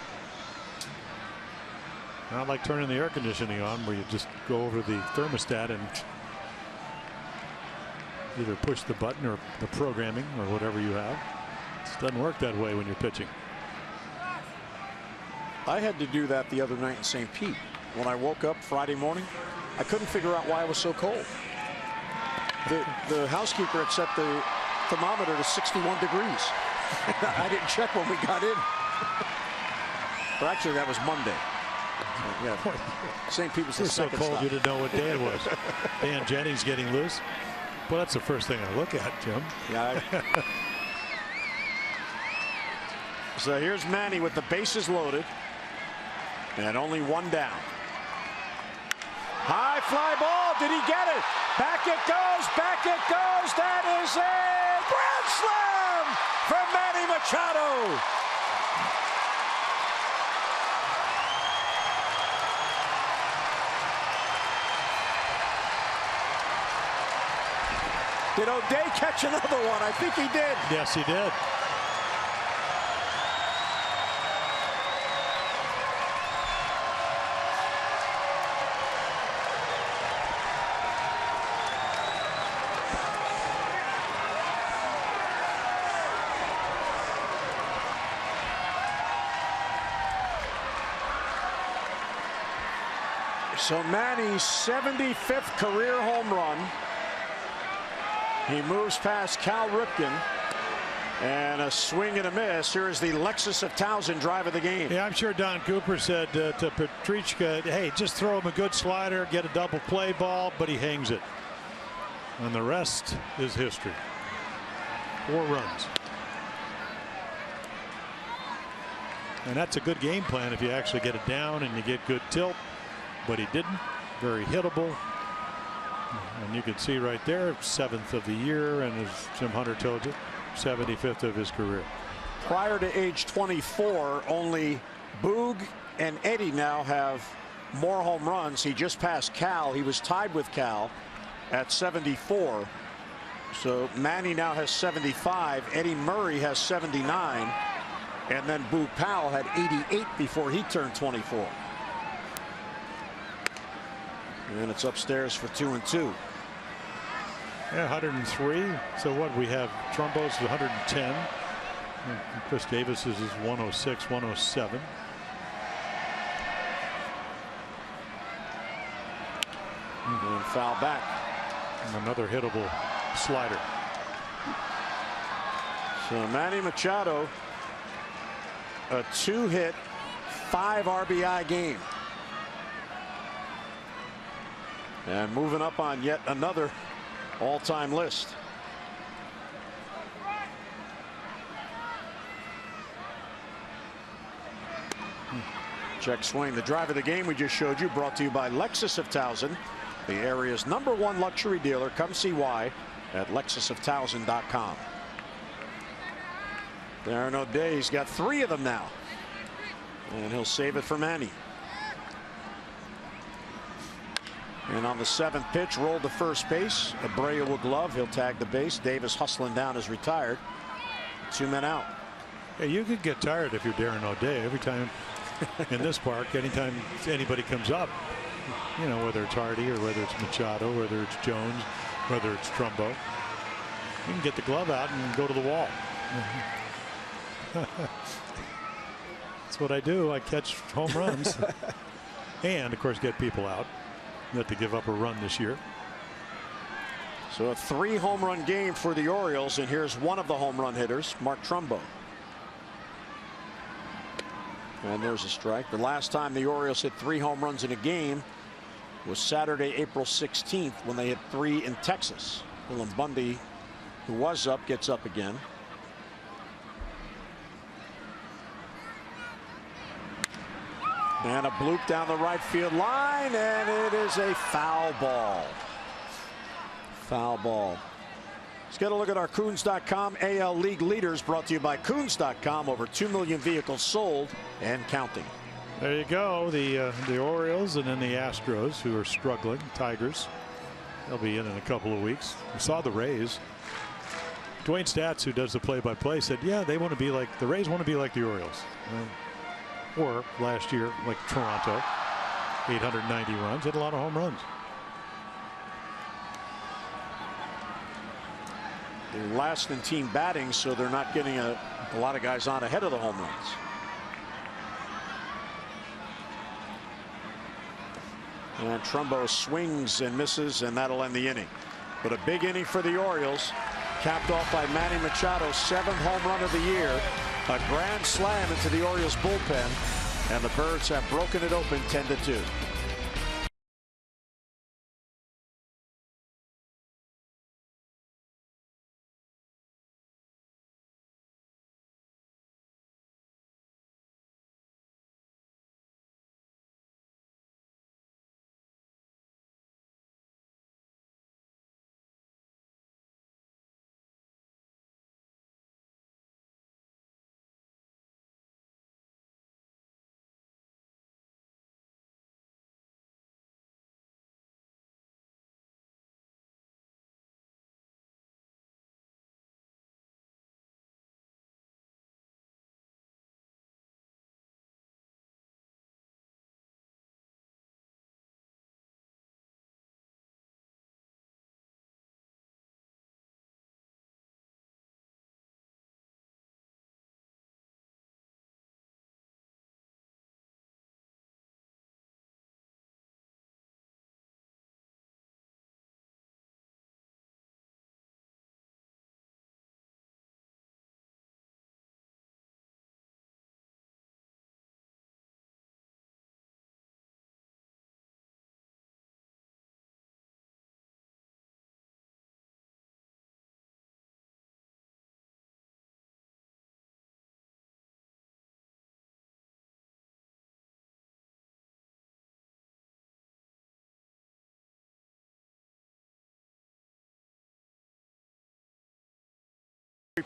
not like turning the air conditioning on where you just go over the thermostat and either push the button or the programming or whatever you have. It doesn't work that way when you're pitching. I had to do that the other night in St. Pete. When I woke up Friday morning, I couldn't figure out why it was so cold. The housekeeper had set the thermometer to 61 degrees. I didn't check when we got in. But actually, that was Monday. So, yeah, St. Pete was the second so cold stop. you didn't know what day it was. Dan Jennings getting loose. Well, that's the first thing I look at, Jim. Yeah. So here's Manny with the bases loaded. And only 1 down. High fly ball. Did he get it? Back it goes. Back it goes. That is a grand slam for Manny Machado. Did O'Day catch another one? I think he did. Yes, he did. So Manny's 75th career home run. He moves past Cal Ripken, and a swing and a miss. Here is the Lexus of Townsend drive of the game. Yeah, I'm sure Don Cooper said to Petrichka, hey, just throw him a good slider, get a double play ball, but he hangs it. And the rest is history. 4 runs. And that's a good game plan if you actually get it down and you get good tilt, but he didn't. Very hittable. And you can see right there, 7th of the year, and as Jim Hunter told you, 75th of his career. Prior to age 24, only Boog and Eddie now have more home runs. He just passed Cal. He was tied with Cal at 74. So Manny now has 75. Eddie Murray has 79. And then Boog Powell had 88 before he turned 24. And it's upstairs for 2-2. Yeah, 103. So what we have? Trumbo's 110. And Chris Davis's is 106, 107. And foul back. And another hittable slider. So Manny Machado, a 2-hit, 5 RBI game. And moving up on yet another all-time list. Check swing. The drive of the game we just showed you, brought to you by Lexus of Towson, the area's #1 luxury dealer. Come see why at lexusoftowson.com. Darren O'Day's got 3 of them now, and he'll save it for Manny. And on the 7th pitch, rolled to first base. Abreu will glove. He'll tag the base. Davis hustling down is retired. 2 men out. Yeah, you could get tired if you're Darren O'Day every time in this park. Anytime anybody comes up, you know, whether it's Hardy or whether it's Machado, whether it's Jones, whether it's Trumbo, you can get the glove out and go to the wall. That's what I do. I catch home runs and, of course, get people out. Not to give up a run this year. So a 3 home run game for the Orioles, and here's one of the home run hitters, Mark Trumbo. And there's a strike. The last time the Orioles hit 3 home runs in a game was Saturday, April 16th, when they hit 3 in Texas. Willem Bundy, who was up, gets up again. And a bloop down the right field line, and it is a foul ball. Foul ball. Let's get a look at our Coons.com AL League leaders, brought to you by Coons.com. Over 2 million vehicles sold and counting. There you go. The Orioles and then the Astros, who are struggling. Tigers. They'll be in a couple of weeks. We saw the Rays. Dwayne Statz, who does the play-by-play, said, yeah, they want to be like the Rays want to be like the Orioles. Or last year, like Toronto, 890 runs, hit a lot of home runs. They're last in team batting, so they're not getting a lot of guys on ahead of the home runs. And Trumbo swings and misses, and that'll end the inning. But a big inning for the Orioles, capped off by Manny Machado, 7th home run of the year. A grand slam into the Orioles bullpen, and the Birds have broken it open 10-2.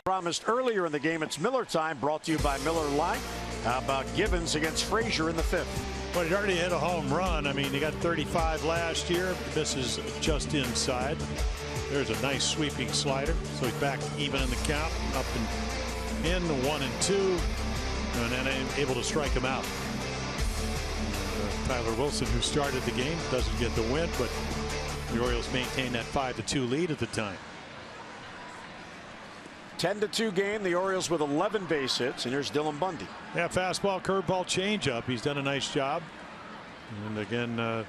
Promised earlier in the game, it's Miller time, brought to you by Miller Lite. How about Givens against Frazier in the 5th? But he already hit a home run. I mean, he got 35 last year. Misses just inside. There's a nice sweeping slider. So he's back even in the count. Up and in the 1-2. And then able to strike him out. Tyler Wilson, who started the game, doesn't get the win, but the Orioles maintain that 5-2 lead at the time. 10-2 game. The Orioles with 11 base hits, and here's Dylan Bundy. Yeah, fastball, curveball, changeup. He's done a nice job. And again,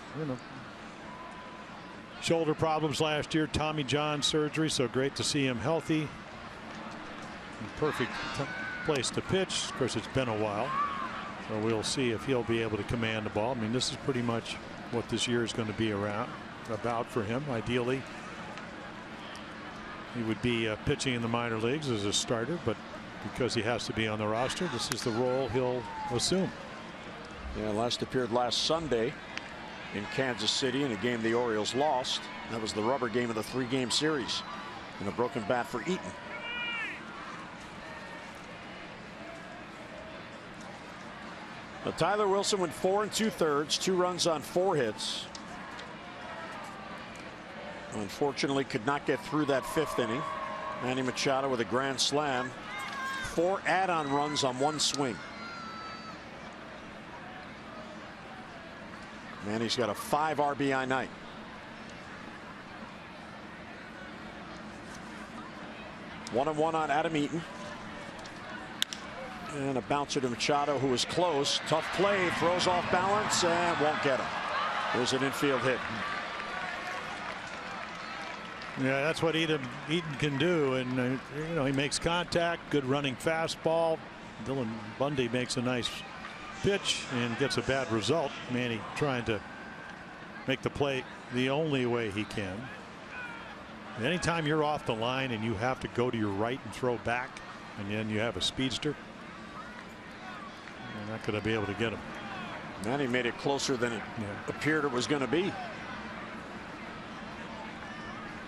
shoulder problems last year, Tommy John surgery, so great to see him healthy. Perfect place to pitch. Of course, it's been a while, so we'll see if he'll be able to command the ball. I mean, this is pretty much what this year is going to be about for him. Ideally, he would be pitching in the minor leagues as a starter, but because he has to be on the roster, this is the role he'll assume. Yeah, last appeared last Sunday in Kansas City in a game the Orioles lost. That was the rubber game of the 3-game series, and a broken bat for Eaton. But Tyler Wilson went 4 2/3, 2 runs on 4 hits. Unfortunately, could not get through that 5th inning. Manny Machado with a grand slam. 4 add-on runs on 1 swing. Manny's got a 5 RBI night. 1-1 on Adam Eaton. And a bouncer to Machado, who is close. Tough play, throws off balance and won't get him. There's an infield hit. Yeah, that's what Eaton can do, and you know, he makes contact. Good running fastball. Dylan Bundy makes a nice pitch and gets a bad result. Manny trying to make the play the only way he can. Anytime you're off the line and you have to go to your right and throw back, and then you have a speedster, you're not going to be able to get him. Manny made it closer than it appeared it was going to be.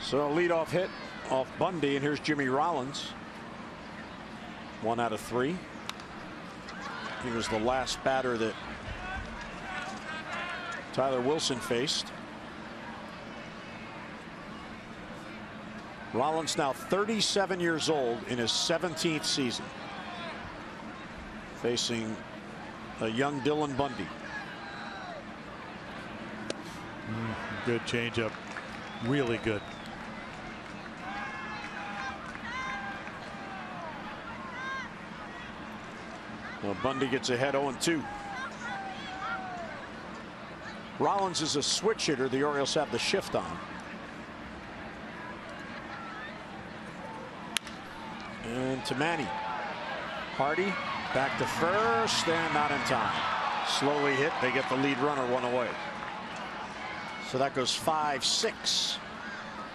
So a leadoff hit off Bundy, and here's Jimmy Rollins. 1 out of 3. He was the last batter that Tyler Wilson faced. Rollins now 37 years old in his 17th season, facing a young Dylan Bundy. Good changeup, really good. Well, Bundy gets ahead 0-2. Rollins is a switch hitter. The Orioles have the shift on. And to Manny. Hardy back to first and not in time. Slowly hit. They get the lead runner 1 away. So that goes 5-6.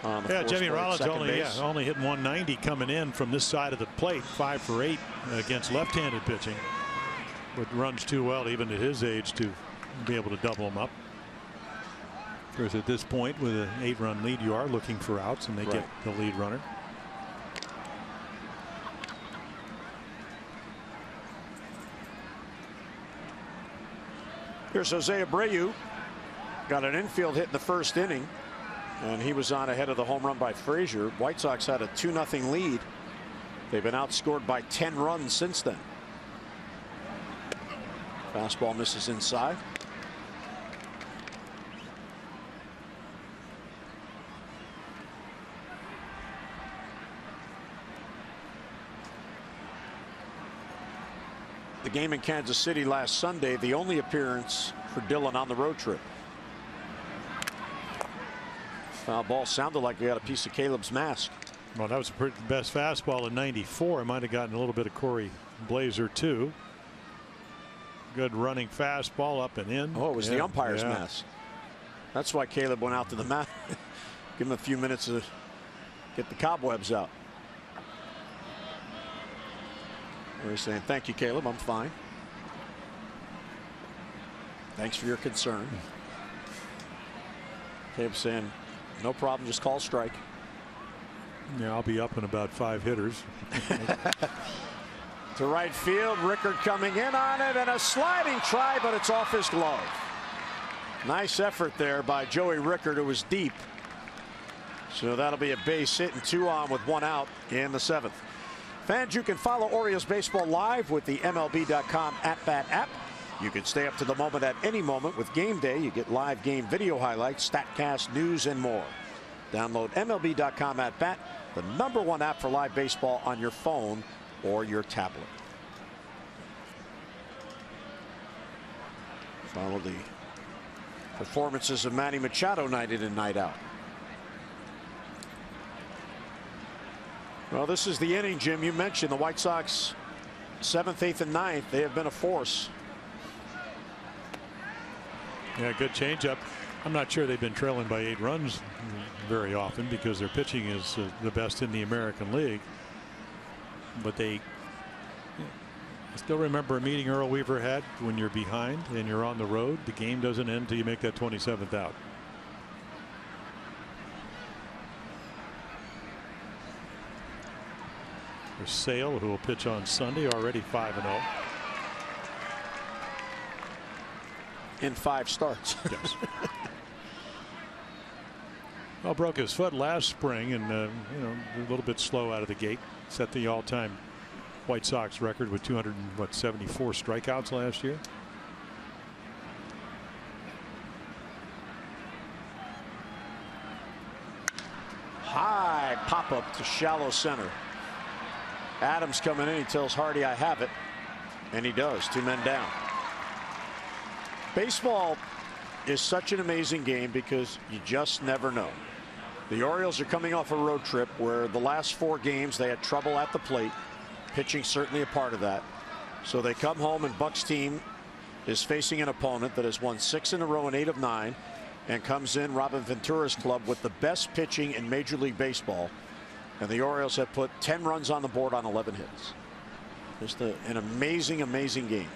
Yeah, Jimmy Rollins only hitting 190 coming in from this side of the plate. 5 for 8 against left-handed pitching, but runs too well even at his age to be able to double him up. Of course, at this point with an 8-run lead, you are looking for outs, and they get the lead runner. Here's Jose Abreu. Got an infield hit in the 1st inning, and he was on ahead of the home run by Frazier. White Sox had a 2-0 lead. They've been outscored by 10 runs since then. Fastball misses inside. The game in Kansas City last Sunday, the only appearance for Dylan on the road trip. Foul ball, sounded like we got a piece of Caleb's mask. Well, that was the best fastball in '94. I might have gotten a little bit of Corey Blazer too. Good running fastball up and in. Oh, it was the umpire's mask. That's why Caleb went out to the mat. Give him a few minutes to get the cobwebs out. We're saying, thank you, Caleb. I'm fine. Thanks for your concern. Caleb saying, no problem. Just call strike. Yeah, I'll be up in about 5 hitters. To right field, Rickard coming in on it, and a sliding try, but it's off his glove. Nice effort there by Joey Rickard, who was deep. So that'll be a base hit and 2 on with 1 out in the 7th. Fans, you can follow Orioles baseball live with the MLB.com @BAT app. You can stay up to the moment at any moment with Game Day. You get live game video highlights, StatCast, news, and more. Download MLB.com @BAT, the #1 app for live baseball on your phone or your tablet. Follow the performances of Manny Machado night in and night out. Well, this is the inning, Jim. You mentioned the White Sox 7th, 8th, and 9th. They have been a force. Yeah, good changeup. I'm not sure they've been trailing by 8 runs very often because their pitching is the best in the American League. But I still remember a meeting Earl Weaver had: when you're behind and you're on the road, the game doesn't end until you make that 27th out. There's Sale, who will pitch on Sunday, already 5-0. In 5 starts. Yes. Well, broke his foot last spring, and a little bit slow out of the gate. Set the all-time White Sox record with 274 strikeouts last year. High pop up to shallow center. Adams coming in. He tells Hardy, "I have it," and he does. 2 men down. Baseball is such an amazing game because you just never know. The Orioles are coming off a road trip where the last 4 games they had trouble at the plate. Pitching certainly a part of that. So they come home, and Buck's team is facing an opponent that has won 6 in a row and 8 of 9, and comes in Robin Ventura's club with the best pitching in Major League Baseball. And the Orioles have put 10 runs on the board on 11 hits. Just an amazing, amazing game.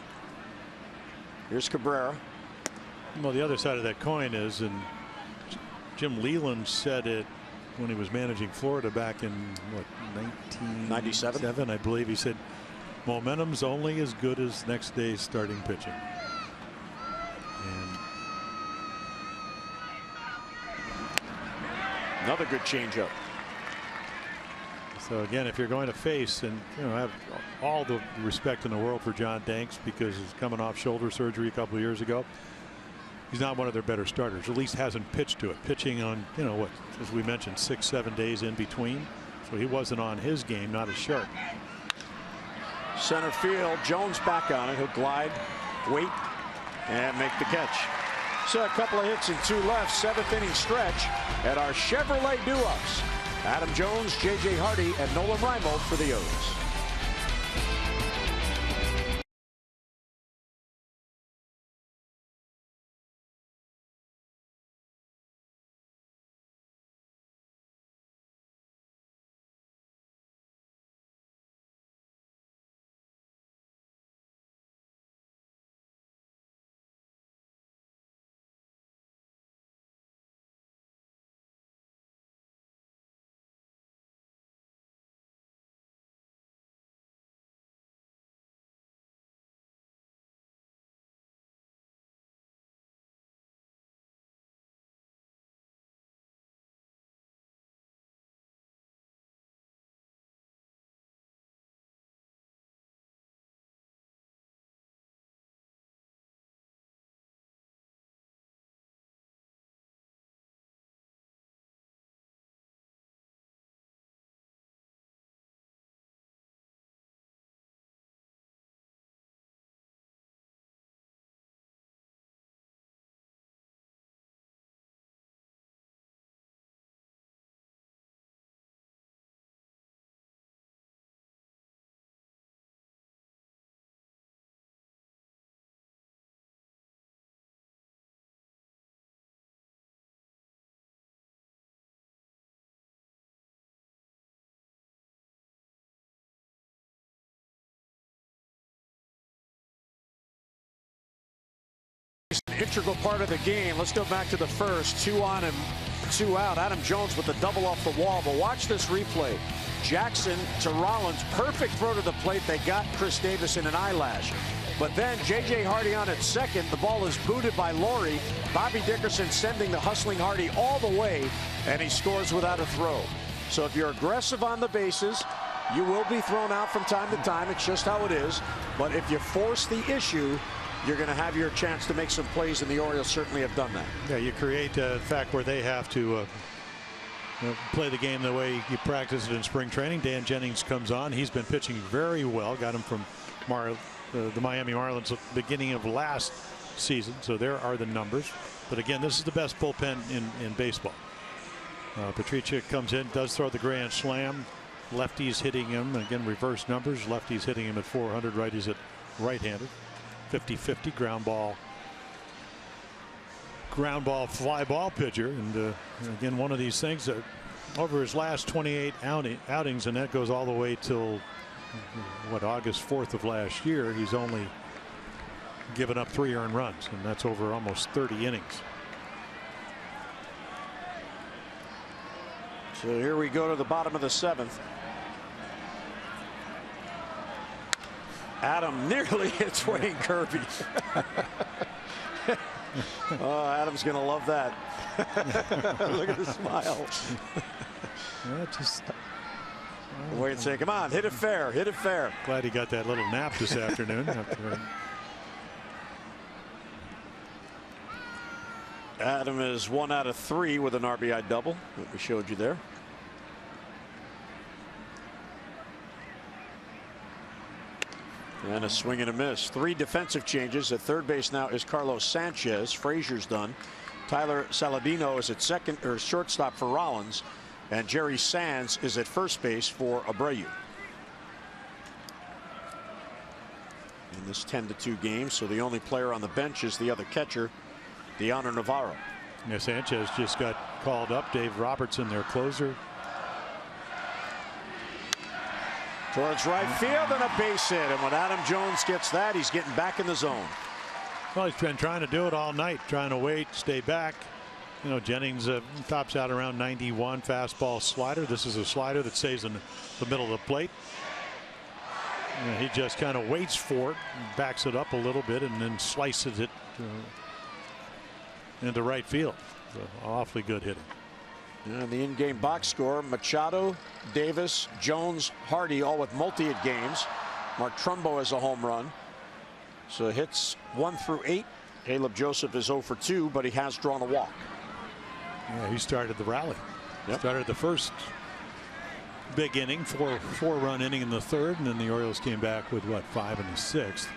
Here's Cabrera. Well, the other side of that coin is, and Jim Leland said it when he was managing Florida back in, what, 1997, I believe. He said, momentum's only as good as next day's starting pitching. And another good changeup. so again, if you're going to face, and I have all the respect in the world for John Danks because he's coming off shoulder surgery a couple of years ago. He's not one of their better starters, at least hasn't pitched to it. Pitching on, what, as we mentioned, 6-7 days in between. So he wasn't on his game, not as sharp. Center field, Jones back on it. He'll glide, wait, and make the catch. So a couple of hits and 2 left. 7th inning stretch at our Chevrolet do-ups. Adam Jones, J.J. Hardy, and Nolan Reimold for the O's. Integral part of the game. Let's go back to the first. 2 on and 2 out. Adam Jones with the double off the wall. But watch this replay. Jackson to Rollins. Perfect throw to the plate. They got Chris Davis in an eyelash. But then J.J. Hardy on at second. The ball is booted by Laurie. Bobby Dickerson sending the hustling Hardy all the way, and he scores without a throw. So if you're aggressive on the bases, you will be thrown out from time to time. It's just how it is. But if you force the issue, you're going to have your chance to make some plays, and the Orioles certainly have done that. Yeah, you create a fact where they have to play the game the way you practice it in spring training. Dan Jennings comes on. He's been pitching very well. Got him from the Miami Marlins at the beginning of last season. So there are the numbers. But again, this is the best bullpen in baseball. Patricia comes in, does throw the grand slam. Lefties hitting him. Again, reverse numbers. Lefties hitting him at 400. Righties at right-handed. 50-50 ground ball fly ball pitcher. And again, one of these things that over his last 28 outings, and that goes all the way till August 4th of last year, he's only given up 3 earned runs, and that's over almost 30 innings. So here we go to the bottom of the 7th. Adam nearly hits Wayne Kirby. Oh, Adam's going to love that. Look at the smile. Wayne saying, come on, hit it fair, hit it fair. Glad he got that little nap this afternoon. Adam is 1 out of 3 with an RBI double that we showed you there. And a swing and a miss. 3 defensive changes. At third base now is Carlos Sanchez. Frazier's done. Tyler Saladino is at second or shortstop for Rollins, and Jerry Sands is at first base for Abreu. In this 10-2 game, so the only player on the bench is the other catcher, Deoner Navarro. Yeah, Sanchez just got called up. Dave Robertson, their closer. Towards right field and a base hit. And when Adam Jones gets that, he's getting back in the zone. Well, he's been trying to do it all night, trying to wait, stay back. You know, Jennings tops out around 91. Fastball slider. This is a slider that stays in the middle of the plate. And he just kind of waits for it, backs it up a little bit, and then slices it into right field. So awfully good hitting. And the in-game box score: Machado, Davis, Jones, Hardy, all with multi-hit games. Mark Trumbo has a home run. So hits 1 through 8. Caleb Joseph is 0 for 2, but he has drawn a walk. Yeah, he started the rally. Yep. Started the first big inning, four-run inning in the third, and then the Orioles came back with 5 in the 6th.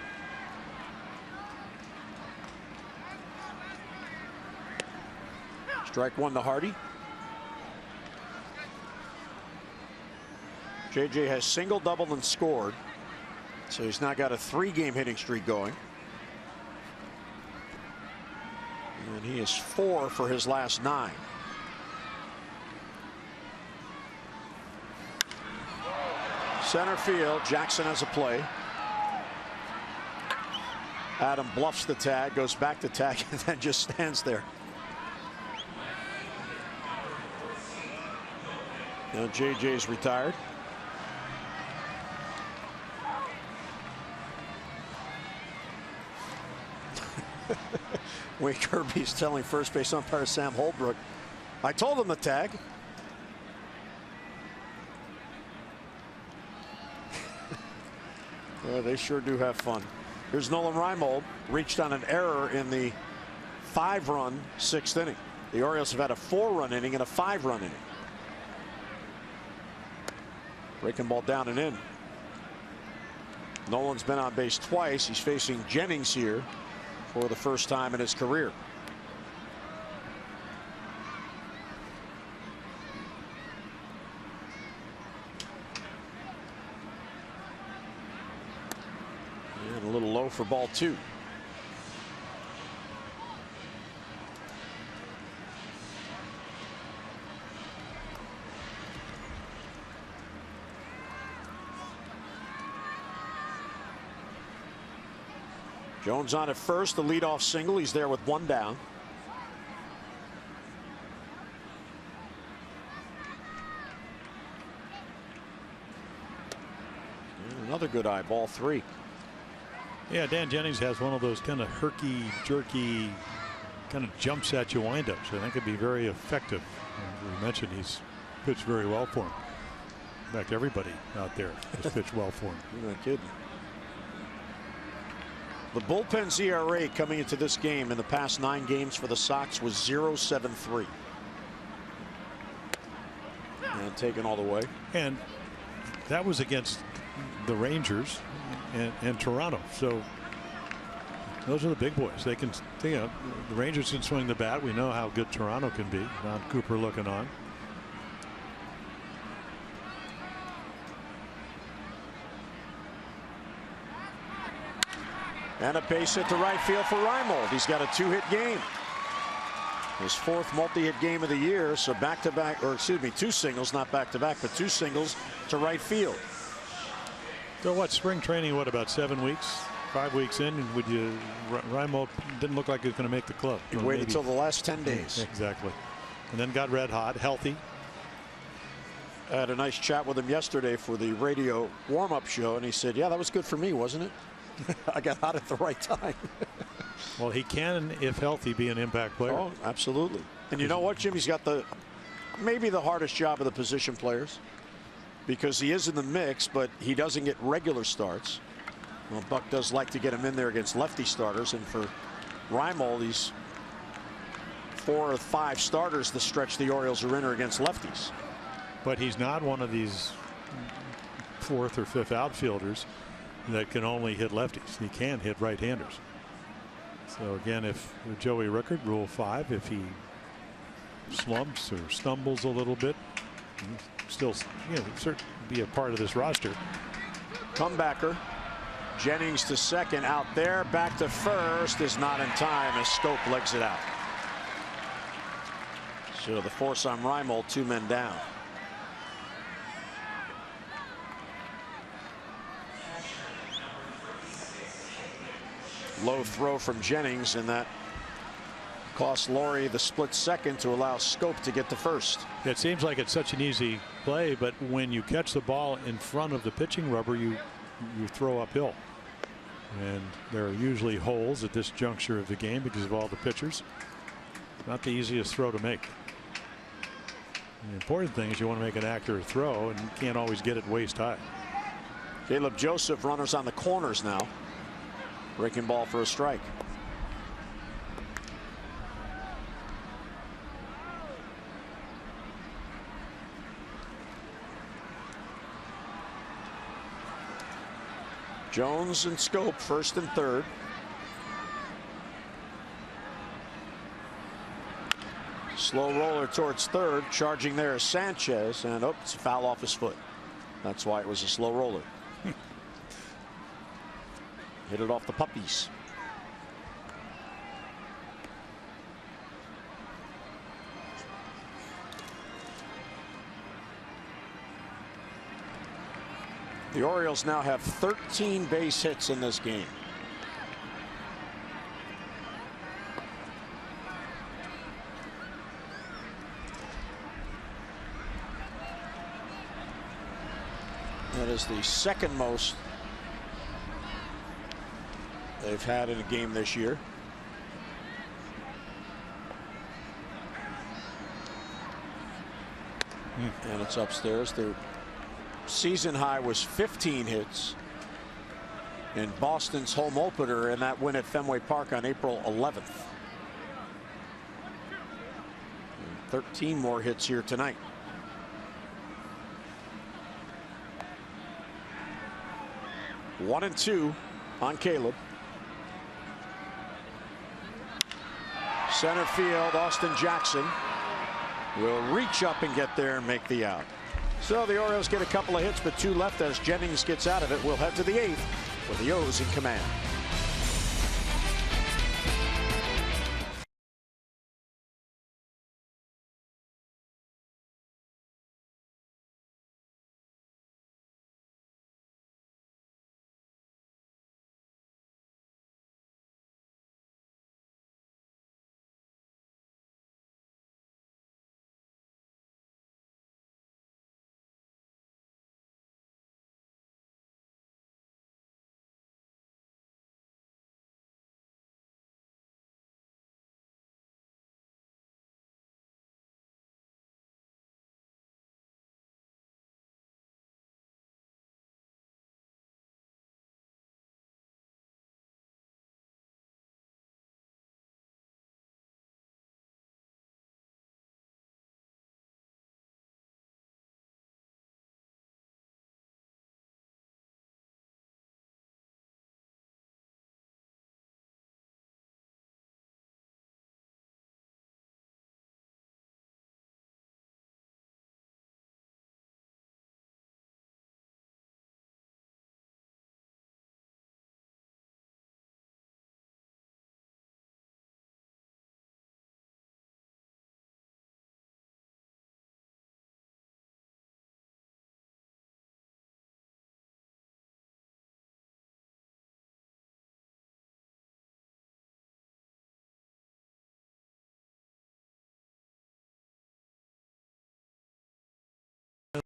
Strike 1 to Hardy. JJ has single, doubled, and scored. So he's now got a 3-game hitting streak going. And he is 4 for his last 9. Center field, Jackson has a play. Adam bluffs the tag, goes back to tag, and then just stands there. Now JJ's retired. Wayne Kirby's telling first base umpire Sam Holbrook, I told him the tag. Yeah, they sure do have fun. Here's Nolan Reimold, reached on an error in the 5-run 6th inning. The Orioles have had a 4-run inning and a 5-run inning. Breaking ball down and in. Nolan's been on base twice. He's facing Jennings here for the first time in his career. And a little low for ball 2. Jones on at first, the leadoff single. He's there with 1 down. Another good eye, ball 3. Yeah, Dan Jennings has one of those kind of herky, jerky, kind of jumps at you windups. I think it'd be very effective. And we mentioned he's pitched very well for him. In fact, everybody out there has pitched well for him. You're not kidding. The bullpen's ERA coming into this game in the past 9 games for the Sox was 0.73. And taken all the way. And that was against the Rangers and Toronto. So those are the big boys. They can, you know, the Rangers can swing the bat. We know how good Toronto can be. Don Cooper looking on. And a base hit to right field for Reimold. He's got a 2-hit game. His 4th multi-hit game of the year. So back-to-back, or excuse me, 2 singles, not back-to-back, but 2 singles to right field. So what, spring training, what, about 7 weeks, 5 weeks in, and would you, Reimold didn't look like he was going to make the club. He waited until the last 10 days. Exactly. And then got red hot, healthy. I had a nice chat with him yesterday for the radio warm-up show, and he said, yeah, that was good for me, wasn't it? I got hot at the right time. Well, he can, if healthy, be an impact player. Oh, absolutely. And you know what, Jim? He's got maybe the hardest job of the position players, because he is in the mix, but he doesn't get regular starts. Well, Buck does like to get him in there against lefty starters, and for Reimold, he's 4 or 5 starters the stretch the Orioles are in are against lefties. But he's not one of these 4th or 5th outfielders that can only hit lefties. He can hit right-handers. So again, if Joey Rickard, Rule 5, if he slumps or stumbles a little bit, still, you know, certainly be a part of this roster. Comebacker. Jennings to second, out there, back to first, is not in time as Scope legs it out. So the force on Reimold, 2 men down. Low throw from Jennings, and that cost Laurie the split second to allow Scope to get to first. It seems like it's such an easy play, but when you catch the ball in front of the pitching rubber, you throw uphill. And there are usually holes at this juncture of the game because of all the pitchers. Not the easiest throw to make. The important thing is you want to make an accurate throw, and you can't always get it waist high. Caleb Joseph, runners on the corners now. Breaking ball for a strike. Jones and Scope, first and third. Slow roller towards third. Charging there is Sanchez, and it's a foul off his foot. That's why it was a slow roller. Hit it off the puppies. The Orioles now have 13 base hits in this game. That is the second most they've had in a game this year. And it's upstairs. Their season high was 15 hits in Boston's home opener in that win at Fenway Park on April 11th. And 13 more hits here tonight. One and two on Caleb. Center field, Austin Jackson will reach up and get there and make the out. So the Orioles get a couple of hits, but 2 left as Jennings gets out of it. We'll head to the 8th with the O's in command.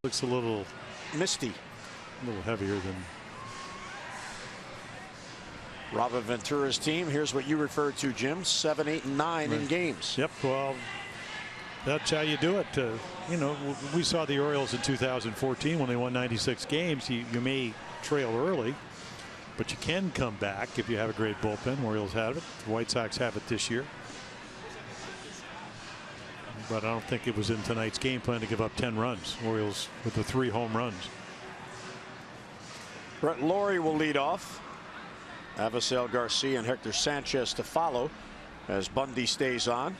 Looks a little misty. A little heavier than Robert Ventura's team. Here's what you referred to, Jim. 7, 8, and 9 in games. Yep. Well, that's how you do it. You know, we saw the Orioles in 2014 when they won 96 games. You may trail early, but you can come back if you have a great bullpen. Orioles have it. The White Sox have it this year. But I don't think it was in tonight's game plan to give up 10 runs. Orioles with the 3 home runs. Brett Laurie will lead off. Avisail Garcia and Hector Sanchez to follow as Bundy stays on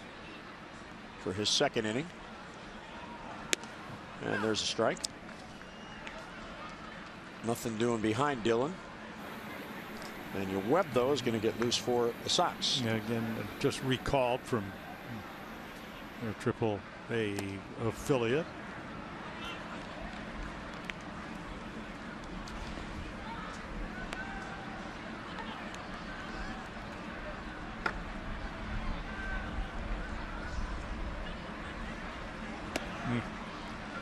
for his second inning. And there's a strike. Nothing doing behind Dillon. And your Webb, though, is going to get loose for the Sox. Yeah, again, just recalled from their Triple-A affiliate.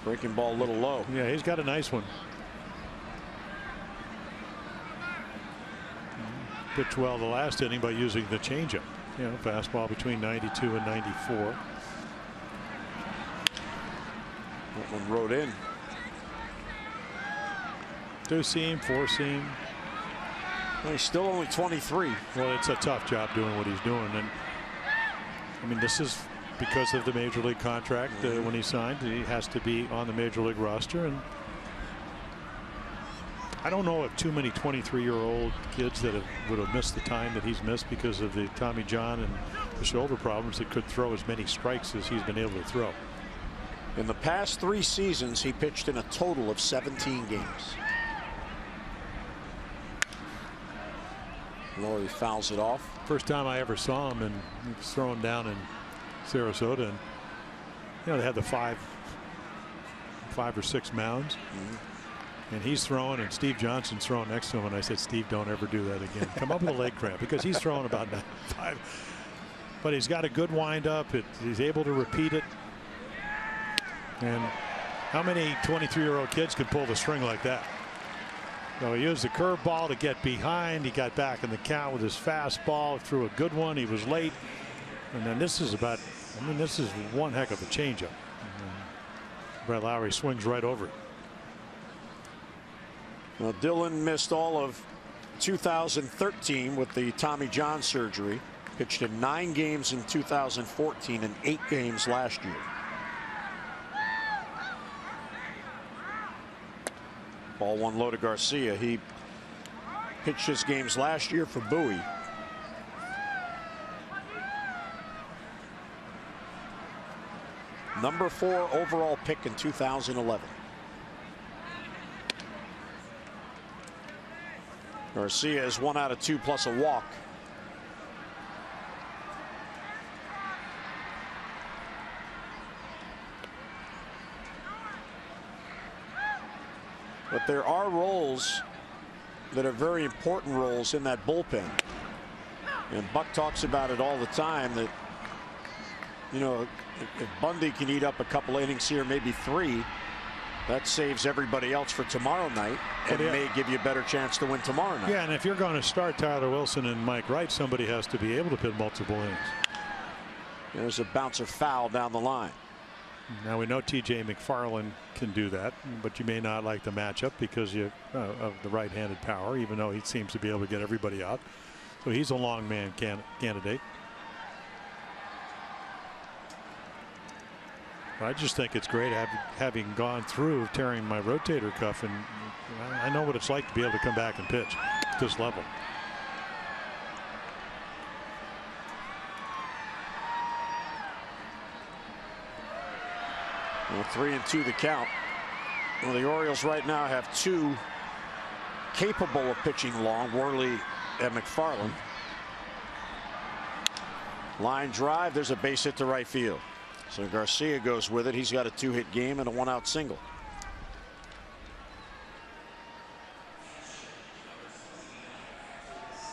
Breaking ball a little low. Yeah, he's got a nice one. Pitched well the last inning by using the changeup. You know, fastball between 92 and 94. That one rode in. 2-seam, 4-seam. Well, he's still only 23. Well, it's a tough job doing what he's doing. And I mean, this is because of the major league contract. When he signed, he has to be on the major league roster, and I don't know of too many 23-year-old kids that would have missed the time that he's missed because of the Tommy John and the shoulder problems that could throw as many strikes as he's been able to throw. In the past 3 seasons, he pitched in a total of 17 games. Laurie fouls it off. First time I ever saw him, and he was throwing down in Sarasota, and you know, they had the 5 or 6 mounds. And he's throwing, and Steve Johnson's throwing next to him, and I said, Steve, don't ever do that again. Come up with a leg cramp, because he's throwing about 5. But he's got a good windup. He's able to repeat it. And how many 23-year-old kids could pull the string like that? So he used the curveball to get behind. He got back in the count with his fastball, threw a good one. He was late. And then this is about, I mean, this is one heck of a changeup. Brett Lowry swings right over it. Well, Dillon missed all of 2013 with the Tommy John surgery. Pitched in 9 games in 2014 and 8 games last year. Ball 1 low to Garcia. He pitched his games last year for Bowie. Number 4 overall pick in 2011. Garcia is 1 out of 2 plus a walk. But there are roles that are very important roles in that bullpen. And Buck talks about it all the time, that, you know, if Bundy can eat up a couple innings here, maybe 3, that saves everybody else for tomorrow night, and may give you a better chance to win tomorrow night. Yeah, and if you're going to start Tyler Wilson and Mike Wright, somebody has to be able to pitch multiple innings. There's a bouncer foul down the line. Now we know T.J. McFarland can do that, but you may not like the matchup because of the right-handed power, even though he seems to be able to get everybody out. So he's a long man candidate. I just think it's great having gone through tearing my rotator cuff, and I know what it's like to be able to come back and pitch at this level. Well, 3-2 the count. Well, the Orioles right now have 2 capable of pitching long, Worley and McFarland. Line drive. There's a base hit to right field. So Garcia goes with it. He's got a 2-hit game and a 1-out single.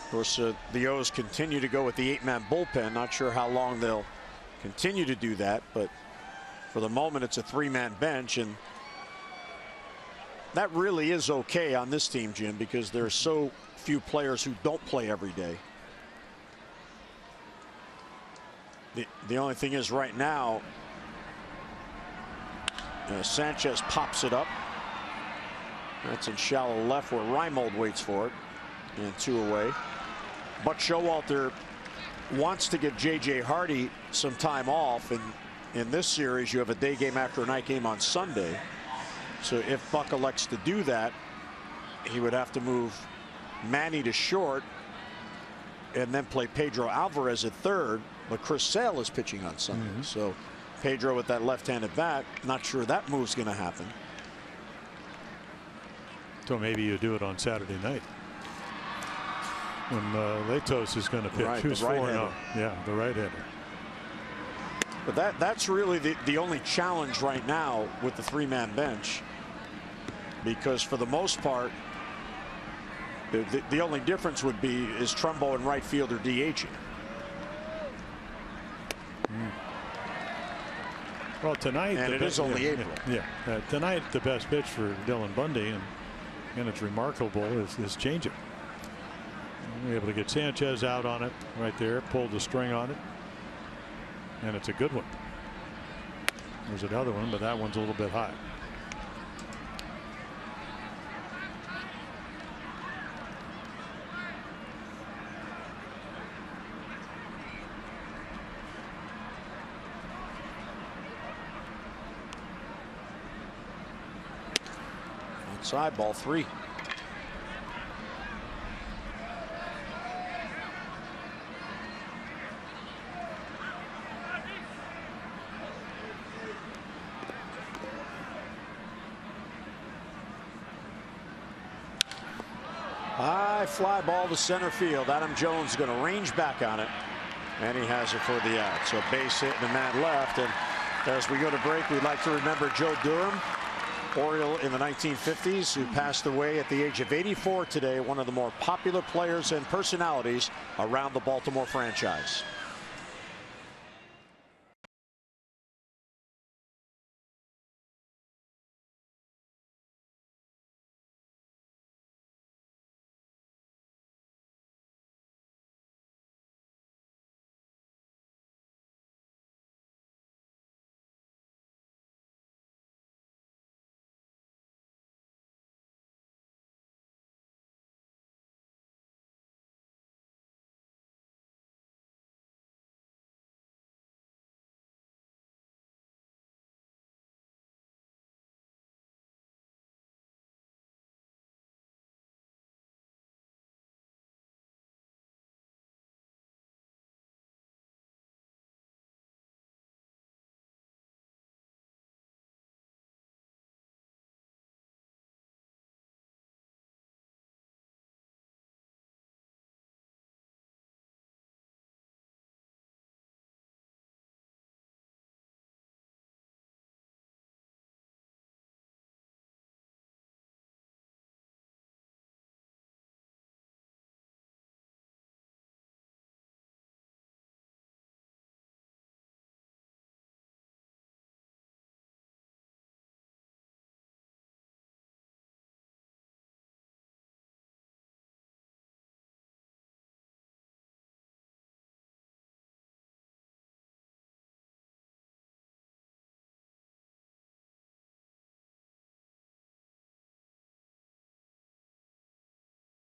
Of course, the O's continue to go with the 8-man bullpen. Not sure how long they'll continue to do that, but for the moment it's a 3-man bench, and that really is okay on this team, Jim, because there are so few players who don't play every day. The only thing is right now, Sanchez pops it up. That's in shallow left where Reimold waits for it, and 2 away. But Showalter wants to give J.J. Hardy some time off, and in this series you have a day game after a night game on Sunday. So if Buck elects to do that, he would have to move Manny to short and then play Pedro Alvarez at third. But Chris Sale is pitching on Sunday. So Pedro with that left-handed bat, not sure that move's going to happen. So maybe you do it on Saturday night when Latos is going to pitch. Right, Who's the right-hander. 4-0? Yeah, the right-hander. But that's really the only challenge right now with the 3-man bench, because for the most part the only difference would be is Trumbo and right fielder DHing. Well, tonight, and it is only April. Tonight the best pitch for Dylan Bundy, and it's remarkable, is changing. We're able to get Sanchez out on it right there, pulled the string on it, and it's a good one. There's another one, but that one's a little bit high. Outside, ball 3. High fly ball to center field. Adam Jones is going to range back on it, and he has it for the out. So base hit and a man left. And as we go to break, we'd like to remember Joe Durham, Oriole in the 1950s, who passed away at the age of 84 today, one of the more popular players and personalities around the Baltimore franchise.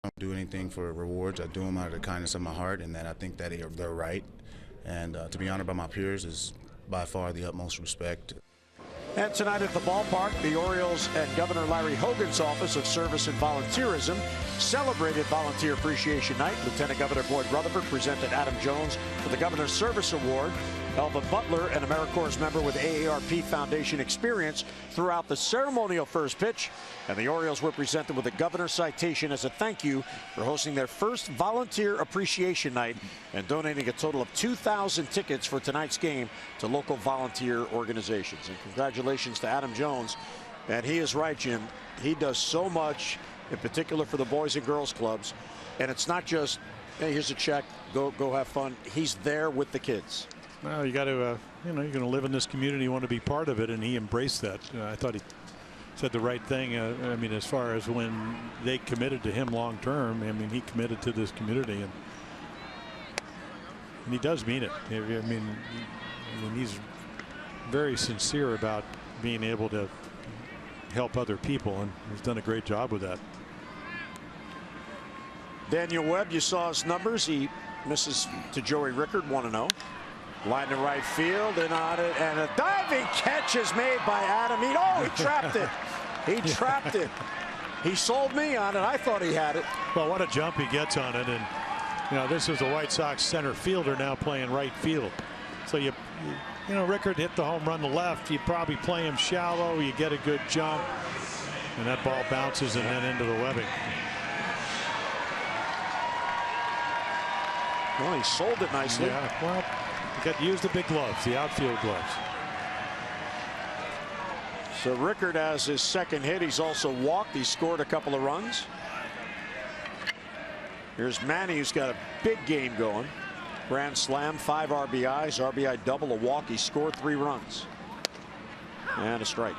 Don't do anything for rewards. I do them out of the kindness of my heart, and that I think that they're right. And to be honored by my peers is by far the utmost respect. And tonight at the ballpark, the Orioles and Governor Larry Hogan's Office of Service and Volunteerism celebrated Volunteer Appreciation Night. Lieutenant Governor Boyd Rutherford presented Adam Jones for the Governor's Service Award. Elva Butler, an AmeriCorps member with AARP Foundation experience, threw out the ceremonial first pitch, and the Orioles were presented with a Governor's citation as a thank you for hosting their first Volunteer Appreciation Night and donating a total of 2,000 tickets for tonight's game to local volunteer organizations. And congratulations to Adam Jones. And he is right, Jim. He does so much, in particular for the Boys and Girls Clubs. And it's not just, hey, here's a check, go have fun. He's there with the kids. Well, you got to, you're going to live in this community, you want to be part of it, and he embraced that. I thought he said the right thing. I mean, as far as when they committed to him long term, I mean, he committed to this community, and he does mean it. I mean, he's very sincere about being able to help other people, and he's done a great job with that. Daniel Webb, you saw his numbers. He misses to Joey Rickard, 1-0. Line to right field and on it, and a diving catch is made by Adam Eaton. Oh, he trapped it. He trapped it. He sold me on it. I thought he had it. Well, what a jump he gets on it. And you know, this is the White Sox center fielder now playing right field. So you know, Rickard hit the home run to left. You probably play him shallow. You get a good jump, and that ball bounces and then into the webbing. Well, he sold it nicely. Yeah, well, you got to use the big gloves, the outfield gloves. So Rickard has his second hit. He's also walked. He scored a couple of runs. Here's Manny, who's got a big game going. Grand slam, 5 RBIs, RBI double, a walk. He scored 3 runs. And a strike.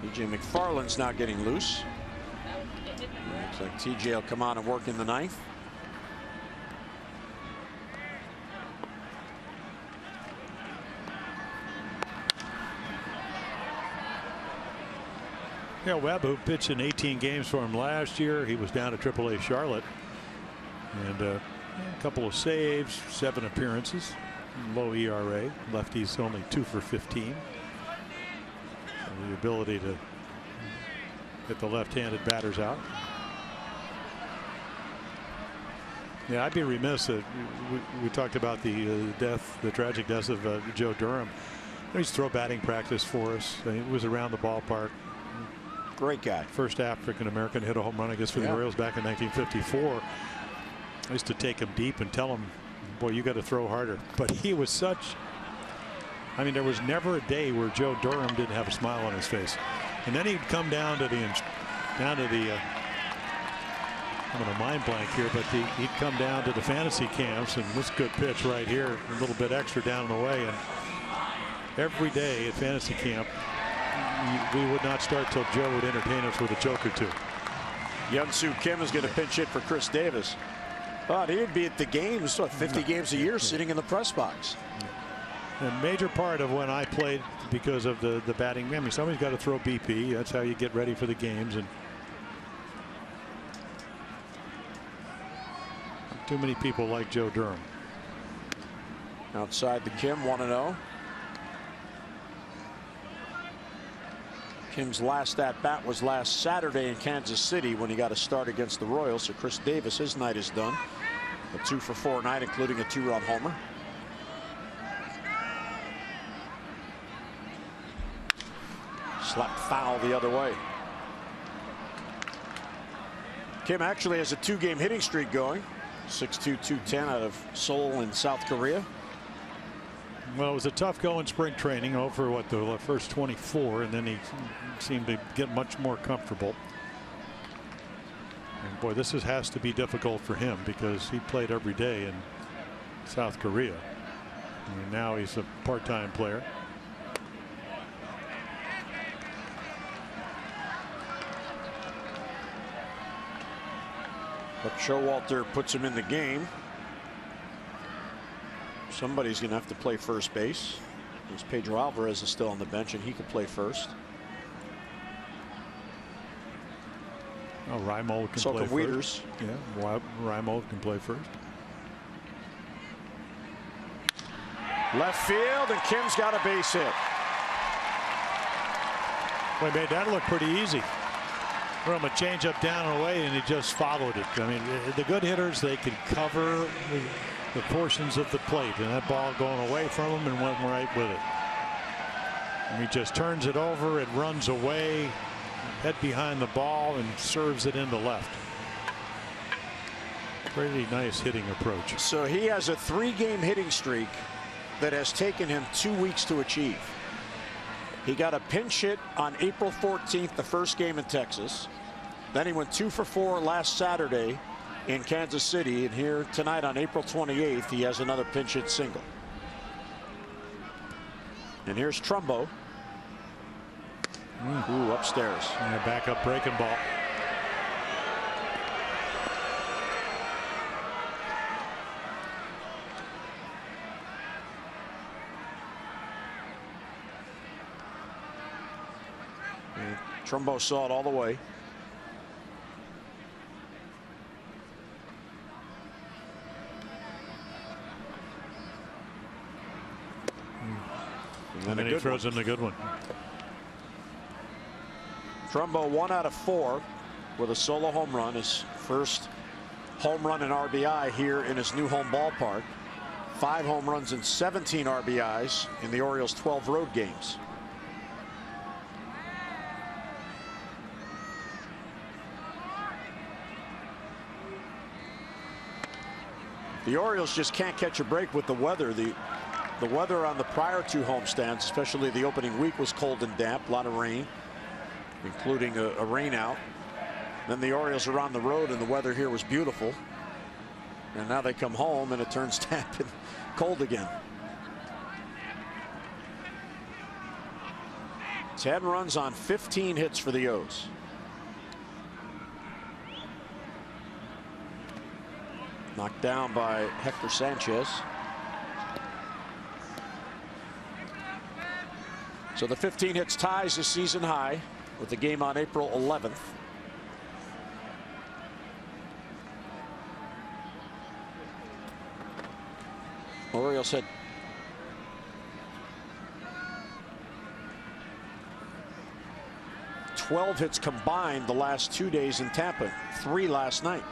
TJ McFarland's now getting loose. Looks like TJ will come on and work in the 9th. Yeah, Webb, who pitched in 18 games for him last year. He was down at AAA Charlotte. And a couple of saves, 7 appearances, low ERA. Lefty's only 2 for 15. So the ability to get the left-handed batters out. Yeah, I'd be remiss. We talked about the tragic death of Joe Durham. He used to throw batting practice for us. He was around the ballpark. Great guy. First African-American hit a home run, I guess, for the Orioles back in 1954. I used to take him deep and tell him, boy, you got to throw harder. But he was such, I mean, there was never a day where Joe Durham didn't have a smile on his face. And then he'd come down to the I'm going to mind blank here, but he'd come down to the fantasy camps, and this good pitch right here, a little bit extra down the way. And every day at fantasy camp, we would not start till Joe would entertain us with a joke or two. Hyun-Soo Kim is going to pinch hit for Chris Davis. But he'd be at the games, 50 games a year, sitting in the press box. A major part of when I played, because of the batting. I mean, somebody's got to throw BP. That's how you get ready for the games. And too many people like Joe Durham. Outside the Kim, 1-0. Kim's last at bat was last Saturday in Kansas City when he got a start against the Royals. So Chris Davis, his night is done. A 2-for-4 night, including a 2-run homer. Slapped foul the other way. Kim actually has a 2-game hitting streak going. 6'2", 210 out of Seoul in South Korea. Well, it was a tough go in spring training over the first 24, and then he seemed to get much more comfortable. And boy, this has to be difficult for him because he played every day in South Korea. And now he's a part-time player. But Showalter puts him in the game. Somebody's going to have to play first base. Because Pedro Alvarez is still on the bench, and he could play first. Oh, Reimold can so play can Wieters. first. Yeah, Reimold can play first. Left field, and Kim's got a base hit. Boy, made that look pretty easy. From a changeup down and away, and he just followed it. I mean, the good hitters, they can cover the portions of the plate, and that ball going away from him and went right with it. And he just turns it over, it runs away, head behind the ball, and serves it into left. Pretty nice hitting approach. So he has a 3-game hitting streak that has taken him 2 weeks to achieve. He got a pinch hit on April 14th, the first game in Texas. Then he went 2-for-4 last Saturday in Kansas City, and here tonight on April 28th he has another pinch hit single. And here's Trumbo. Ooh, upstairs. Yeah, back up breaking ball. And Trumbo saw it all the way. And then he throws in the good one. Trumbo 1 out of 4 with a solo home run, his first home run and RBI here in his new home ballpark. 5 home runs and 17 RBIs in the Orioles' 12 road games. The Orioles just can't catch a break with the weather. The weather on the prior 2 homestands, especially the opening week, was cold and damp, a lot of rain, including a rain out. Then the Orioles are on the road and the weather here was beautiful. And now they come home and it turns damp and cold again. 10 runs on 15 hits for the O's. Knocked down by Hector Sanchez. So the 15 hits ties the season high with the game on April 11th. Orioles had 12 hits combined the last 2 days in Tampa, 3 last night.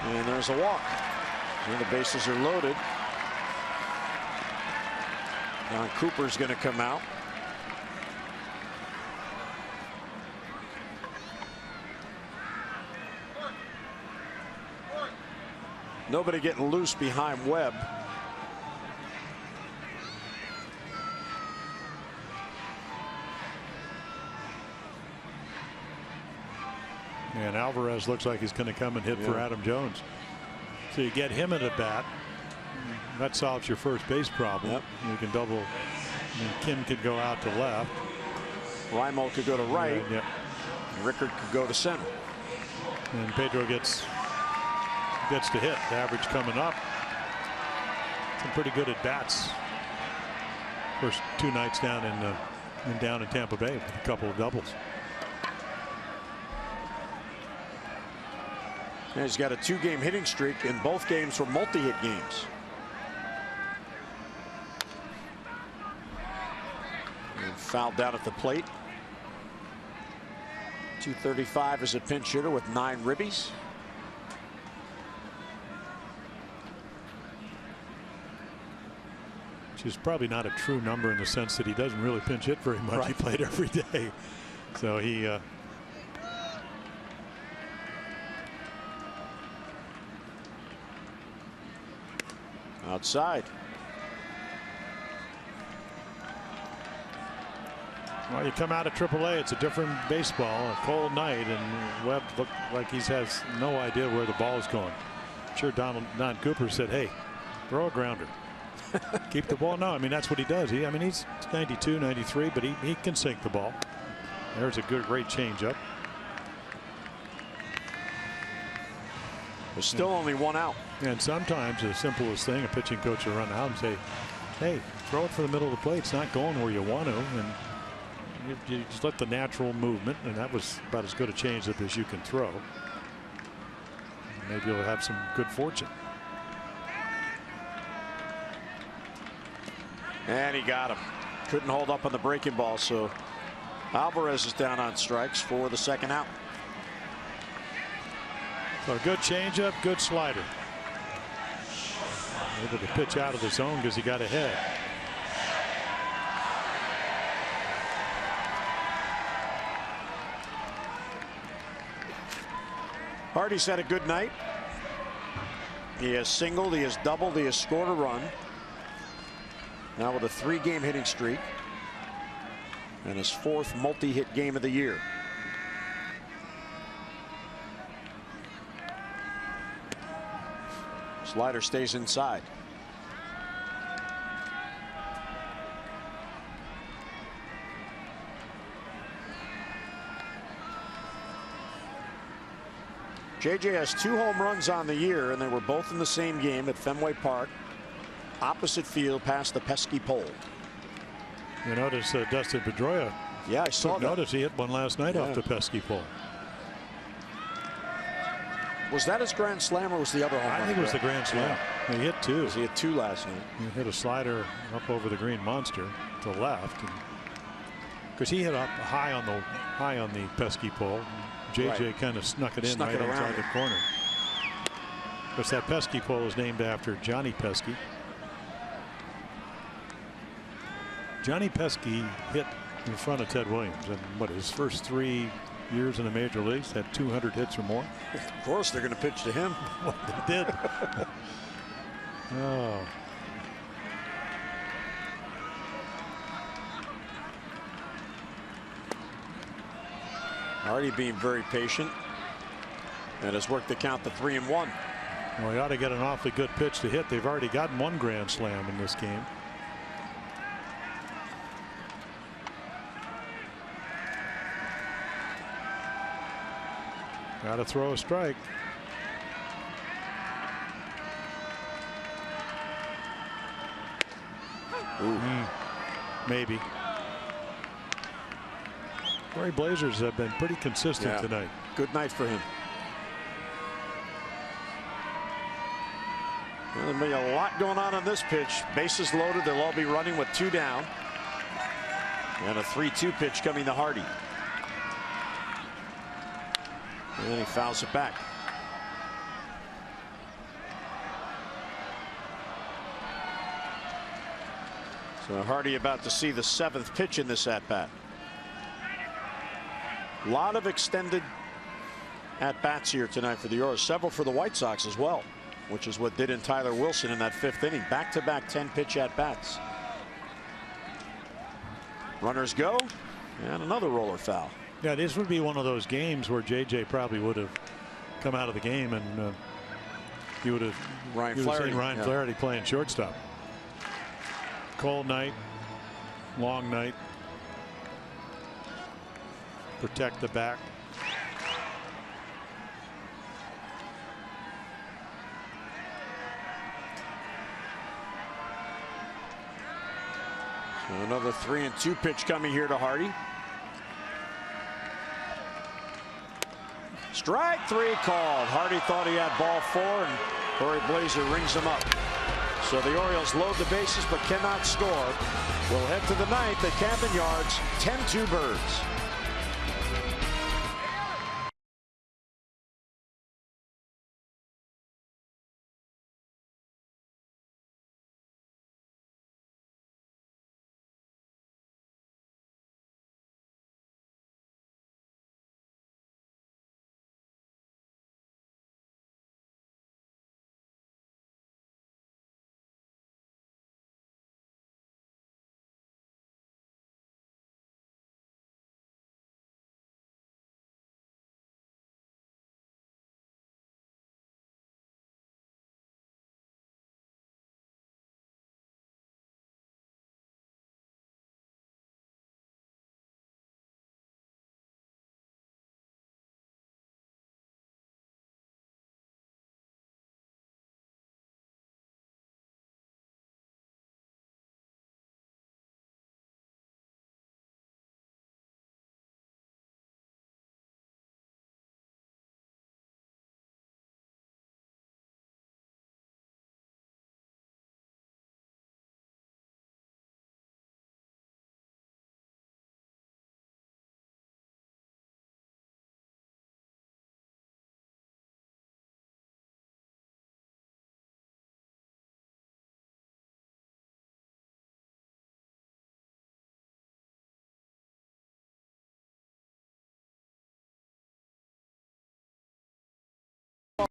And there's a walk. And the bases are loaded. Now Cooper's going to come out. Nobody getting loose behind Webb. And Alvarez looks like he's going to come and hit for Adam Jones. So you get him at a bat. That solves your first base problem. Yep. You can double. And Kim could go out to left. Raimo could go to right. Yep. And Rickard could go to center. And Pedro gets to hit. The average coming up. Some pretty good at bats. First 2 nights down in Tampa Bay with a couple of doubles. And he's got a 2-game hitting streak, and both games were multi-hit games. And fouled down at the plate. 235 as a pinch hitter with 9 ribbies. Which is probably not a true number in the sense that he doesn't really pinch hit very much. Right. He played every day. So he outside. Well, you come out of AAA, it's a different baseball, a cold night, and Webb looked like he has no idea where the ball is going. I'm sure Don Cooper said, hey, throw a grounder. Keep the ball. No, I mean, that's what he does. I mean, he's 92, 93, but he can sink the ball. There's a great changeup. There's still only 1 out. And sometimes the simplest thing, a pitching coach will run out and say, hey, throw it for the middle of the plate. It's not going where you want to. And you just let the natural movement, and that was about as good a changeup as you can throw. Maybe you'll have some good fortune. And he got him. Couldn't hold up on the breaking ball, so Alvarez is down on strikes for the 2nd out. So good changeup, good slider. Able to pitch out of the zone because he got ahead. Hardy's had a good night. He has singled, he has doubled, he has scored a run. Now with a 3-game hitting streak and his 4th multi-hit game of the year. Slider stays inside. JJ has 2 home runs on the year, and they were both in the same game at Fenway Park, opposite field past the pesky pole. You notice Dustin Pedroia. Yeah, I saw that. Notice he hit one last night off the pesky pole. Was that his grand slam or was the other home run? I think it was the grand slam. Yeah. He hit 2. He hit 2 last night. He hit a slider up over the green monster to the left, because he hit up high on the pesky pole. JJ kind of snuck it in right inside the corner. Because that pesky pole is named after Johnny Pesky. Johnny Pesky hit in front of Ted Williams, and what, his first 3 years in the major leagues had 200 hits or more. Of course they're going to pitch to him. Well, they did. Oh. Hardy being very patient and has worked the count to 3-1. Well, he ought to get an awfully good pitch to hit. They've already gotten 1 grand slam in this game. Got to throw a strike. Maybe. Corey Blazers have been pretty consistent tonight. Good night for him. Well, there'll be a lot going on this pitch. Bases loaded. They'll all be running with 2 down. And a 3-2 pitch coming to Hardy. And then he fouls it back. So Hardy about to see the 7th pitch in this at-bat. A lot of extended at-bats here tonight for the Orioles. Several for the White Sox as well, which is what did in Tyler Wilson in that 5th inning. Back-to-back 10-pitch at-bats. Runners go, and another roller foul. Yeah, this would be one of those games where JJ probably would have come out of the game, and you would have seen Ryan Flaherty playing shortstop. Cold night, long night. Protect the back. So another 3-2 pitch coming here to Hardy. Strike 3 called. Hardy thought he had ball 4, and Corey Blazer rings him up. So the Orioles load the bases but cannot score. We'll head to the 9th at Camden Yards. 10-2 Birds.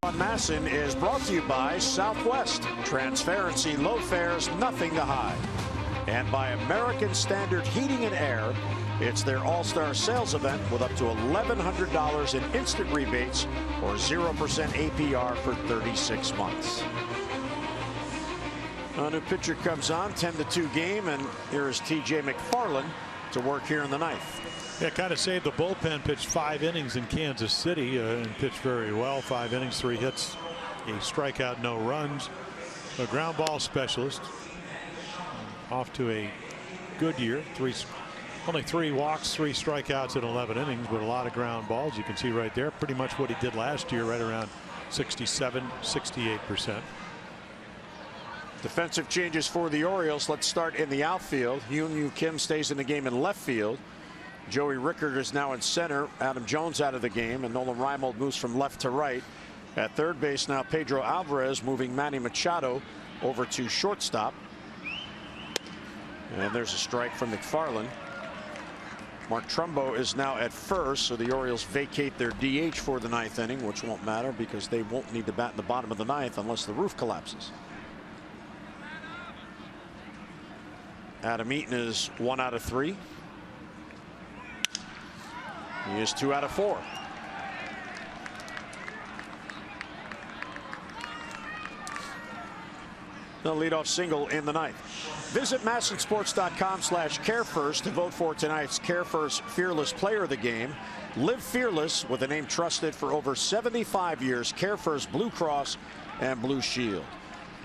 On Masson is brought to you by Southwest. Transparency, low fares, nothing to hide. And by American Standard Heating and Air. It's their all-star sales event with up to $1,100 in instant rebates or 0% APR for 36 months. A new pitcher comes on, 10-2 game, and here is TJ McFarland to work here in the 9th. Yeah, kind of saved the bullpen. Pitched 5 innings in Kansas City and pitched very well. 5 innings, 3 hits, a strikeout, no runs. A ground ball specialist. Off to a good year. Only 3 walks, 3 strikeouts in 11 innings, but a lot of ground balls. You can see right there pretty much what he did last year, right around 67, 68%. Defensive changes for the Orioles. Let's start in the outfield. Hyun-Woo Kim stays in the game in left field. Joey Rickard is now in center. Adam Jones out of the game, and Nolan Reimold moves from left to right. At third base now, Pedro Alvarez moving Manny Machado over to shortstop. And there's a strike from McFarland. Mark Trumbo is now at first, so the Orioles vacate their DH for the 9th inning, which won't matter because they won't need to bat in the bottom of the 9th unless the roof collapses. Adam Eaton is 1 out of 3. He is 2 out of 4. The leadoff single in the 9th. Visit MASNsports.com/CareFirst to vote for tonight's CareFirst Fearless Player of the Game. Live fearless with a name trusted for over 75 years. CareFirst Blue Cross and Blue Shield.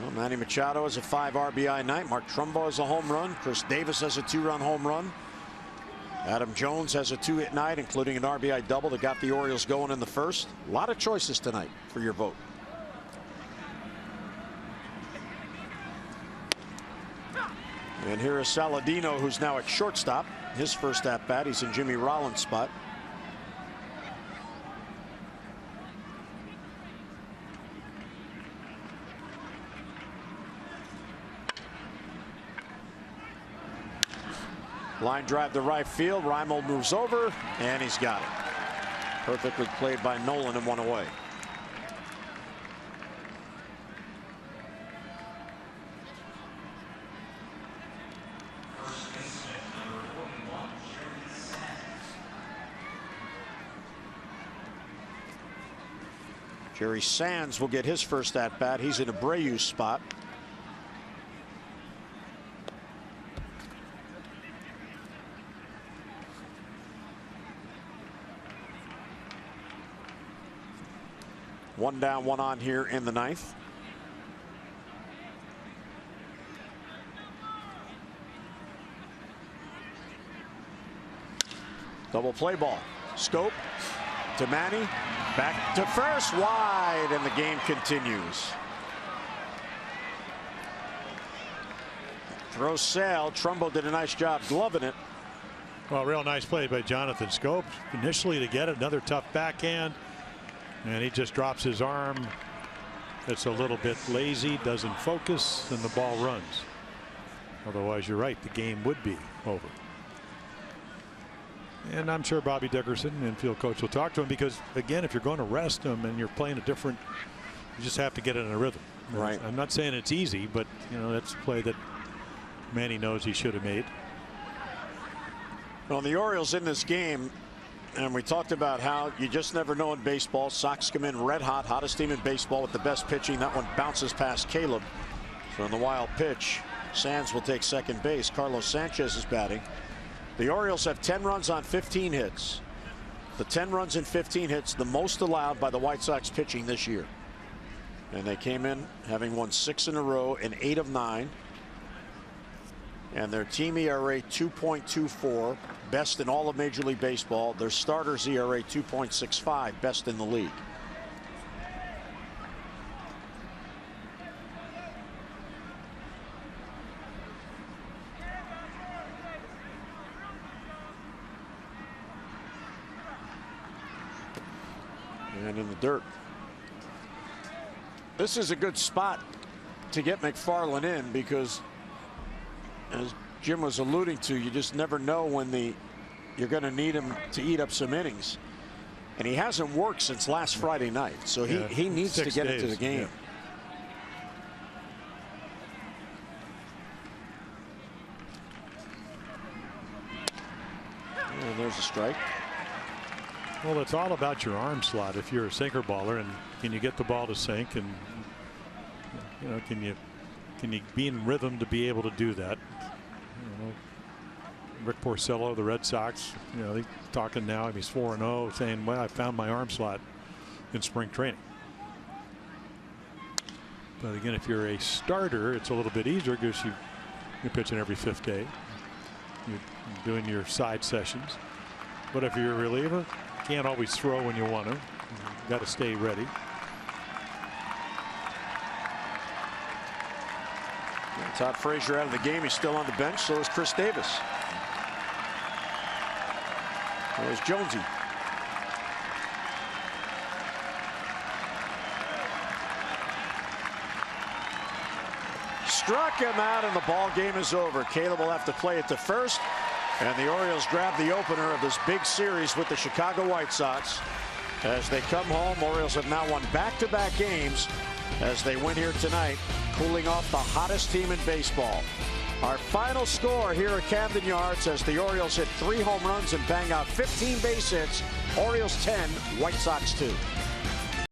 Well, Manny Machado has a 5 RBI night. Mark Trumbo has a home run. Chris Davis has a 2-run home run. Adam Jones has a 2-hit night, including an RBI double that got the Orioles going in the first. A lot of choices tonight for your vote. And here is Saladino, who's now at shortstop. His first at bat. He's in Jimmy Rollins' spot. Line drive to right field. Reimold moves over, and he's got it. Perfectly played by Nolan and 1 away. Jerry Sands will get his first at bat. He's in Abreu's spot. One down, 1 on here in the 9th. Double play ball. Scope to Manny. Back to first, wide, and the game continues. Throw sail. Trumbo did a nice job gloving it. Well, real nice play by Jonathan Scope. Initially to get it, another tough backhand. And he just drops his arm. It's a little bit lazy, doesn't focus, and the ball runs. Otherwise, you're right, the game would be over. And I'm sure Bobby Dickerson, infield coach, will talk to him because, again, if you're going to rest him and you're playing a different, you just have to get in a rhythm. Right. I'm not saying it's easy, but you know that's a play that Manny knows he should have made. Well, the Orioles in this game, and we talked about how you just never know in baseball. Sox come in red hot, hottest team in baseball with the best pitching. That one bounces past Caleb. So on the wild pitch, Sands will take second base. Carlos Sanchez is batting. The Orioles have 10 runs on 15 hits. The 10 runs and 15 hits, the most allowed by the White Sox pitching this year. And they came in having won 6 in a row in 8 of 9. And their team ERA 2.24, best in all of Major League Baseball. Their starters ERA 2.65, best in the league. And in the dirt. This is a good spot to get McFarland in because, as Jim was alluding to, you just never know when you're going to need him to eat up some innings. And he hasn't worked since last Friday night, so he needs to get into the game. Yeah. And there's a strike. Well, it's all about your arm slot if you're a sinker baller, and can you get the ball to sink, and you know, can you be in rhythm to be able to do that? You know, Rick Porcello, the Red Sox, you know, they're talking now. He's 4-0, saying, "Well, I found my arm slot in spring training." But again, if you're a starter, it's a little bit easier because you're pitching every 5th day. You're doing your side sessions. But if you're a reliever, you can't always throw when you want to. You've got to stay ready. Todd Frazier out of the game. He's still on the bench. So is Chris Davis. So is Jonesy. Struck him out, and the ball game is over. Caleb will have to play it to first, and the Orioles grab the opener of this big series with the Chicago White Sox. As they come home, Orioles have now won back-to-back games as they win here tonight, cooling off the hottest team in baseball. Our final score here at Camden Yards as the Orioles hit 3 home runs and bang out 15 base hits. Orioles 10, White Sox 2.